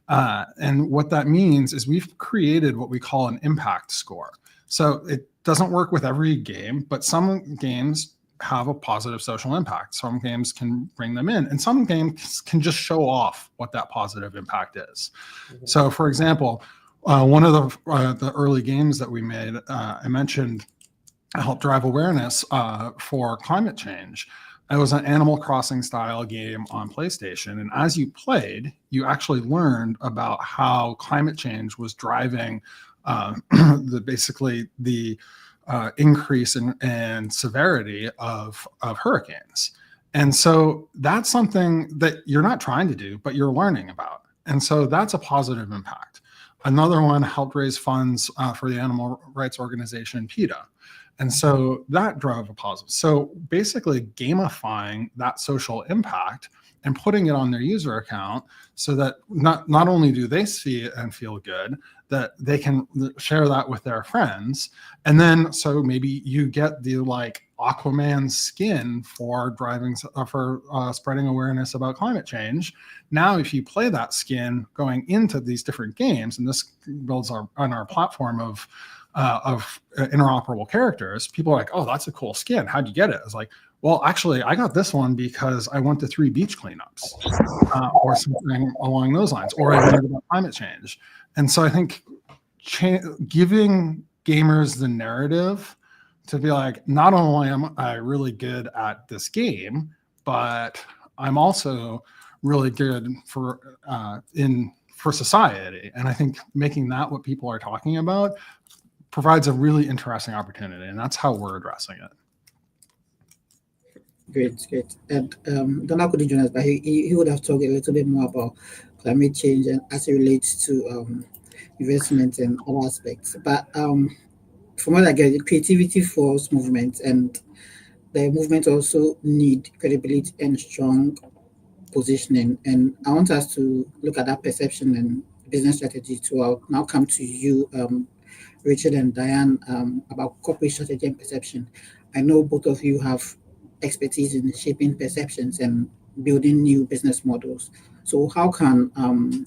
And what that means is we've created what we call an impact score. So it doesn't work with every game, but some games have a positive social impact. Some games can bring them in, and some games can just show off what that positive impact is. Mm-hmm. So for example, one of the early games that we made, I mentioned, helped drive awareness for climate change. It was an Animal Crossing style game on PlayStation. And as you played, you actually learned about how climate change was driving basically the increase in severity of hurricanes. And so that's something that you're not trying to do, but you're learning about. And so that's a positive impact. Another one helped raise funds for the animal rights organization PETA. And so that drove a positive. So basically gamifying that social impact and putting it on their user account so that not only do they see it and feel good, that they can share that with their friends. And then so maybe you get the like Aquaman skin for spreading awareness about climate change. Now, if you play that skin going into these different games, and this builds on our platform of interoperable characters, people are like, oh, that's a cool skin. How'd you get it? It's like, well, actually, I got this one because I went to 3 beach cleanups or something along those lines, or I learned about climate change. And so I think giving gamers the narrative to be like, not only am I really good at this game, but I'm also really good for society. And I think making that what people are talking about provides a really interesting opportunity, and that's how we're addressing it. Great. And Donald could join us, but he would have talked a little bit more about climate change and as it relates to investment and other aspects. But from what I get, creativity force movement, and the movement also need credibility and strong positioning. And I want us to look at that perception and business strategy too. I'll now come to you, Richard and Diane, about corporate strategy and perception. I know both of you have expertise in shaping perceptions and building new business models. So how can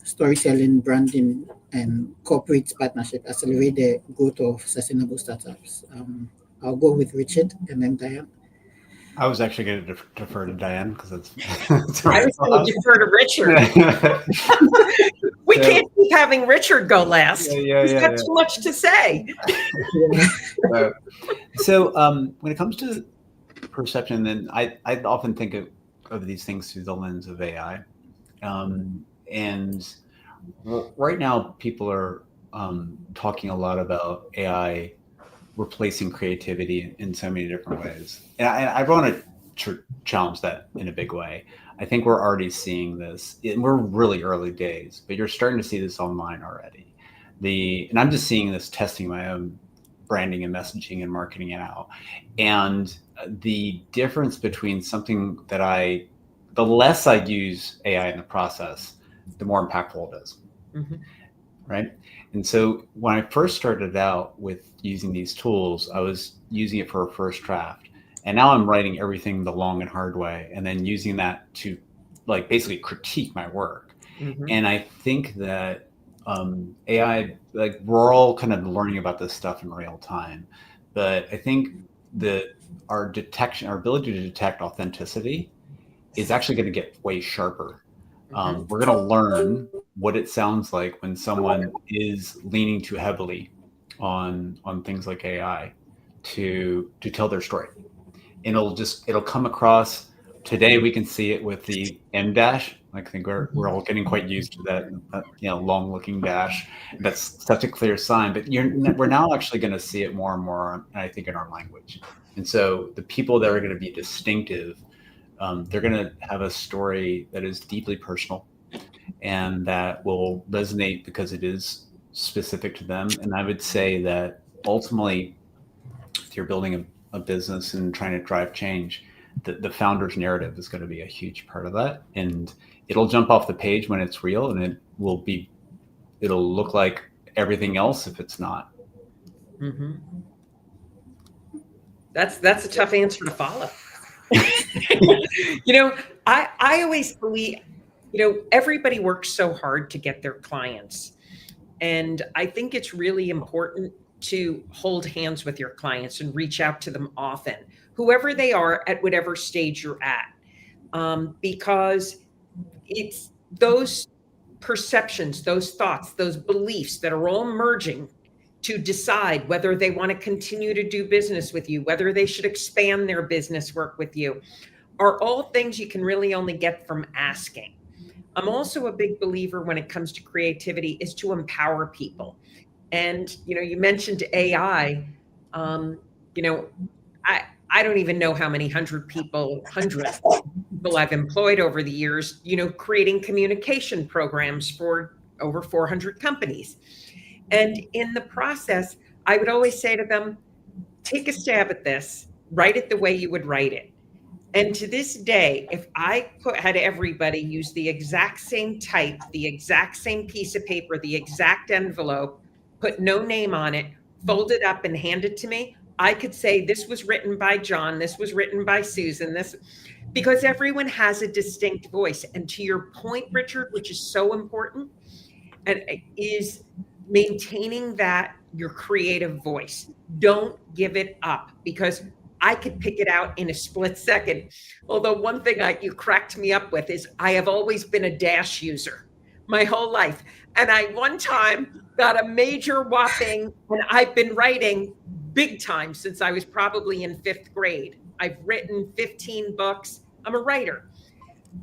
storytelling, branding, and corporate partnership accelerate the growth of sustainable startups? I'll go with Richard and then Diane. I was actually going to defer to Diane because it's. I was going to defer to Richard. We can't keep having Richard go last. He's got too much to say. So when it comes to perception, then I often think of these things through the lens of AI. And right now, people are talking a lot about AI replacing creativity in so many different ways. And I want to challenge that in a big way. I think we're already seeing this, and we're really early days, but you're starting to see this online already. And I'm just seeing this, testing my own branding and messaging and marketing it out. And the difference between something that the less I use AI in the process, the more impactful it is. Mm-hmm. Right. And so when I first started out with using these tools, I was using it for a first draft. And now I'm writing everything the long and hard way and then using that to basically critique my work. Mm-hmm. And I think that AI, we're all kind of learning about this stuff in real time. But I think that our ability to detect authenticity is actually going to get way sharper. We're going to learn what it sounds like when someone is leaning too heavily on things like AI to tell their story. And it'll come across. Today we can see it with the M dash. I think we're all getting quite used to that, long looking dash. That's such a clear sign. But we're now actually going to see it more and more, I think, in our language. And so the people that are going to be distinctive, they're going to have a story that is deeply personal and that will resonate because it is specific to them. And I would say that ultimately, if you're building a business and trying to drive change, the founder's narrative is going to be a huge part of that. And it'll jump off the page when it's real, and it'll look like everything else if it's not. Mm-hmm. That's a tough answer to follow. I always believe, everybody works so hard to get their clients. And I think it's really important to hold hands with your clients and reach out to them often, whoever they are at whatever stage you're at. Because it's those perceptions, those thoughts, those beliefs that are all merging to decide whether they want to continue to do business with you, whether they should expand their business work with you, are all things you can really only get from asking. I'm also a big believer when it comes to creativity is to empower people. And, you mentioned AI. I don't even know how many hundreds of people I've employed over the years, creating communication programs for over 400 companies. And in the process, I would always say to them, take a stab at this, write it the way you would write it. And to this day, if I had everybody use the exact same type, the exact same piece of paper, the exact envelope, put no name on it, fold it up and hand it to me, I could say this was written by John, this was written by Susan, because everyone has a distinct voice. And to your point, Richard, which is so important, and is maintaining your creative voice. Don't give it up, because I could pick it out in a split second. Although one thing you cracked me up with is I have always been a Dash user my whole life. And I one time got a major whopping, and I've been writing big time since I was probably in 5th grade. I've written 15 books. I'm a writer.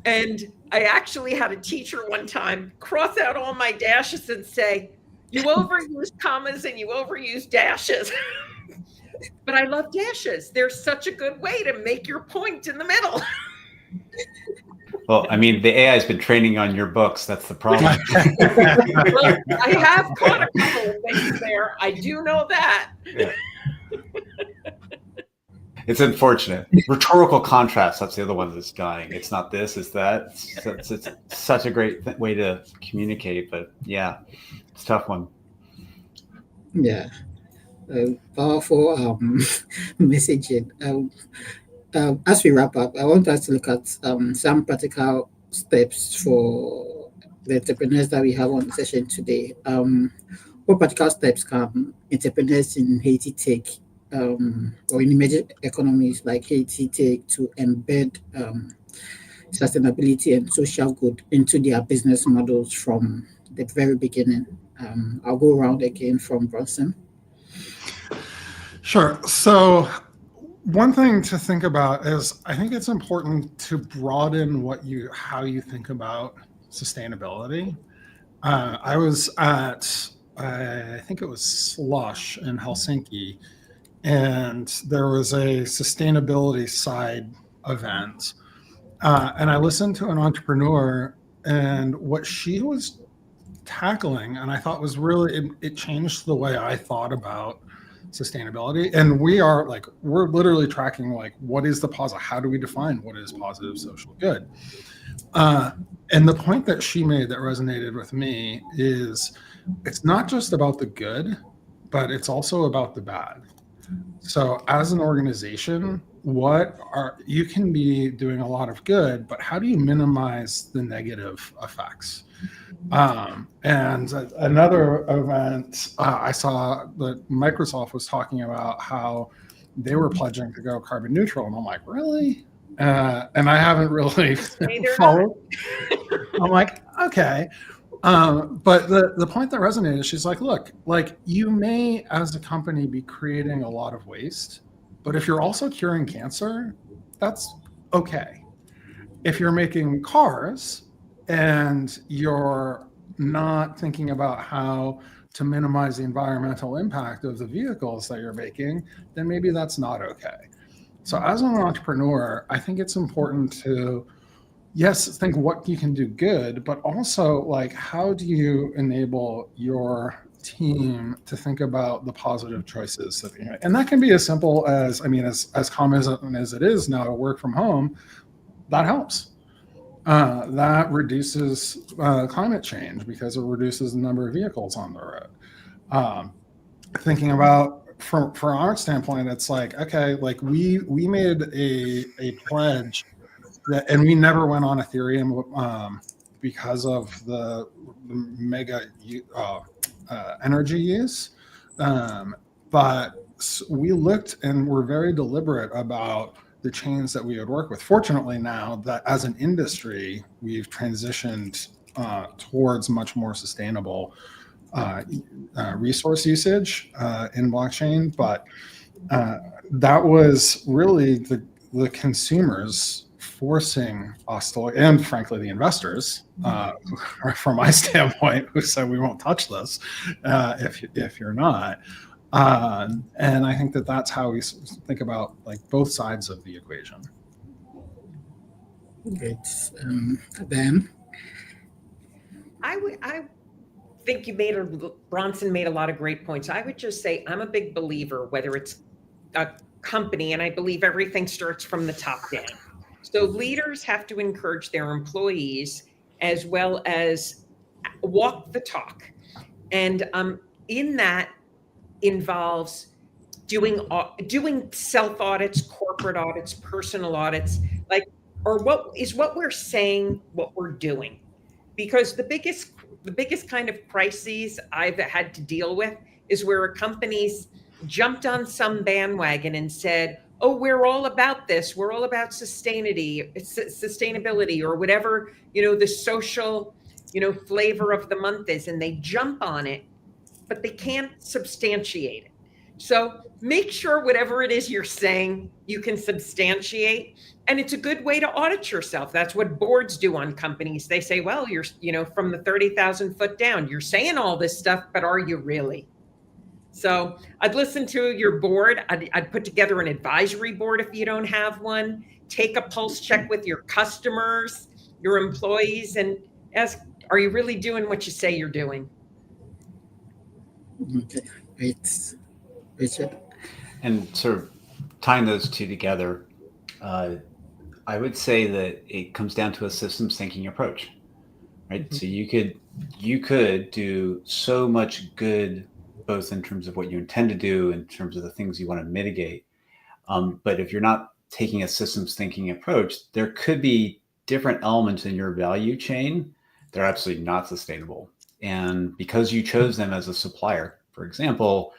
And I actually had a teacher one time cross out all my dashes and say, you overuse commas and you overuse dashes. But I love dashes. They're such a good way to make your point in the middle. Well, I mean, the AI has been training on your books. That's the problem. Well, I have caught a couple of things there. I do know that. Yeah. It's unfortunate. Rhetorical contrast, that's the other one that's dying. It's not this, it's that. It's such a great way to communicate, but yeah, it's a tough one. Yeah, powerful messaging. As we wrap up, I want us to look at some practical steps for the entrepreneurs that we have on the session today. What practical steps can entrepreneurs in Haiti take or in emerging economies like Haiti take to embed sustainability and social good into their business models from the very beginning? I'll go around again from Bronson. Sure. So one thing to think about is I think it's important to broaden how you think about sustainability. I was at, I think it was Slush in Helsinki, and there was a sustainability side event. And I listened to an entrepreneur, and what she was tackling, and I thought was really, it changed the way I thought about sustainability. And we're literally tracking what is the positive, how do we define what is positive social good? And the point that she made that resonated with me is it's not just about the good, but it's also about the bad. So as an organization, you can be doing a lot of good, but how do you minimize the negative effects? And another event, I saw that Microsoft was talking about how they were pledging to go carbon neutral, and I'm like, really? And I haven't really followed. I'm like, okay. But the point that resonated, she's like, look, you may as a company be creating a lot of waste, but if you're also curing cancer, that's okay. If you're making cars and you're not thinking about how to minimize the environmental impact of the vehicles that you're making, then maybe that's not okay. So as an entrepreneur, I think it's important to, yes, think what you can do good, but also how do you enable your team to think about the positive choices that they make? And that can be as simple as, as common as it is now to work from home, that helps. That reduces climate change because it reduces the number of vehicles on the road. Thinking about from our standpoint, it's okay, we made a pledge that, and we never went on Ethereum because of the mega energy use. But we looked and were very deliberate about the chains that we would work with. Fortunately, now that as an industry, we've transitioned towards much more sustainable resource usage in blockchain. But that was really the consumers forcing us to, and frankly, the investors, from my standpoint, who said we won't touch this if you're not. And I think that's how we think about both sides of the equation. Great. Ben? I think Bronson made a lot of great points. I would just say I'm a big believer, whether it's a company, and I believe everything starts from the top down. So leaders have to encourage their employees as well as walk the talk. And in that involves doing self audits, corporate audits, personal audits, what we're saying, what we're doing. Because the biggest kind of crises I've had to deal with is where companies jumped on some bandwagon and said, oh, we're all about this. We're all about sustainability or whatever, the social, flavor of the month is. And they jump on it, but they can't substantiate it. So make sure whatever it is you're saying, you can substantiate. And it's a good way to audit yourself. That's what boards do on companies. They say, well, you're, from the 30,000 foot down, you're saying all this stuff, but are you really? So I'd listen to your board. I'd put together an advisory board if you don't have one. Take a pulse check with your customers, your employees, and ask, are you really doing what you say you're doing? Okay, great. Richard? And sort of tying those two together, I would say that it comes down to a systems thinking approach, right? So you could do so much good, both in terms of what you intend to do, in terms of the things you want to mitigate. But if you're not taking a systems thinking approach, there could be different elements in your value chain that are absolutely not sustainable. And because you chose them as a supplier, for example,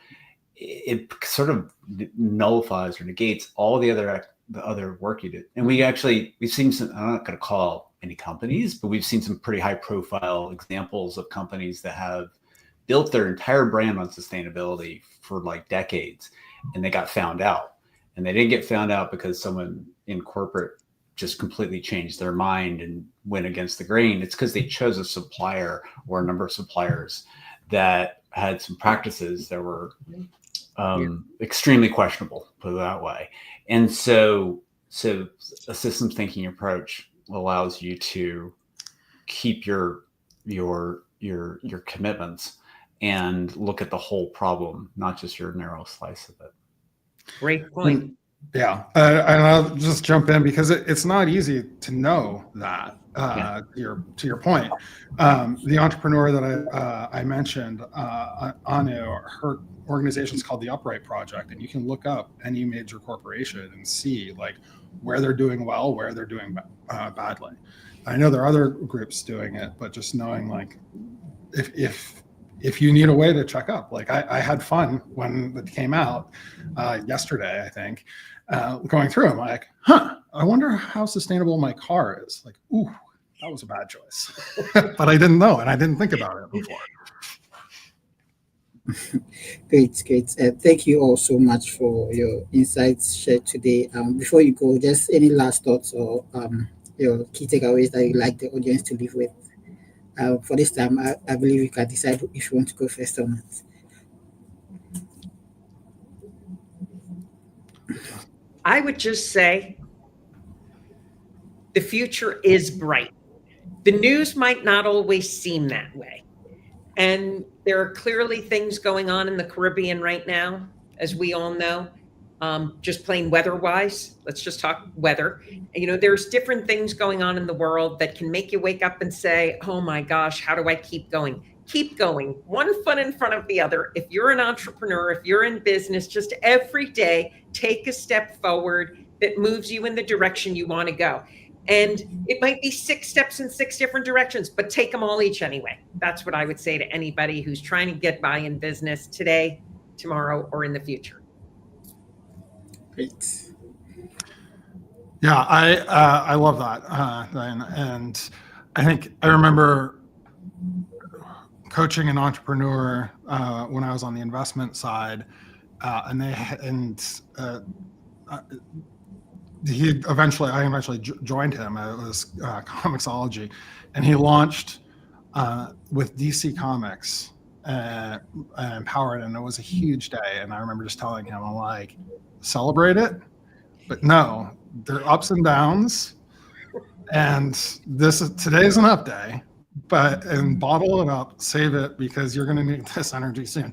it sort of nullifies or negates all the other work you did. And we've seen some, I'm not going to call any companies, but we've seen some pretty high profile examples of companies that have built their entire brand on sustainability for like decades, and they got found out. And they didn't get found out because someone in corporate just completely changed their mind and went against the grain. It's because they chose a supplier or a number of suppliers that had some practices that were extremely questionable, put it that way. And so a systems thinking approach allows you to keep your commitments and look at the whole problem, not just your narrow slice of it. Great point. Yeah, and I'll just jump in because it's not easy to know that. To your point, the entrepreneur that I mentioned, Anu, her organization is called the Upright Project, and you can look up any major corporation and see like where they're doing well, where they're doing badly. I know there are other groups doing it, but just knowing like if you need a way to check up, like I had fun when it came out yesterday, I think, going through them, like, I wonder how sustainable my car is. Like, ooh, that was a bad choice. But I didn't know, and I didn't think about it before. Great. Thank you all so much for your insights shared today. Before you go, just any last thoughts or your key takeaways that you'd like the audience to leave with? For this time, I believe you can decide if you want to go first or not. I would just say the future is bright. The news might not always seem that way. And there are clearly things going on in the Caribbean right now, as we all know, just plain weather-wise. Let's just talk weather. You know, there's different things going on in the world that can make you wake up and say, oh my gosh, how do I keep going? Keep going, one foot in front of the other. If you're an entrepreneur, if you're in business, just every day, take a step forward that moves you in the direction you want to go. And it might be 6 steps in 6 different directions, but take them all each anyway. That's what I would say to anybody who's trying to get by in business today, tomorrow, or in the future. Great. Yeah, I love that, and I think I remember coaching an entrepreneur when I was on the investment side, I eventually joined him. It was Comixology, and he launched with DC Comics and Empowered, and it was a huge day. And I remember just telling him, I'm like, celebrate it, but no, there are ups and downs, and today's an up day, and bottle it up, save it, because you're going to need this energy soon.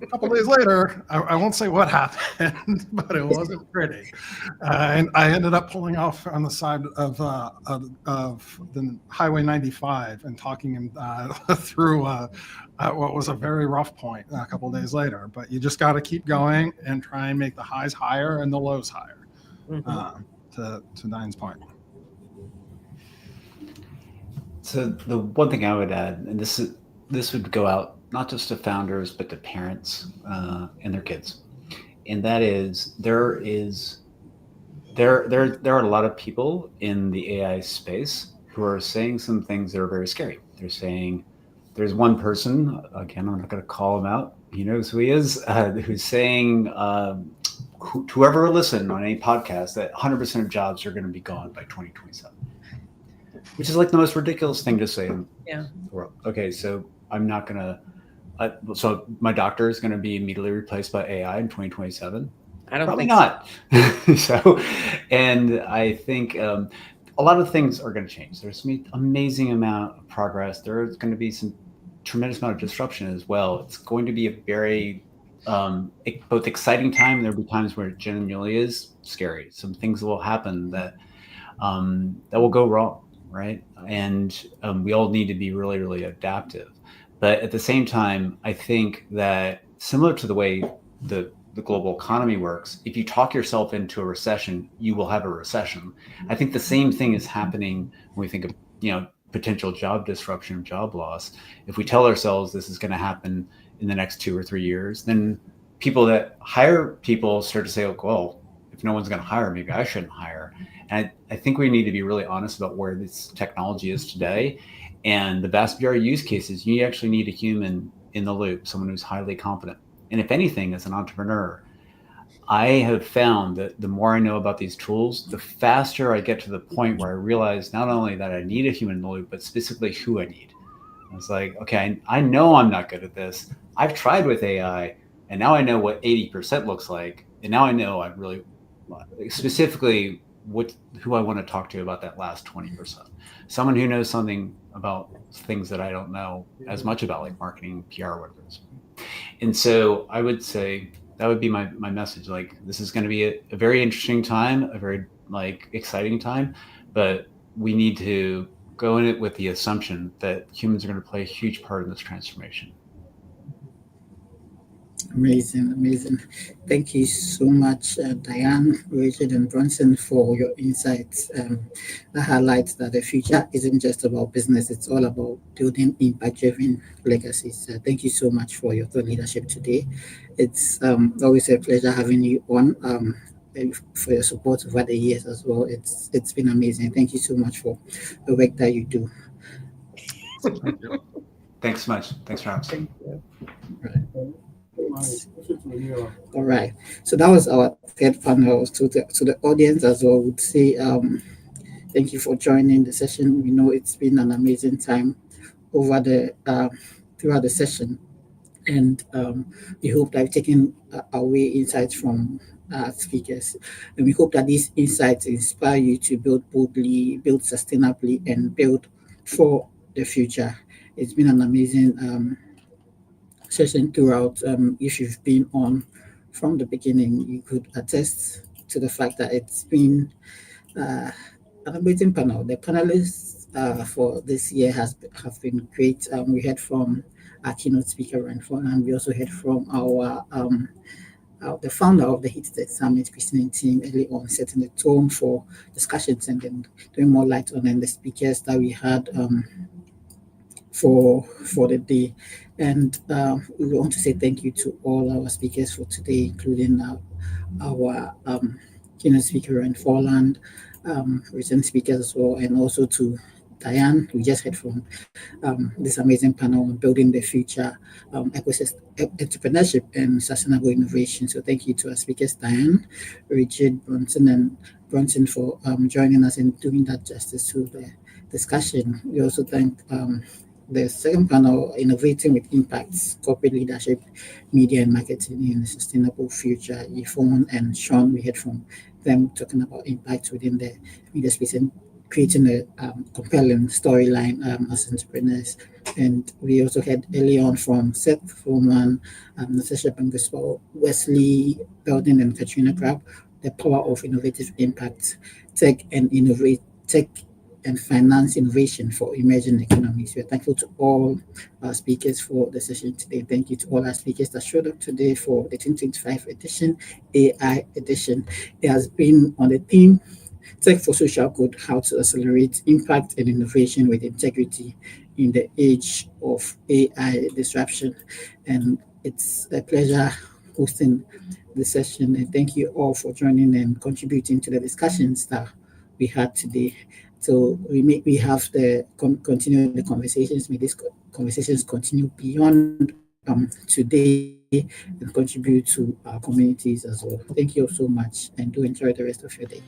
A couple days later, I won't say what happened, but it wasn't pretty. And I ended up pulling off on the side of the Highway 95 and talking him through what was a very rough point a couple days later. But you just got to keep going and try and make the highs higher and the lows higher, to Diane's point. So the one thing I would add, and this would go out not just to founders, but to parents and their kids. And that is, there are a lot of people in the AI space who are saying some things that are very scary. They're saying, there's one person, again, I'm not going to call him out, he knows who he is, who's saying, whoever will listen on any podcast, that 100% of jobs are going to be gone by 2027. Which is like the most ridiculous thing to say in the world. Okay, so I'm not going to, so my doctor is going to be immediately replaced by AI in 2027? I don't Probably think not. So, and I think a lot of things are going to change. There's some amazing amount of progress. There's going to be some tremendous amount of disruption as well. It's going to be a very both exciting time. There'll be times where it genuinely is scary. Some things will happen that will go wrong, right? And we all need to be really, really adaptive. But at the same time, I think that similar to the way the global economy works, if you talk yourself into a recession, you will have a recession. I think the same thing is happening when we think of, potential job disruption, job loss. If we tell ourselves this is going to happen in the next 2 or 3 years, then people that hire people start to say, oh, well, if no one's going to hire, maybe I shouldn't hire. And I think we need to be really honest about where this technology is today. And the vast majority of use cases, you actually need a human in the loop, someone who's highly competent. And if anything, as an entrepreneur, I have found that the more I know about these tools, the faster I get to the point where I realize not only that I need a human in the loop, but specifically who I need. I was like, okay, I know I'm not good at this. I've tried with AI, and now I know what 80% looks like. And now I know I'm really specifically who I want to talk to about that last 20%. Someone who knows something about things that I don't know as much about, like marketing, PR, whatever it is. And so I would say that would be my message. Like, this is going to be a very interesting time, a very exciting time, but we need to go in it with the assumption that humans are going to play a huge part in this transformation. Amazing. Thank you so much, Diane, Richard, and Bronson, for your insights. That highlights that the future isn't just about business, it's all about building impact-driven legacies. Thank you so much for your thought leadership today. It's always a pleasure having you on, and for your support over the years as well. It's been amazing. Thank you so much for the work that you do. Thanks so much. Thanks for having me. All right. So that was our third panel. To the audience as well, would say thank you for joining the session. We know it's been an amazing time over throughout the session, and we hope that we've taken away insights from speakers, and we hope that these insights inspire you to build boldly, build sustainably, and build for the future. It's been an amazing session throughout. If you've been on from the beginning, you could attest to the fact that it's been an amazing panel. The panelists for this year have been great. We heard from our keynote speaker, Rand and we also heard from the founder of the Haiti Tech Summit, Christine and team, early on, setting the tone for discussions and then doing more light on the speakers that we had for the day. And we want to say thank you to all our speakers for today, including our keynote speaker in Forland, recent speakers as well, and also to Diane, we just heard from this amazing panel on building the future ecosystem, entrepreneurship, and sustainable innovation. So thank you to our speakers, Diane, Richard, Bronson for joining us and doing that justice to the discussion. We also thank the second panel, Innovating with Impacts, Corporate Leadership, Media and Marketing in a Sustainable Future. Yvonne and Sean, we heard from them talking about impact within the media space and creating a compelling storyline as entrepreneurs. And we also had early on from Seth Foreman, Natasha Bangaswell, Wesley Belden, and Katrina Crabb, the power of innovative impact, tech and finance innovation for emerging economies. We're thankful to all our speakers for the session today. Thank you to all our speakers that showed up today for the 2025 edition, AI edition. It has been on the theme, Tech for Social Good, how to accelerate impact and innovation with integrity in the age of AI disruption. And it's a pleasure hosting the session. And thank you all for joining and contributing to the discussions that we had today. So we have the continue the conversations. May these conversations continue beyond today and contribute to our communities as well. Thank you so much, and do enjoy the rest of your day.